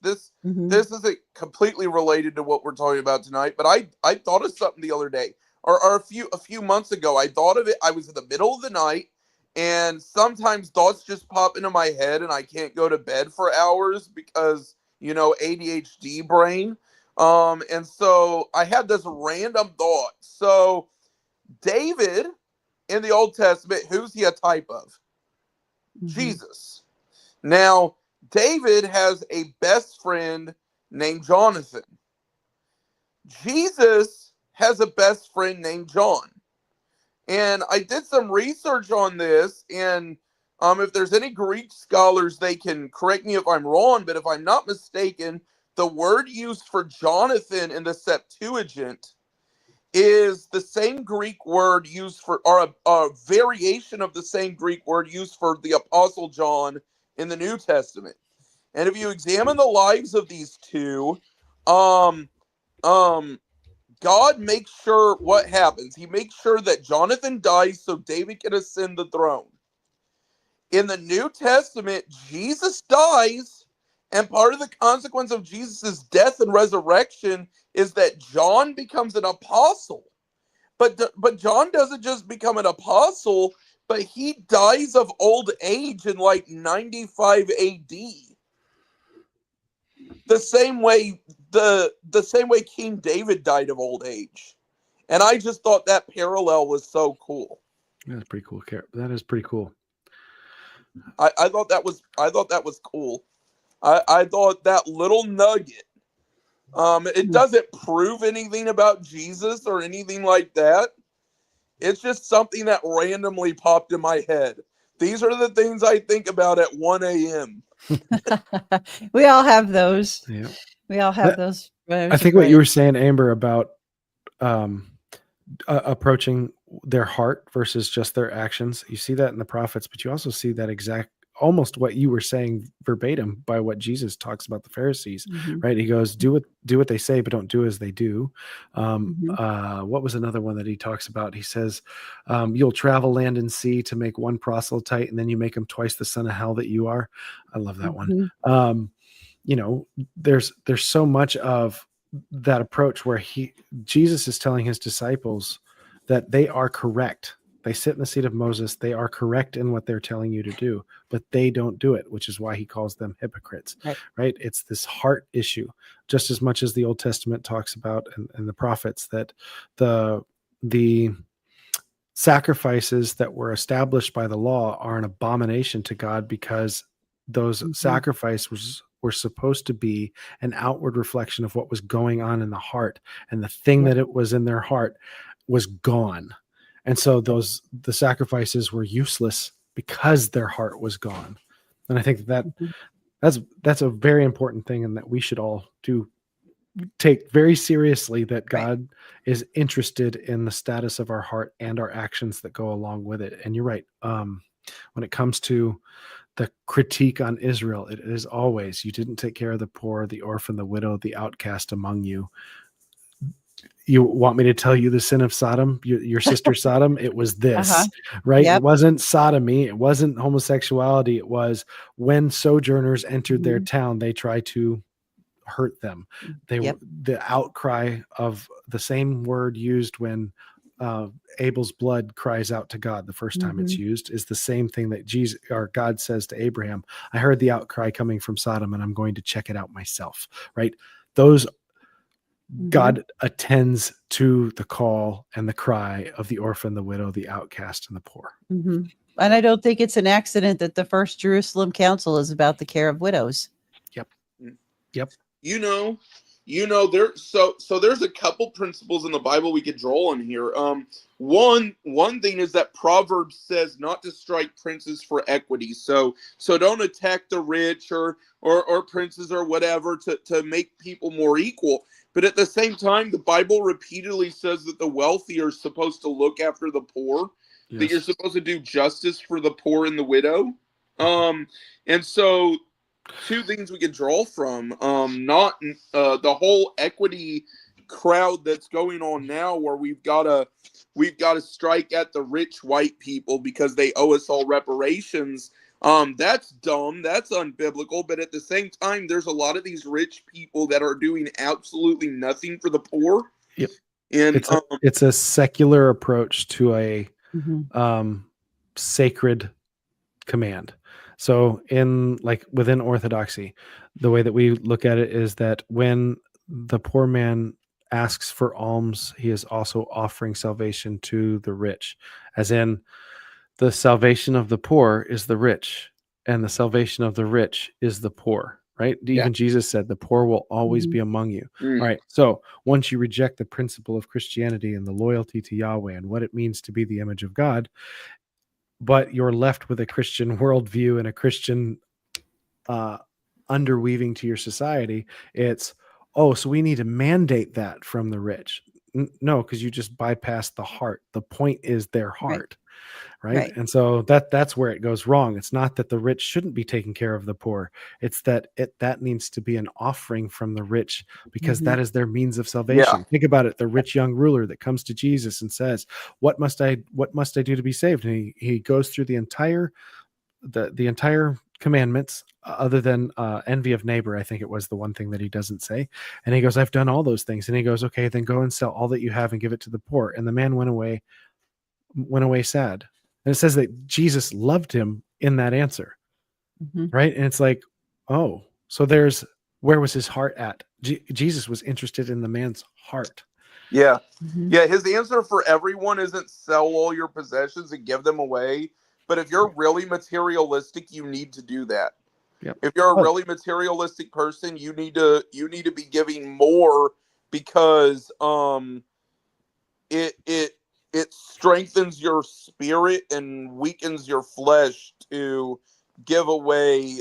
Speaker 4: isn't completely related to what we're talking about tonight, but I thought of something the other day, or a few months ago. I thought of it. I was in the middle of the night, and sometimes thoughts just pop into my head, and I can't go to bed for hours because ADHD brain. And so I had this random thought. So David in the Old Testament, who's he a type of? Jesus. Now, David has a best friend named Jonathan. Jesus has a best friend named John. And I did some research on this, and if there's any Greek scholars, they can correct me if I'm wrong, but if I'm not mistaken, the word used for Jonathan in the Septuagint is the same Greek word used for, or a variation of the same Greek word used for the Apostle John in the New Testament. And if you examine the lives of these two, God makes sure what happens. He makes sure that Jonathan dies so David can ascend the throne. In the New Testament, Jesus dies, and part of the consequence of Jesus' death and resurrection is that John becomes an apostle. But John doesn't just become an apostle, but he dies of old age in like 95 AD. The same way King David died of old age. And I just thought that parallel was so cool.
Speaker 6: that's pretty cool. That is pretty cool.
Speaker 4: I thought that was cool. I thought that little nugget. It doesn't prove anything about Jesus or anything like that. It's just something that randomly popped in my head. These are the things I think about at 1 a.m.
Speaker 1: We all have those.
Speaker 6: Yeah.
Speaker 1: We all have those.
Speaker 6: I think what you were saying, Amber, about approaching their heart versus just their actions, you see that in the prophets, but you also see that almost what you were saying verbatim by what Jesus talks about the Pharisees, right? He goes, do what they say, but don't do as they do. What was another one that he talks about? He says, you'll travel land and sea to make one proselyte, and then you make him twice the son of hell that you are. I love that one. There's so much of that approach where Jesus is telling his disciples that they are correct. They sit in the seat of Moses. They are correct in what they're telling you to do, but they don't do it, which is why he calls them hypocrites, right? It's this heart issue, just as much as the Old Testament talks about and the prophets, that the sacrifices that were established by the law are an abomination to God because those sacrifices were supposed to be an outward reflection of what was going on in the heart, and the thing that it was in their heart was gone. And so the sacrifices were useless because their heart was gone. And I think that's a very important thing, and that we should all do take very seriously that
Speaker 1: Right.
Speaker 6: God is interested in the status of our heart and our actions that go along with it. And you're right. When it comes to the critique on Israel, it is always, you didn't take care of the poor, the orphan, the widow, the outcast among you. You want me to tell you the sin of Sodom, your sister Sodom? It was this,
Speaker 1: Uh-huh.
Speaker 6: right?
Speaker 1: Yep.
Speaker 6: It wasn't sodomy. It wasn't homosexuality. It was when sojourners entered their
Speaker 1: Mhm.
Speaker 6: town, they tried to hurt them. They
Speaker 1: Yep.
Speaker 6: the outcry of the same word used when Abel's blood cries out to God the first time it's
Speaker 1: Mhm.
Speaker 6: used is the same thing that Jesus or God says to Abraham. I heard the outcry coming from Sodom, and I'm going to check it out myself. Right? Those
Speaker 1: Mhm.
Speaker 6: God attends to the call and the cry of the orphan, the widow, the outcast, and the poor.
Speaker 1: Mhm. And I don't think it's an accident that the First Jerusalem Council is about the care of widows.
Speaker 6: Yep.
Speaker 4: There's a couple principles in the Bible we could draw on here. One thing is that Proverbs says not to strike princes for equity. So don't attack the rich or princes or whatever to make people more equal. But at the same time, the Bible repeatedly says that the wealthy are supposed to look after the poor, that you're supposed to do justice for the poor and the widow. And so two things we could draw from, not the whole equity crowd that's going on now, where we've got to strike at the rich white people because they owe us all reparations. That's dumb, that's unbiblical. But at the same time, there's a lot of these rich people that are doing absolutely nothing for the poor.
Speaker 6: Yep.
Speaker 4: And
Speaker 6: It's a secular approach to a
Speaker 1: Mhm.
Speaker 6: sacred command. So within Orthodoxy, the way that we look at it is that when the poor man asks for alms, he is also offering salvation to the rich, as in the salvation of the poor is the rich, and the salvation of the rich is the poor, right? Even Jesus said the poor will always be among you. All right. So once you reject the principle of Christianity and the loyalty to Yahweh and what it means to be the image of God, but you're left with a Christian worldview and a Christian underweaving to your society, it's, so we need to mandate that from the rich. No, because you just bypass the heart. The point is their heart. Right. And so that's where it goes wrong. It's not that the rich shouldn't be taking care of the poor. It's that that needs to be an offering from the rich, because that is their means of salvation. Think about it. The rich young ruler that comes to Jesus and says, what must I do to be saved? And he goes through the entire commandments, other than envy of neighbor. I think it was the one thing that he doesn't say. And he goes, I've done all those things. And he goes, okay, then go and sell all that you have and give it to the poor. And the man went away sad. And it says that Jesus loved him in that answer. Right. And it's like, so where was his heart at? Jesus was interested in the man's heart.
Speaker 4: Yeah. His answer for everyone isn't sell all your possessions and give them away. But if you're really materialistic, you need to do that. If you're a really materialistic person, you need to be giving more, because it strengthens your spirit and weakens your flesh to give away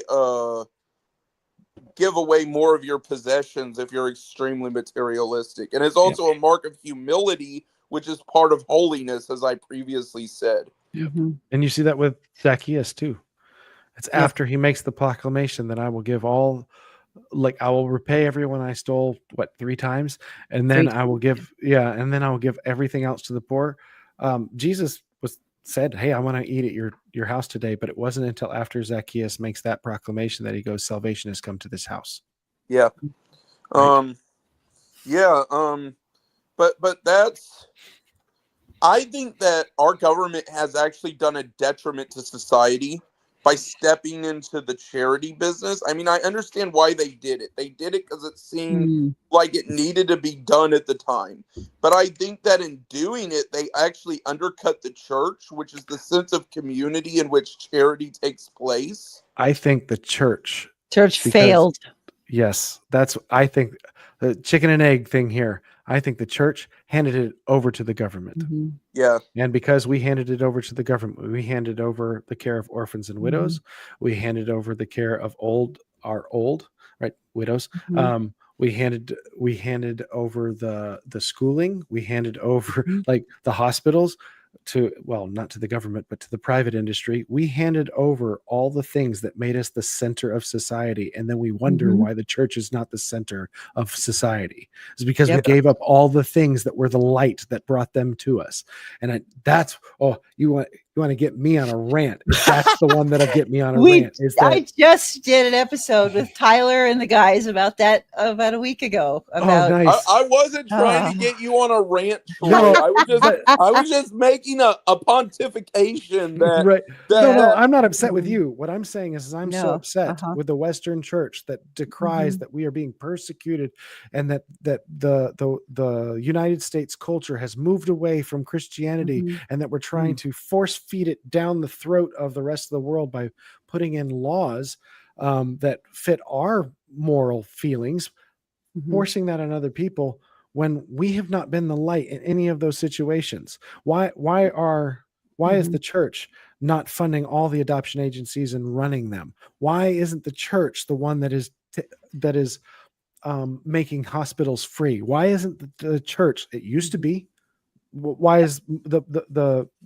Speaker 4: more of your possessions if you're extremely materialistic. And it's also a mark of humility, which is part of holiness, as I previously said.
Speaker 6: And you see that with Zacchaeus too. It's after he makes the proclamation that I will give all, I will repay everyone I stole 3 times, and then I will give everything else to the poor. Jesus said, hey, I want to eat at your house today, but it wasn't until after Zacchaeus makes that proclamation that he goes, salvation has come to this house.
Speaker 4: But that's, I think that our government has actually done a detriment to society by stepping into the charity business. I mean, I understand why they did it. They did it because it seemed like it needed to be done at the time. But I think that in doing it, they actually undercut the church, which is the sense of community in which charity takes place.
Speaker 6: I think the church
Speaker 1: failed.
Speaker 6: Yes, I think the chicken and egg thing here. I think the church handed it over to the government. And because we handed it over to the government, we handed over the care of orphans and widows. We handed over the care of widows. we handed over the schooling, we handed over
Speaker 1: Mhm.
Speaker 6: like the hospitals to, well, not to the government, but to the private industry. We handed over all the things that made us the center of society, and then we wonder
Speaker 1: Mhm.
Speaker 6: why the church is not the center of society. It's because we
Speaker 1: Yep.
Speaker 6: gave up all the things that were the light that brought them to us. And that's, oh, you want to get me on a rant? That's the one that'll get me on a rant. Is that
Speaker 1: I just did an episode with Tyler and the guys about that about a week ago.
Speaker 6: oh,
Speaker 1: About
Speaker 6: nice.
Speaker 4: I wasn't trying
Speaker 1: Ah.
Speaker 4: to get you on a rant, Troy.
Speaker 6: No,
Speaker 4: I was just
Speaker 6: but-
Speaker 4: I was just making a pontification that
Speaker 6: right.
Speaker 4: that,
Speaker 6: No,
Speaker 4: that
Speaker 6: I'm not upset with
Speaker 1: Mhm.
Speaker 6: you. What I'm saying is I'm so
Speaker 1: No.
Speaker 6: upset
Speaker 1: Uh-huh.
Speaker 6: with the Western church that decries
Speaker 1: Mhm.
Speaker 6: that we are being persecuted, and that the United States culture has moved away from Christianity,
Speaker 1: Mhm.
Speaker 6: and that we're trying to force feed it down the throat of the rest of the world by putting in laws that fit our moral feelings,
Speaker 1: Mhm.
Speaker 6: forcing that on other people when we have not been the light in any of those situations. Why is
Speaker 1: Mhm.
Speaker 6: the church not funding all the adoption agencies and running them? Why isn't the church the one that is making hospitals free? Why isn't the church? It used to be. Why is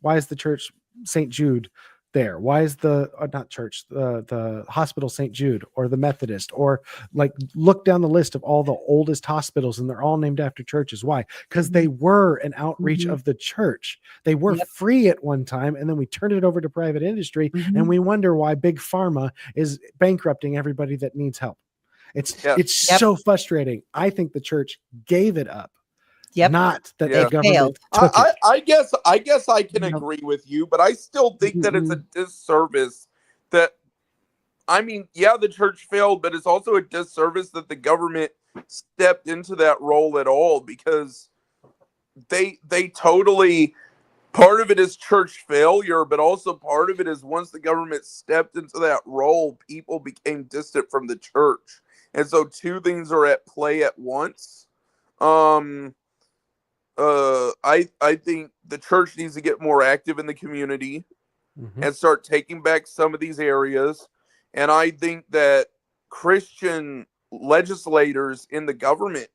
Speaker 6: why is the church St. Jude there? Why is the not church, the hospital St. Jude, or the Methodist, or like look down the list of all the oldest hospitals and they're all named after churches? Why? Because they were an outreach
Speaker 1: Mhm.
Speaker 6: of the church. They were
Speaker 1: Yep.
Speaker 6: free at one time, and then we turned it over to private industry,
Speaker 1: Mhm.
Speaker 6: and we wonder why big pharma is bankrupting everybody that needs help. It's
Speaker 4: Yeah.
Speaker 1: Yep.
Speaker 6: so frustrating. I think the church gave it up.
Speaker 1: Yep.
Speaker 6: Not that
Speaker 4: Yeah.
Speaker 6: the government
Speaker 1: failed.
Speaker 6: took it.
Speaker 4: I guess I can
Speaker 1: Nope.
Speaker 4: agree with you, but I still think that it's a disservice that I mean, yeah, the church failed, but it's also a disservice that the government stepped into that role at all, because they totally, part of it is church failure, but also part of it is once the government stepped into that role, people became distant from the church. And so two things are at play at once. I think the church needs to get more active in the community and start taking back some of these areas. And I think that Christian legislators in the government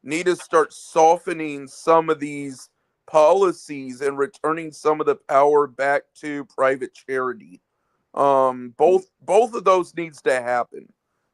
Speaker 4: need to start softening some of these policies and returning some of the power back to private charity. Both of those needs to happen.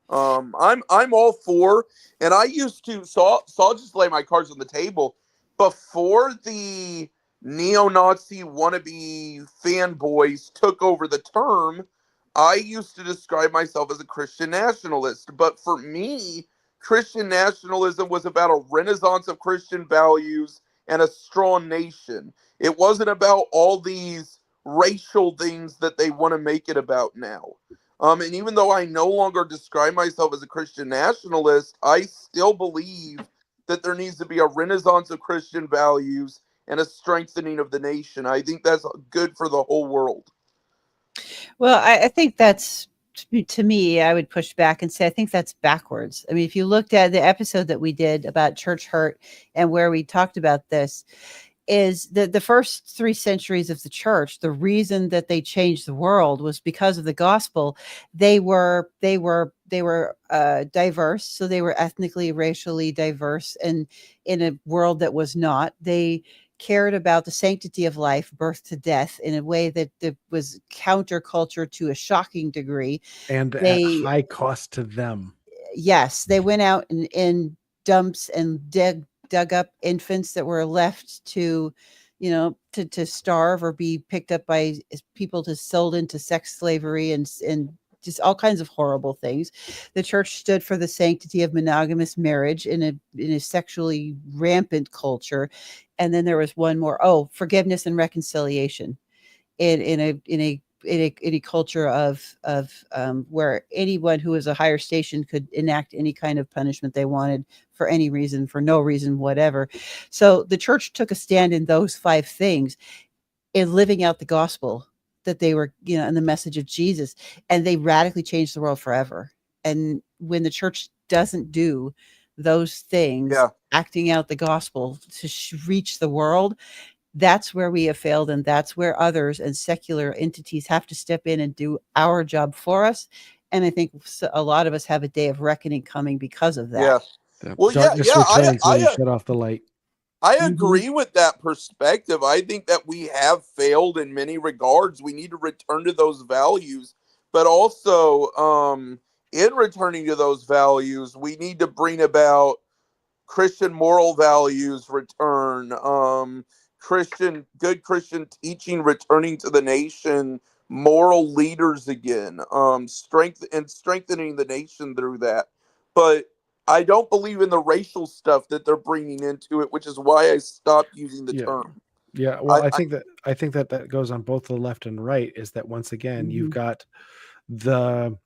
Speaker 4: I'm all for, and I used to, so I'll just lay my cards on the table. Before the neo-Nazi wannabe fanboys took over the term, I used to describe myself as a Christian nationalist. But for me, Christian nationalism was about a renaissance of Christian values and a strong nation. It wasn't about all these racial things that they want to make it about now. And even though I no longer describe myself as a Christian nationalist, I still believe that there needs to be a renaissance of Christian values and a strengthening of the nation. I think that's good for the whole world.
Speaker 1: Well, I think that's, to me, I would push back and say I think that's backwards. I mean, if you looked at the episode that we did about church hurt and where we talked about this, is the first 3 centuries of the church, the reason that they changed the world was because of the gospel. They were diverse, so they were ethnically, racially diverse, and in a world that was not. They cared about the sanctity of life, birth to death, in a way that was counterculture to a shocking degree.
Speaker 6: And at
Speaker 1: They
Speaker 6: high cost to them.
Speaker 1: Yes, they went out in dumps and dug up infants that were left to, to starve or be picked up by people to sold into sex slavery and just all kinds of horrible things. The church stood for the sanctity of monogamous marriage in a sexually rampant culture. And then there was one more, forgiveness and reconciliation in a culture of where anyone who was a higher station could enact any kind of punishment they wanted for any reason, for no reason, whatever. So the church took a stand in those 5 things in living out the gospel that they were, and the message of Jesus, and they radically changed the world forever. And when the church doesn't do those things,
Speaker 4: Yeah.
Speaker 1: acting out the gospel to reach the world, that's where we have failed, and that's where others and secular entities have to step in and do our job for us. And I think a lot of us have a day of reckoning coming because of that.
Speaker 4: Yeah. Well,
Speaker 6: Darkness returns when you shut off the light.
Speaker 4: I agree with that perspective. I think that we have failed in many regards. We need to return to those values, but also in returning to those values, we need to bring about Christian moral values return, good Christian teaching returning to the nation, moral leaders again, strengthening the nation through that. But I don't believe in the racial stuff that they're bringing into it, which is why I stopped using the term.
Speaker 6: Yeah, well, I think that goes on both the left and right. Is that once again you've got the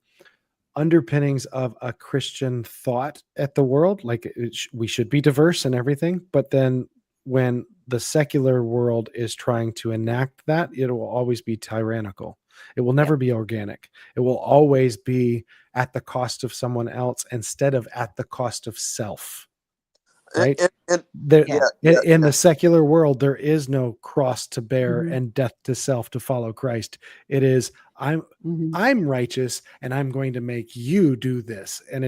Speaker 6: underpinnings of a Christian thought at the world, like we should be diverse and everything, but then when the secular world is trying to enact that, it will always be tyrannical. It will never be organic. It will always be at the cost of someone else instead of at the cost of self. Right? In the secular world, there is no cross to bear and death to self to follow Christ. It is I'm righteous and I'm going to make you do this. And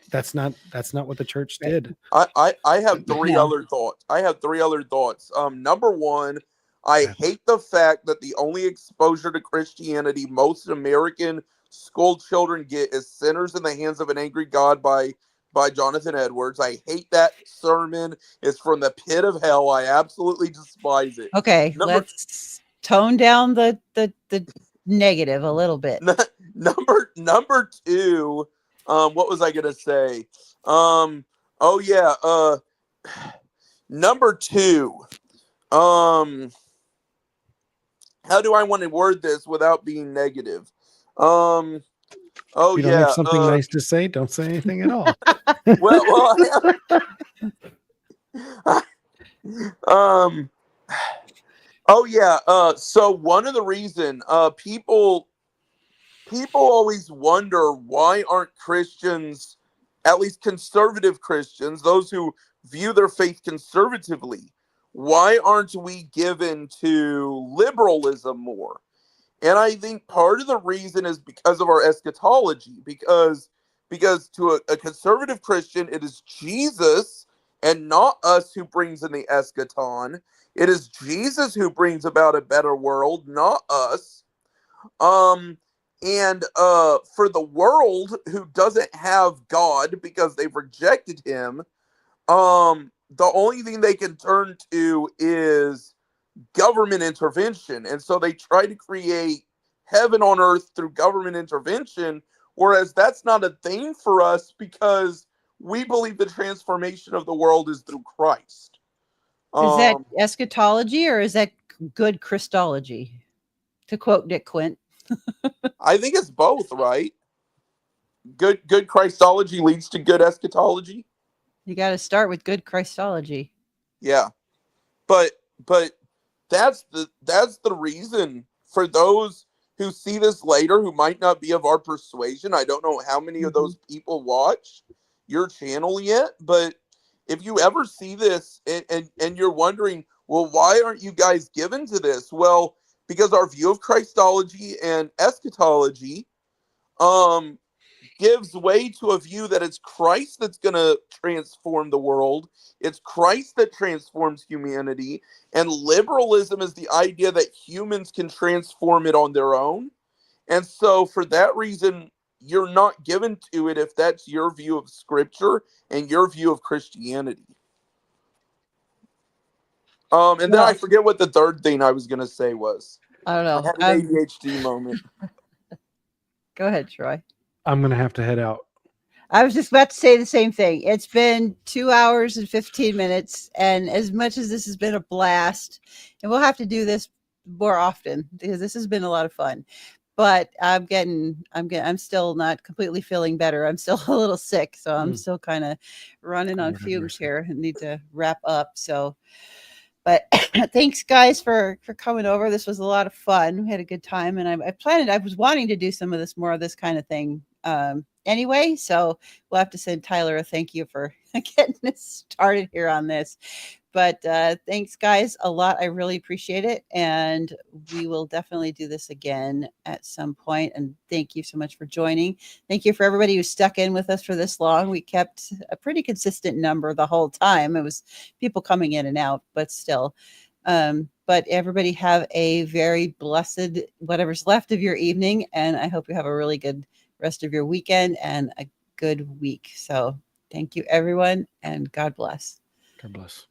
Speaker 6: that's not what the church did.
Speaker 4: I have three other thoughts. Number one, I hate the fact that the only exposure to Christianity most American school children get is Sinners in the Hands of an Angry God by Jonathan Edwards. I hate that sermon. It's from the pit of hell. I absolutely despise it.
Speaker 1: Okay, let's tone down the negative a little bit.
Speaker 4: Number two, what was I gonna say? Number two, how do I want to word this without being negative?
Speaker 6: If you don't have something nice to say, don't say anything at all.
Speaker 4: So one of the reason people always wonder why aren't Christians, at least conservative Christians, those who view their faith conservatively, why aren't we given to liberalism more? And I think part of the reason is because of our eschatology, because to a conservative Christian, it is Jesus and not us who brings in the eschaton. It is Jesus who brings about a better world, not us. And for the world who doesn't have God because they've rejected him, the only thing they can turn to is government intervention. And so they try to create heaven on earth through government intervention, whereas that's not a thing for us because we believe the transformation of the world is through Christ.
Speaker 1: Is that eschatology or is that good Christology? To quote Dick Quint.
Speaker 4: I think it's both, right? Good Christology leads to good eschatology.
Speaker 1: You got to start with good Christology.
Speaker 4: Yeah. But that's the reason for those who see this later who might not be of our persuasion. I don't know how many of those people watch your channel yet, but if you ever see this and you're wondering, well, why aren't you guys given to this? Well, because our view of Christology and eschatology gives way to a view that it's Christ that's going to transform the world. It's Christ that transforms humanity. And liberalism is the idea that humans can transform it on their own. And so for that reason, you're not given to it if that's your view of Scripture and your view of Christianity. And then I forget what the third thing I was going to say was.
Speaker 1: I don't know.
Speaker 4: I had an ADHD moment.
Speaker 1: Go ahead, Troy.
Speaker 6: I'm going to have to head out.
Speaker 1: I was just about to say the same thing. It's been 2 hours and 15 minutes. And as much as this has been a blast, and we'll have to do this more often because this has been a lot of fun, but I'm still not completely feeling better. I'm still a little sick. So I'm still kind of running on fumes here and need to wrap up. So, but thanks guys for coming over. This was a lot of fun. We had a good time, and I was wanting to do some of this, more of this kind of thing anyway. So we'll have to send Tyler a thank you for getting us started here on this. But thanks, guys, a lot. I really appreciate it. And we will definitely do this again at some point. And thank you so much for joining. Thank you for everybody who stuck in with us for this long. We kept a pretty consistent number the whole time. It was people coming in and out, but still. But everybody have a very blessed, whatever's left of your evening. And I hope you have a really good rest of your weekend and a good week. So thank you, everyone, and God bless.
Speaker 6: God bless.